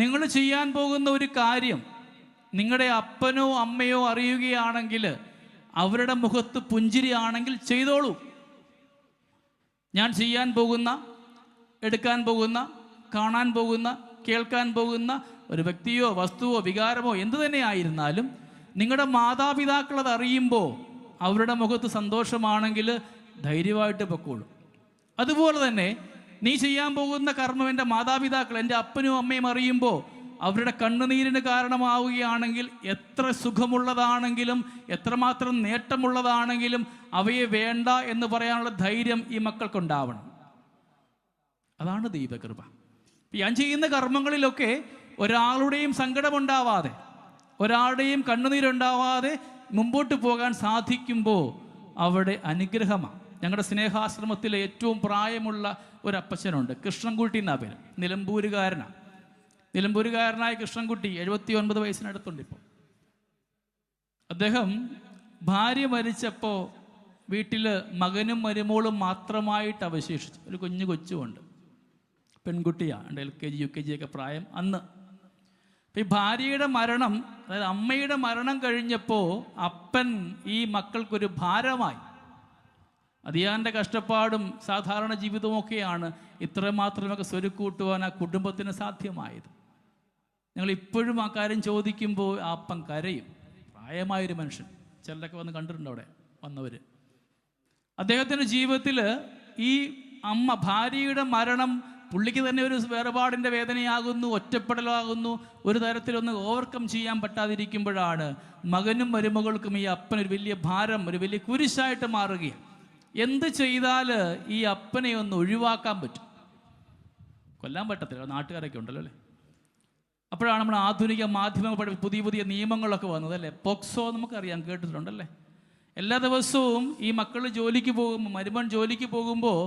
നിങ്ങൾ ചെയ്യാൻ പോകുന്ന ഒരു കാര്യം നിങ്ങളുടെ അപ്പനോ അമ്മയോ അറിയുകയാണെങ്കിൽ, അവരുടെ മുഖത്ത് പുഞ്ചിരിയാണെങ്കിൽ ചെയ്തോളൂ. ഞാൻ ചെയ്യാൻ പോകുന്ന, എടുക്കാൻ പോകുന്ന, കാണാൻ പോകുന്ന, കേൾക്കാൻ പോകുന്ന ഒരു വ്യക്തിയോ വസ്തുവോ വികാരമോ എന്തു തന്നെ ആയിരുന്നാലും നിങ്ങളുടെ മാതാപിതാക്കൾ അത് അറിയുമ്പോൾ അവരുടെ മുഖത്ത് സന്തോഷമാണെങ്കിൽ ധൈര്യമായിട്ട് പൊക്കോളൂ. അതുപോലെ തന്നെ നീ ചെയ്യാൻ പോകുന്ന കർമ്മം എൻ്റെ മാതാപിതാക്കൾ, എൻ്റെ അപ്പനും അമ്മയും അറിയുമ്പോൾ അവരുടെ കണ്ണുനീരിന് കാരണമാവുകയാണെങ്കിൽ, എത്ര സുഖമുള്ളതാണെങ്കിലും എത്രമാത്രം നേട്ടമുള്ളതാണെങ്കിലും അവയെ വേണ്ട എന്ന് പറയാനുള്ള ധൈര്യം ഈ മക്കൾക്കുണ്ടാവണം. അതാണ് ദൈവകൃപ. ഞാൻ ചെയ്യുന്ന കർമ്മങ്ങളിലൊക്കെ ഒരാളുടെയും സങ്കടമുണ്ടാവാതെ, ഒരാളുടെയും കണ്ണുനീരുണ്ടാവാതെ മുമ്പോട്ട് പോകാൻ സാധിക്കുമ്പോൾ അവിടെ അനുഗ്രഹമാണ്. ഞങ്ങളുടെ സ്നേഹാശ്രമത്തിലെ ഏറ്റവും പ്രായമുള്ള ഒരു അപ്പച്ചനുണ്ട്, കൃഷ്ണൻകുട്ടി എന്നാ പേര്. നിലമ്പൂരുകാരനായ കൃഷ്ണൻകുട്ടി 79 വയസ്സിനടുത്തുണ്ട് ഇപ്പോൾ. അദ്ദേഹം ഭാര്യ മരിച്ചപ്പോൾ വീട്ടിൽ മകനും മരുമോളും മാത്രമായിട്ട് അവശേഷിച്ചു. ഒരു കുഞ്ഞു കൊച്ചുമുണ്ട്, പെൺകുട്ടിയാണ്, LKG UKG ഒക്കെ പ്രായം അന്ന്. അപ്പം ഈ ഭാര്യയുടെ മരണം, അതായത് അമ്മയുടെ മരണം കഴിഞ്ഞപ്പോൾ അപ്പൻ ഈ മക്കൾക്കൊരു ഭാരമായി. അതിയാൻ്റെ കഷ്ടപ്പാടും സാധാരണ ജീവിതമൊക്കെയാണ് ഇത്രമാത്രമൊക്കെ സ്വരുക്കൂട്ടുവാൻ ആ കുടുംബത്തിന് സാധ്യമായത്. ഞങ്ങൾ ഇപ്പോഴും ആ കാര്യം ചോദിക്കുമ്പോൾ ആ അപ്പൻ കരയും. പ്രായമായൊരു മനുഷ്യൻ, ചിലരൊക്കെ വന്ന് കണ്ടിട്ടുണ്ട് അവിടെ വന്നവർ. അദ്ദേഹത്തിൻ്റെ ജീവിതത്തിൽ ഈ അമ്മ, ഭാര്യയുടെ മരണം പുള്ളിക്ക് തന്നെ ഒരു വേർപാടിൻ്റെ വേദനയാകുന്നു, ഒറ്റപ്പെടലാകുന്നു, ഒരു തരത്തിലൊന്ന് ഓവർകം ചെയ്യാൻ പറ്റാതിരിക്കുമ്പോഴാണ് മകനും മരുമകൾക്കും ഈ അപ്പനൊരു വലിയ ഭാരം, ഒരു വലിയ കുരിശായിട്ട് മാറുകയാണ്. എന്ത് ചെയ്താൽ ഈ അപ്പനെ ഒന്ന് ഒഴിവാക്കാൻ പറ്റും? കൊല്ലാൻ പറ്റത്തില്ല, നാട്ടുകാരൊക്കെ ഉണ്ടല്ലോ അല്ലേ. അപ്പോഴാണ് നമ്മൾ ആധുനിക മാധ്യമങ്ങൾ പുതിയ പുതിയ നിയമങ്ങളൊക്കെ വന്നത് അല്ലേ. പോക്സോ നമുക്കറിയാം, കേട്ടിട്ടുണ്ടല്ലേ. എല്ലാ ദിവസവും ഈ മക്കൾ ജോലിക്ക് പോകുമ്പോൾ, മരുമൻ ജോലിക്ക് പോകുമ്പോൾ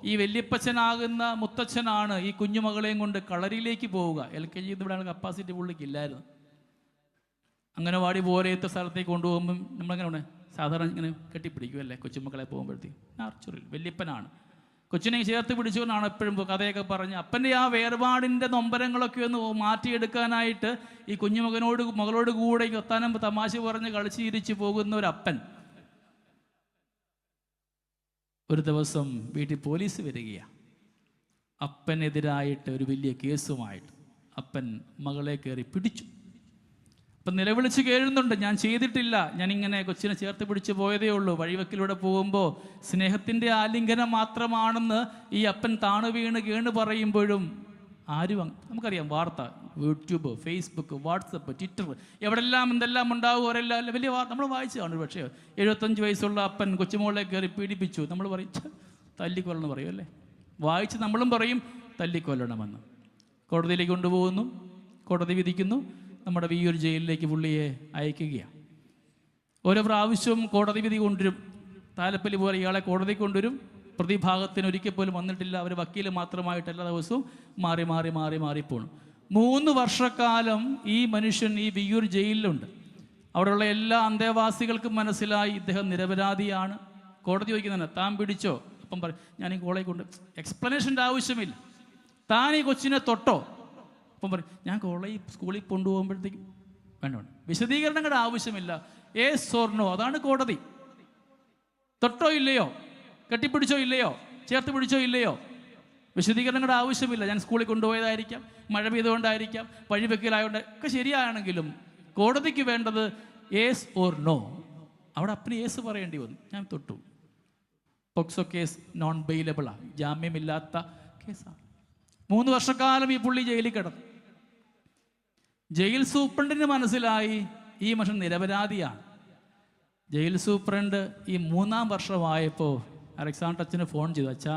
ഈ വല്യപ്പച്ചനാകുന്ന മുത്തച്ഛനാണ് ഈ കുഞ്ഞുമകളെയും കൊണ്ട് കളരിയിലേക്ക് പോവുക. LKG ഇവിടെ കപ്പാസിറ്റി പുള്ളിക്ക് ഇല്ലായിരുന്നു. അംഗനവാടി പോലത്തെ സ്ഥലത്തേക്ക് കൊണ്ടുപോകുമ്പം നമ്മളെങ്ങനെ സാധാരണ ഇങ്ങനെ കെട്ടിപ്പിടിക്കുമല്ലേ കൊച്ചുമക്കളെ പോകുമ്പോഴത്തേക്ക്. നാർച്ചുറിൽ വല്യപ്പനാണ്, കൊച്ചിനെ ചേർത്ത് പിടിച്ചുകൊണ്ടാണ് എപ്പോഴും കഥയൊക്കെ പറഞ്ഞ് അപ്പൻ്റെ ആ വേർപാടിൻ്റെ നൊമ്പരങ്ങളൊക്കെ ഒന്ന് മാറ്റിയെടുക്കാനായിട്ട് ഈ മകളോട് കൂടെ ഒത്താനം തമാശ പറഞ്ഞ് കളിച്ച് ചിരിച്ച് പോകുന്ന ഒരു അപ്പൻ. ഒരു ദിവസം വീട്ടിൽ പോലീസ് വരികയാണ്. അപ്പനെതിരായിട്ട് ഒരു വലിയ കേസുമായിട്ട് അപ്പൻ മകളെ കയറി പിടിച്ചു. അപ്പം നിലവിളിച്ച് കേഴുന്നുണ്ട്, ഞാൻ ചെയ്തിട്ടില്ല, ഞാനിങ്ങനെ കൊച്ചിനെ ചേർത്ത് പിടിച്ച് പോയതേ ഉള്ളൂ, വഴിവെക്കിലൂടെ പോകുമ്പോൾ സ്നേഹത്തിൻ്റെ ആലിംഗനം മാത്രമാണെന്ന് ഈ അപ്പൻ താണു വീണ് കേണ് പറയുമ്പോഴും ആരും, നമുക്കറിയാം വാർത്ത, യൂട്യൂബ്, ഫേസ്ബുക്ക്, വാട്സപ്പ്, ട്വിറ്റർ, എവിടെല്ലാം എന്തെല്ലാം ഉണ്ടാവും, അവരെല്ലാം വലിയ നമ്മൾ വായിച്ചു കാണും. പക്ഷേ 75 വയസ്സുള്ള അപ്പൻ കൊച്ചുമോളെ കയറി പീഡിപ്പിച്ചു, നമ്മൾ പറയും തല്ലിക്കൊല്ലണം പറയും അല്ലേ. വായിച്ച് നമ്മളും പറയും തല്ലിക്കൊല്ലണമെന്ന്. കോടതിയിലേക്ക് കൊണ്ടുപോകുന്നു, കോടതി വിധിക്കുന്നു, നമ്മുടെ വിയ്യൂർ ജയിലിലേക്ക് പുള്ളിയെ അയക്കുകയാണ്. ഓരോ പ്രാവശ്യവും കോടതി വിധി കൊണ്ടുവരും. താലപ്പലി പോലെ ഇയാളെ കോടതി കൊണ്ടുവരും. പ്രതിഭാഗത്തിന് ഒരിക്കൽ പോലും വന്നിട്ടില്ല. അവർ വക്കീൽ മാത്രമായിട്ട് എല്ലാ ദിവസവും മാറി മാറി മാറി മാറിപ്പോണം. 3 വർഷക്കാലം ഈ മനുഷ്യൻ ഈ വിയ്യൂർ ജയിലിലുണ്ട്. അവിടെയുള്ള എല്ലാ അന്തേവാസികൾക്കും മനസ്സിലായി ഇദ്ദേഹം നിരപരാധിയാണ്. കോടതി ചോദിക്കുന്നതന്നെ, താൻ പിടിച്ചോ? അപ്പം പറയും, ഞാൻ ഈ കോളേജ് കൊണ്ട്. എക്സ്പ്ലനേഷൻ്റെ ആവശ്യമില്ല. താൻ ഈ കൊച്ചിനെ തൊട്ടോ? അപ്പം പറയും, ഞാൻ സ്കൂളിൽ കൊണ്ടുപോകുമ്പോഴത്തേക്കും വേണ്ട. വിശദീകരണങ്ങളുടെ ആവശ്യമില്ല. സോർണോ, അതാണ് കോടതി. തൊട്ടോ ഇല്ലയോ, കെട്ടിപ്പിടിച്ചോ ഇല്ലയോ, ചേർത്ത് പിടിച്ചോ ഇല്ലയോ, വിശദീകരണങ്ങളുടെ ആവശ്യമില്ല. ഞാൻ സ്കൂളിൽ കൊണ്ടുപോയതായിരിക്കാം, മഴ പെയ്തുകൊണ്ടായിരിക്കാം, വഴിവെക്കലായതുകൊണ്ട് ഒക്കെ ശരിയാണെങ്കിലും കോടതിക്ക് വേണ്ടത് യേസ് ഓർ നോ. അവിടെ അപ്പന് യേസ് പറയേണ്ടി വന്നു. ഞാൻ തൊട്ടു. പോക്സോ കേസ് നോൺ ബെയിലബിളാണ്, ജാമ്യമില്ലാത്ത കേസാണ്. 3 വർഷക്കാലം ഈ പുള്ളി ജയിലിൽ കിടന്നു. ജയിൽ സൂപ്രണ്ടിന് മനസ്സിലായി ഈ മനുഷ്യൻ നിരപരാധിയാണ്. ജയിൽ സൂപ്രണ്ട് ഈ 3-ാം വർഷമായപ്പോൾ അലക്സാണ്ടർ അച്ഛന് ഫോൺ ചെയ്തു, അച്ഛാ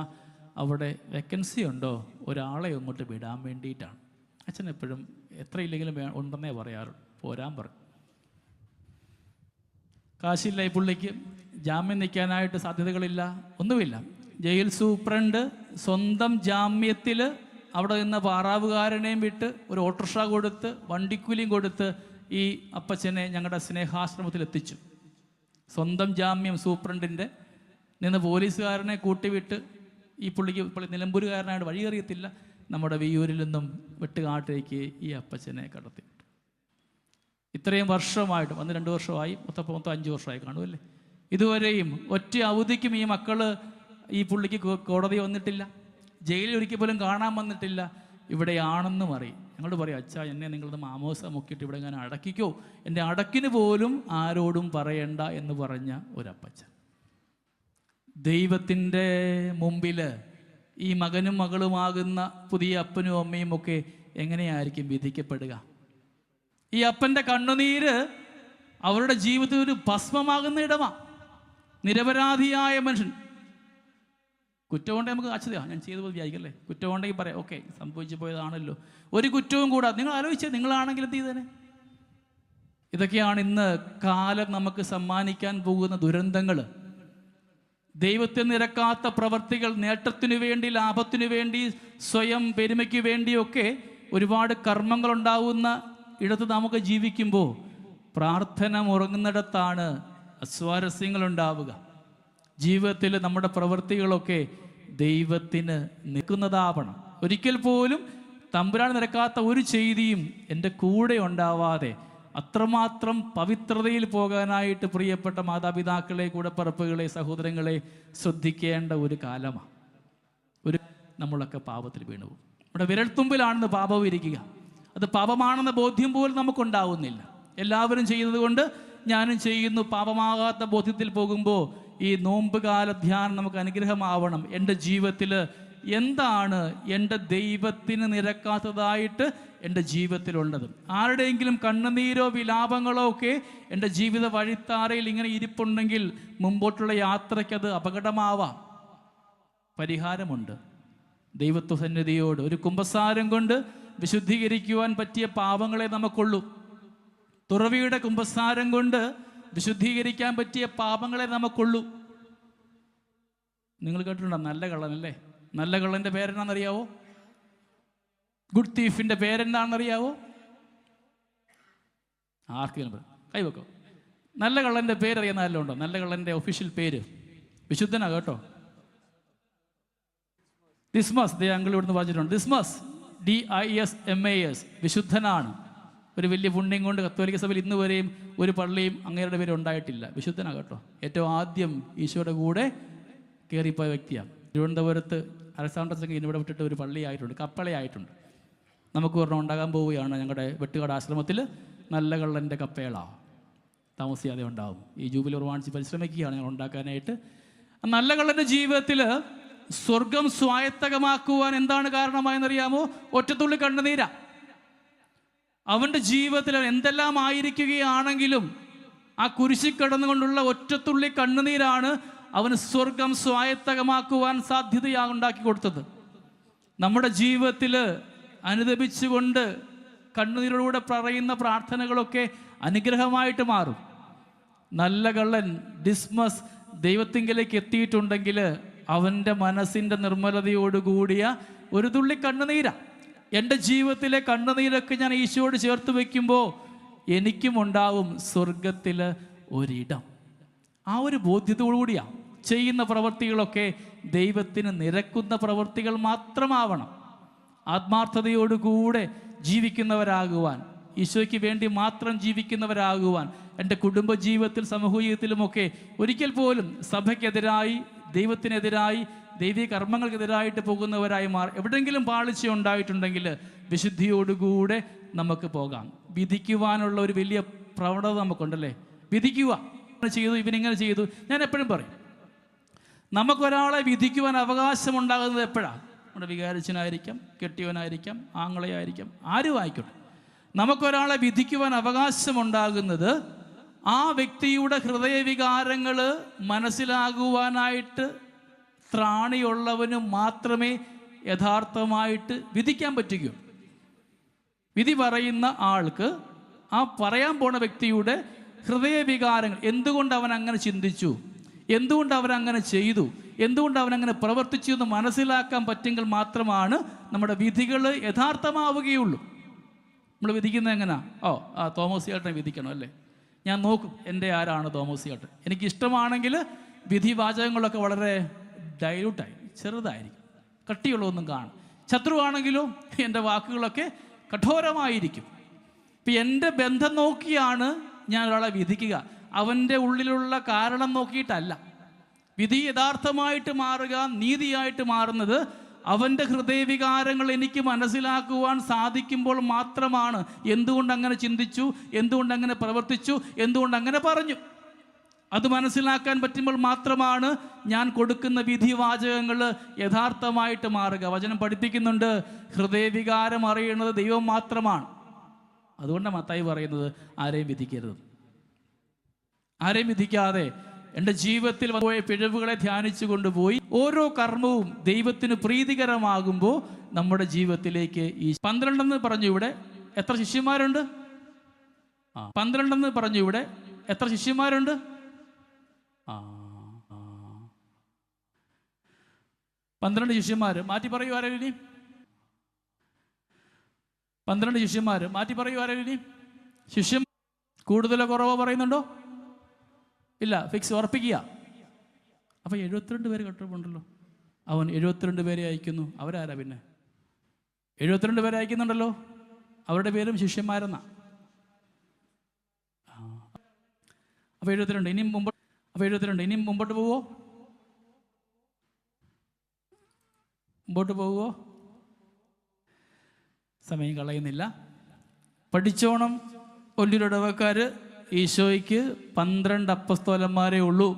അവിടെ വേക്കൻസി ഉണ്ടോ, ഒരാളെ അങ്ങോട്ട് വിടാൻ വേണ്ടിയിട്ടാണ്. അച്ഛൻ എപ്പോഴും എത്രയില്ലെങ്കിലും ഉണ്ടെന്നേ പറയാറുള്ളൂ. പോരാൻ പറയും. കാശില്ല ഈ പുള്ളിക്ക്, ജാമ്യം നിൽക്കാനായിട്ട് സാധ്യതകളില്ല, ഒന്നുമില്ല. ജയിൽ സൂപ്രണ്ട് സ്വന്തം ജാമ്യത്തിൽ അവിടെ നിന്ന് പാറാവുകാരനെയും വിട്ട് ഒരു ഓട്ടോറിക്ഷ കൊടുത്ത് വണ്ടിക്കൂലിയും കൊടുത്ത് ഈ അപ്പച്ചനെ ഞങ്ങളുടെ സ്നേഹാശ്രമത്തിൽ എത്തിച്ചു. സ്വന്തം ജാമ്യം സൂപ്രണ്ടിൻ്റെ നിന്ന് പോലീസുകാരനെ കൂട്ടിവിട്ട് ഈ പുള്ളിക്ക് നിലമ്പൂരുകാരനായിട്ട് വഴിയറിയത്തില്ല, നമ്മുടെ വിയ്യൂരിൽ നിന്നും വെട്ടുകാട്ടിലേക്ക് ഈ അപ്പച്ചനെ കടത്തി. ഇത്രയും വർഷമായിട്ട് 2 വർഷമായി, മൊത്തം 5 വർഷമായി കാണുമല്ലേ. ഇതുവരെയും ഒറ്റ അവധിക്കും ഈ മക്കള് ഈ പുള്ളിക്ക് കോടതി വന്നിട്ടില്ല, ജയിലിൽ ഒരിക്കൽ പോലും കാണാൻ വന്നിട്ടില്ല. ഇവിടെയാണെന്നും അറിയും. ഞങ്ങളോട് പറയും, അച്ഛാ എന്നെ നിങ്ങളത് മാമോസ മുക്കിയിട്ട് ഇവിടെ ഞാൻ അടക്കിക്കോ, എൻ്റെ അടക്കിന് പോലും ആരോടും പറയണ്ട എന്ന് പറഞ്ഞ ഒരപ്പച്ചൻ. ദൈവത്തിൻ്റെ മുമ്പിൽ ഈ മകനും മകളുമാകുന്ന പുതിയ അപ്പനും അമ്മയും ഒക്കെ എങ്ങനെയായിരിക്കും വിധിക്കപ്പെടുക? ഈ അപ്പൻ്റെ കണ്ണുനീര് അവരുടെ ജീവിതത്തിൽ ഒരു ഭസ്മമാകുന്ന ഇടമാണ്. നിരപരാധിയായ മനുഷ്യൻ. കുറ്റം കൊണ്ടേ നമുക്ക് അച്ഛതാ ഞാൻ ചെയ്തു പോയി വിചാരിക്കല്ലേ. കുറ്റം കൊണ്ടെങ്കിൽ പറയാം, ഓക്കെ സംഭവിച്ചു പോയതാണല്ലോ, ഒരു കുറ്റവും കൂടാതെ. നിങ്ങൾ ആലോചിച്ചേ, നിങ്ങളാണെങ്കിൽ എന്ത് ചെയ്തേനെ? ഇതൊക്കെയാണ് ഇന്ന് കാലം നമുക്ക് സമ്മാനിക്കാൻ പോകുന്ന ദുരന്തങ്ങൾ. ദൈവത്തെ നിരക്കാത്ത പ്രവർത്തികൾ, നേട്ടത്തിനു വേണ്ടി, ലാഭത്തിനു വേണ്ടി, സ്വയം പെരുമയ്ക്ക് വേണ്ടിയൊക്കെ ഒരുപാട് കർമ്മങ്ങളുണ്ടാവുന്ന ഇടത്ത് നമുക്ക് ജീവിക്കുമ്പോൾ പ്രാർത്ഥന മുറങ്ങുന്നിടത്താണ് അസ്വാരസ്യങ്ങളുണ്ടാവുക. ജീവിതത്തിൽ നമ്മുടെ പ്രവൃത്തികളൊക്കെ ദൈവത്തിന് നിൽക്കുന്നതാവണം. ഒരിക്കൽ പോലും തമ്പുരാൻ നിരക്കാത്ത ഒരു ചെയ്തിയും എൻ്റെ കൂടെ ഉണ്ടാവാതെ അത്രമാത്രം പവിത്രതയിൽ പോകാനായിട്ട് പ്രിയപ്പെട്ട മാതാപിതാക്കളെ, കൂടപ്പിറപ്പുകളെ, സഹോദരങ്ങളെ ശ്രദ്ധിക്കേണ്ട ഒരു കാലമാണ്. നമ്മളൊക്കെ പാപത്തിൽ വീണു പോകും. നമ്മുടെ വിരൽത്തുമ്പിലാണെന്ന് പാപം ഇരിക്കുക. അത് പാപമാണെന്ന ബോധ്യം പോലും നമുക്കുണ്ടാവുന്നില്ല. എല്ലാവരും ചെയ്യുന്നത് കൊണ്ട് ഞാനും ചെയ്യുന്നു. പാപമാകാത്ത ബോധ്യത്തിൽ പോകുമ്പോൾ ഈ നോമ്പുകാല ധ്യാനം നമുക്ക് അനുഗ്രഹമാവണം. എൻ്റെ ജീവിതത്തിൽ എന്താണ് എൻ്റെ ദൈവത്തിന് നിരക്കാത്തതായിട്ട് എൻ്റെ ജീവിതത്തിലുള്ളത്? ആരുടെയെങ്കിലും കണ്ണുനീരോ വിലാപങ്ങളോ ഒക്കെ എൻ്റെ ജീവിത വഴിത്താരയിൽ ഇങ്ങനെ ഇരിപ്പുണ്ടെങ്കിൽ മുമ്പോട്ടുള്ള യാത്രയ്ക്കത് അപകടമാവാം. പരിഹാരമുണ്ട്. ദൈവത്വ സന്നിധിയോട് ഒരു കുമ്പസാരം കൊണ്ട് വിശുദ്ധീകരിക്കുവാൻ പറ്റിയ പാപങ്ങളെ നമുക്കുള്ളൂ. തുറവിയുടെ കുമ്പസാരം കൊണ്ട് വിശുദ്ധീകരിക്കാൻ പറ്റിയ പാപങ്ങളെ നമുക്കുള്ളൂ. നിങ്ങൾ കേട്ടിട്ടുണ്ടോ നല്ല കള്ളനല്ലേ? നല്ല കള്ളൻ്റെ പേരെന്നാണെന്നറിയാവോ? ഗുഡ് തീഫിൻ്റെ പേരെന്താണെന്നറിയാവോ? ആർക്കെങ്കിലും കൈവെക്കോ? നല്ല കള്ളൻ്റെ പേരറിയാൻ ആരെല്ലാം ഉണ്ടോ? നല്ല കള്ളൻ്റെ ഒഫീഷ്യൽ പേര് വിശുദ്ധനാ കേട്ടോ. ദിസ്മസ്, അങ്കിൾ ഇവിടുന്ന് വായിച്ചിട്ടുണ്ട്. ദിസ്മസ്, DISMAS, വിശുദ്ധനാണ്. ഒരു വലിയ പുണ്യം കൊണ്ട് കത്തോലിക്ക സഭയിൽ ഇന്ന് വരെയും ഒരു പള്ളിയും അങ്ങേരുടെ പേര് ഉണ്ടായിട്ടില്ല. വിശുദ്ധനാണ് കേട്ടോ. ഏറ്റവും ആദ്യം ഈശോയുടെ കൂടെ കയറിപ്പോയ വ്യക്തിയാണ്. തിരുവനന്തപുരത്ത് അലക്സാണ്ടർ സംഘം ഇവിടെ വിട്ടിട്ട് ഒരു പള്ളിയായിട്ടുണ്ട്, കപ്പളയായിട്ടുണ്ട്. നമുക്ക് ഒരെണ്ണം ഉണ്ടാകാൻ പോവുകയാണ്. ഞങ്ങളുടെ വെട്ടുകാട് ആശ്രമത്തിൽ നല്ല കള്ളൻ്റെ കപ്പേള താമസിയാതെ ഉണ്ടാവും. ഈ ജൂബിലി പ്രമാണിച്ച് പരിശ്രമിക്കുകയാണ് ഞങ്ങൾ ഉണ്ടാക്കാനായിട്ട്. നല്ല കള്ളൻ്റെ ജീവിതത്തിൽ സ്വർഗം സ്വായത്തകമാക്കുവാൻ എന്താണ് കാരണമായെന്നറിയാമോ? ഒറ്റത്തുള്ളി കണ്ണുനീരാ. അവൻ്റെ ജീവിതത്തിൽ എന്തെല്ലാം ആയിരിക്കുകയാണെങ്കിലും ആ കുരിശിൽ കിടന്നുകൊണ്ടുള്ള ഒറ്റത്തുള്ളി കണ്ണുനീരാണ് അവന് സ്വർഗം സ്വായത്തകമാക്കുവാൻ സാധ്യതയാണ്ടാക്കി കൊടുത്തത്. നമ്മുടെ ജീവിതത്തിൽ അനുദപിച്ചുകൊണ്ട് കണ്ണുനീരോടുകൂടെ പറയുന്ന പ്രാർത്ഥനകളൊക്കെ അനുഗ്രഹമായിട്ട് മാറും. നല്ല കള്ളൻ ഡിസ്മസ് ദൈവത്തിങ്കിലേക്ക് എത്തിയിട്ടുണ്ടെങ്കിൽ അവൻ്റെ മനസ്സിൻ്റെ നിർമ്മലതയോടുകൂടിയ ഒരു തുള്ളി കണ്ണുനീരാ. എൻ്റെ ജീവിതത്തിലെ കണ്ണുനീരൊക്കെ ഞാൻ ഈശോയോട് ചേർത്ത് വയ്ക്കുമ്പോൾ എനിക്കും ഉണ്ടാവും സ്വർഗത്തിൽ ഒരിടം. ആ ഒരു ബോധ്യത്തോടുകൂടിയാണ് ചെയ്യുന്ന പ്രവൃത്തികളൊക്കെ ദൈവത്തിന് നിരക്കുന്ന പ്രവൃത്തികൾ മാത്രമാവണം. ആത്മാർത്ഥതയോടുകൂടെ ജീവിക്കുന്നവരാകുവാൻ, ഈശോയ്ക്ക് വേണ്ടി മാത്രം ജീവിക്കുന്നവരാകുവാൻ, എൻ്റെ കുടുംബജീവിതത്തിൽ സമൂഹ ജീവിതത്തിലുമൊക്കെ ഒരിക്കൽ പോലും സഭയ്ക്കെതിരായി, ദൈവത്തിനെതിരായി, ദൈവിക കർമ്മങ്ങൾക്കെതിരായിട്ട് പോകുന്നവരായി എവിടെയെങ്കിലും പാളിച്ച ഉണ്ടായിട്ടുണ്ടെങ്കിൽ വിശുദ്ധിയോടുകൂടെ നമുക്ക് പോകാം. വിധിക്കുവാനുള്ള ഒരു വലിയ പ്രവണത നമുക്കുണ്ടല്ലേ, വിധിക്കുക. ചെയ്തു, ഇവനിങ്ങനെ ചെയ്തു. ഞാൻ എപ്പോഴും പറയും, നമുക്കൊരാളെ വിധിക്കുവാൻ അവകാശമുണ്ടാകുന്നത് എപ്പോഴാണ്? നമ്മുടെ വികാരിച്ചനായിരിക്കാം, കെട്ടിയവനായിരിക്കാം, ആങ്ങളയായിരിക്കാം, ആരും ആയിക്കോട്ടെ. നമുക്കൊരാളെ വിധിക്കുവാൻ അവകാശമുണ്ടാകുന്നത് ആ വ്യക്തിയുടെ ഹൃദയവികാരങ്ങൾ മനസ്സിലാകുവാനായിട്ട് ത്രാണിയുള്ളവന് മാത്രമേ യഥാർത്ഥമായിട്ട് വിധിക്കാൻ പറ്റുകയുള്ളൂ. വിധി പറയുന്ന ആൾക്ക് ആ പറയാൻ പോണ വ്യക്തിയുടെ ഹൃദയവികാരങ്ങൾ, എന്തുകൊണ്ട് അവൻ അങ്ങനെ ചിന്തിച്ചു, എന്തുകൊണ്ട് അവനങ്ങനെ ചെയ്തു, എന്തുകൊണ്ട് അവനങ്ങനെ പ്രവർത്തിച്ചു എന്ന് മനസ്സിലാക്കാൻ പറ്റുമെങ്കിൽ മാത്രമാണ് നമ്മുടെ വിധികൾ യഥാർത്ഥമാവുകയുള്ളൂ. നമ്മൾ വിധിക്കുന്നത് എങ്ങനെയാ? തോമസ് ചേട്ടനെ വിധിക്കണം അല്ലേ, ഞാൻ നോക്കും എൻ്റെ ആരാണ് തോമസ് ചേട്ടൻ. എനിക്കിഷ്ടമാണെങ്കിൽ വിധിവാചകങ്ങളൊക്കെ വളരെ ഡൈലൂട്ടായി, ചെറുതായിരിക്കും, കട്ടിയുള്ളതൊന്നും കാണും. ശത്രുവാണെങ്കിലോ എൻ്റെ വാക്കുകളൊക്കെ കഠോരമായിരിക്കും. ഇപ്പം എൻ്റെ ബന്ധം നോക്കിയാണ് ഞാൻ ഒരാളെ വിധിക്കുക, അവൻ്റെ ഉള്ളിലുള്ള കാരണം നോക്കിയിട്ടല്ല. വിധി യഥാർത്ഥമായിട്ട് മാറുക, നീതിയായിട്ട് മാറുന്നത് അവൻ്റെ ഹൃദയവികാരങ്ങൾ എനിക്ക് മനസ്സിലാക്കുവാൻ സാധിക്കുമ്പോൾ മാത്രമാണ്. എന്തുകൊണ്ട് അങ്ങനെ ചിന്തിച്ചു, എന്തുകൊണ്ട് അങ്ങനെ പ്രവർത്തിച്ചു, എന്തുകൊണ്ട് അങ്ങനെ പറഞ്ഞു, അത് മനസ്സിലാക്കാൻ പറ്റുമ്പോൾ മാത്രമാണ് ഞാൻ കൊടുക്കുന്ന വിധിവാചകങ്ങൾ യഥാർത്ഥമായിട്ട് മാറുക. വചനം പഠിപ്പിക്കുന്നുണ്ട്, ഹൃദയവികാരം അറിയുന്നത് ദൈവം മാത്രമാണ്. അതുകൊണ്ടാണ് മത്തായി പറയുന്നത്, ആരെയും വിധിക്കരുത്. ആരെയും വിധിക്കാതെ എൻ്റെ ജീവിതത്തിൽ പോയ പിഴവുകളെ ധ്യാനിച്ചു കൊണ്ടുപോയി ഓരോ കർമ്മവും ദൈവത്തിന് പ്രീതികരമാകുമ്പോൾ നമ്മുടെ ജീവിതത്തിലേക്ക് ഈ 12 പറഞ്ഞു. ഇവിടെ എത്ര ശിഷ്യന്മാരുണ്ട്? 12 പറഞ്ഞു. ഇവിടെ എത്ര ശിഷ്യന്മാരുണ്ട്? 12 ശിഷ്യന്മാർ. മാറ്റി പറയൂ ആരെങ്കിലും. 12 ശിഷ്യന്മാർ. മാറ്റി പറയൂ ആരെങ്കിലും. ശിഷ്യൻ കൂടുതലോ കുറവോ പറയുന്നുണ്ടോ? ഇല്ല, ഫിക്സ്, ഉറപ്പിക്കുക. അപ്പോൾ 72 പേര് കട്ടപ്പുണ്ടല്ലോ. അവൻ 72 പേരെ അയക്കുന്നു. അവരാരാ പിന്നെ? 72 പേരെ അയക്കുന്നുണ്ടല്ലോ, അവരുടെ പേരും ശിഷ്യന്മാരെന്നാ. അപ്പോൾ 72 ഇനിയും മുമ്പോട്ട്. അപ്പോൾ 72 ഇനിയും മുമ്പോട്ട് പോവോ? മുമ്പോട്ട് പോവുമോ? സമയം കളയുന്നില്ല, പഠിച്ചോണം. ഒല്ലിടവക്കാർ ഈശോയ്ക്ക് 12 അപ്പസ്തോലന്മാരേ ഉള്ളൂ.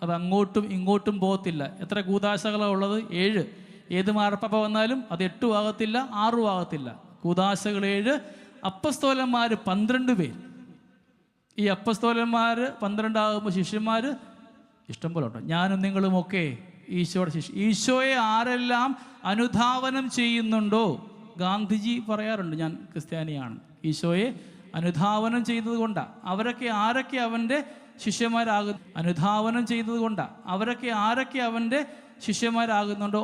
അത് അങ്ങോട്ടും ഇങ്ങോട്ടും പോകത്തില്ല. എത്ര കൂദാശകളാണ് ഉള്ളത്? 7. ഏത് മാർപ്പാപ്പ വന്നാലും അത് 8 ആകത്തില്ല, 6 ആകത്തില്ല. കൂദാശകൾ 7, അപ്പസ്തോലന്മാർ 12 പേര്. ഈ അപ്പസ്തോലന്മാർ 12 ആകുമ്പോൾ ശിഷ്യന്മാർ ഇഷ്ടം പോലെ ഉണ്ടോ? ഞാനും നിങ്ങളുമൊക്കെ ഈശോയുടെ ശിഷ്യ. ഈശോയെ ആരെല്ലാം അനുധാവനം ചെയ്യുന്നുണ്ടോ? ഗാന്ധിജി പറയാറുണ്ട്, ഞാൻ ക്രിസ്ത്യാനിയാണ്, ഈശോയെ അനുധാവനം ചെയ്തത് കൊണ്ടാണ്. ആരൊക്കെ അവൻ്റെ ശിഷ്യന്മാരാകുന്നു? അനുധാവനം ചെയ്തത് കൊണ്ടാണ്. ആരൊക്കെ അവൻ്റെ ശിഷ്യന്മാരാകുന്നുണ്ടോ,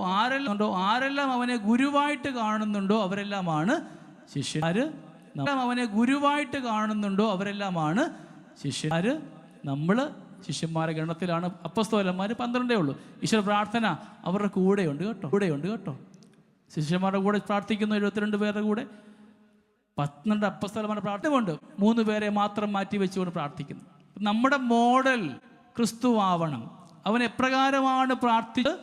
ആരെല്ലാം അവനെ ഗുരുവായിട്ട് കാണുന്നുണ്ടോ അവരെല്ലാമാണ് ശിഷ്യന്മാർ. അവനെ ഗുരുവായിട്ട് കാണുന്നുണ്ടോ അവരെല്ലാമാണ് ശിഷ്യന്മാർ. നമ്മൾ ശിഷ്യന്മാരെ ഗണത്തിലാണ്. അപ്പസ്തോലന്മാർ 12 ഉള്ളൂ. ഈശ്വര പ്രാർത്ഥന അവരുടെ കൂടെയുണ്ട് കേട്ടോ. ശിഷ്യന്മാരുടെ കൂടെ പ്രാർത്ഥിക്കുന്നു 72 പേരുടെ കൂടെ. 12 അപ്പസ്തോലന്മാരുടെ പ്രാർത്ഥനയുണ്ട്. 3 പേരെ മാത്രം മാറ്റി വെച്ചുകൊണ്ട് പ്രാർത്ഥിക്കുന്നു. നമ്മുടെ മോഡൽ ക്രിസ്തു ആവണം. അവൻ എപ്രകാരമാണ് പ്രാർത്ഥിച്ച്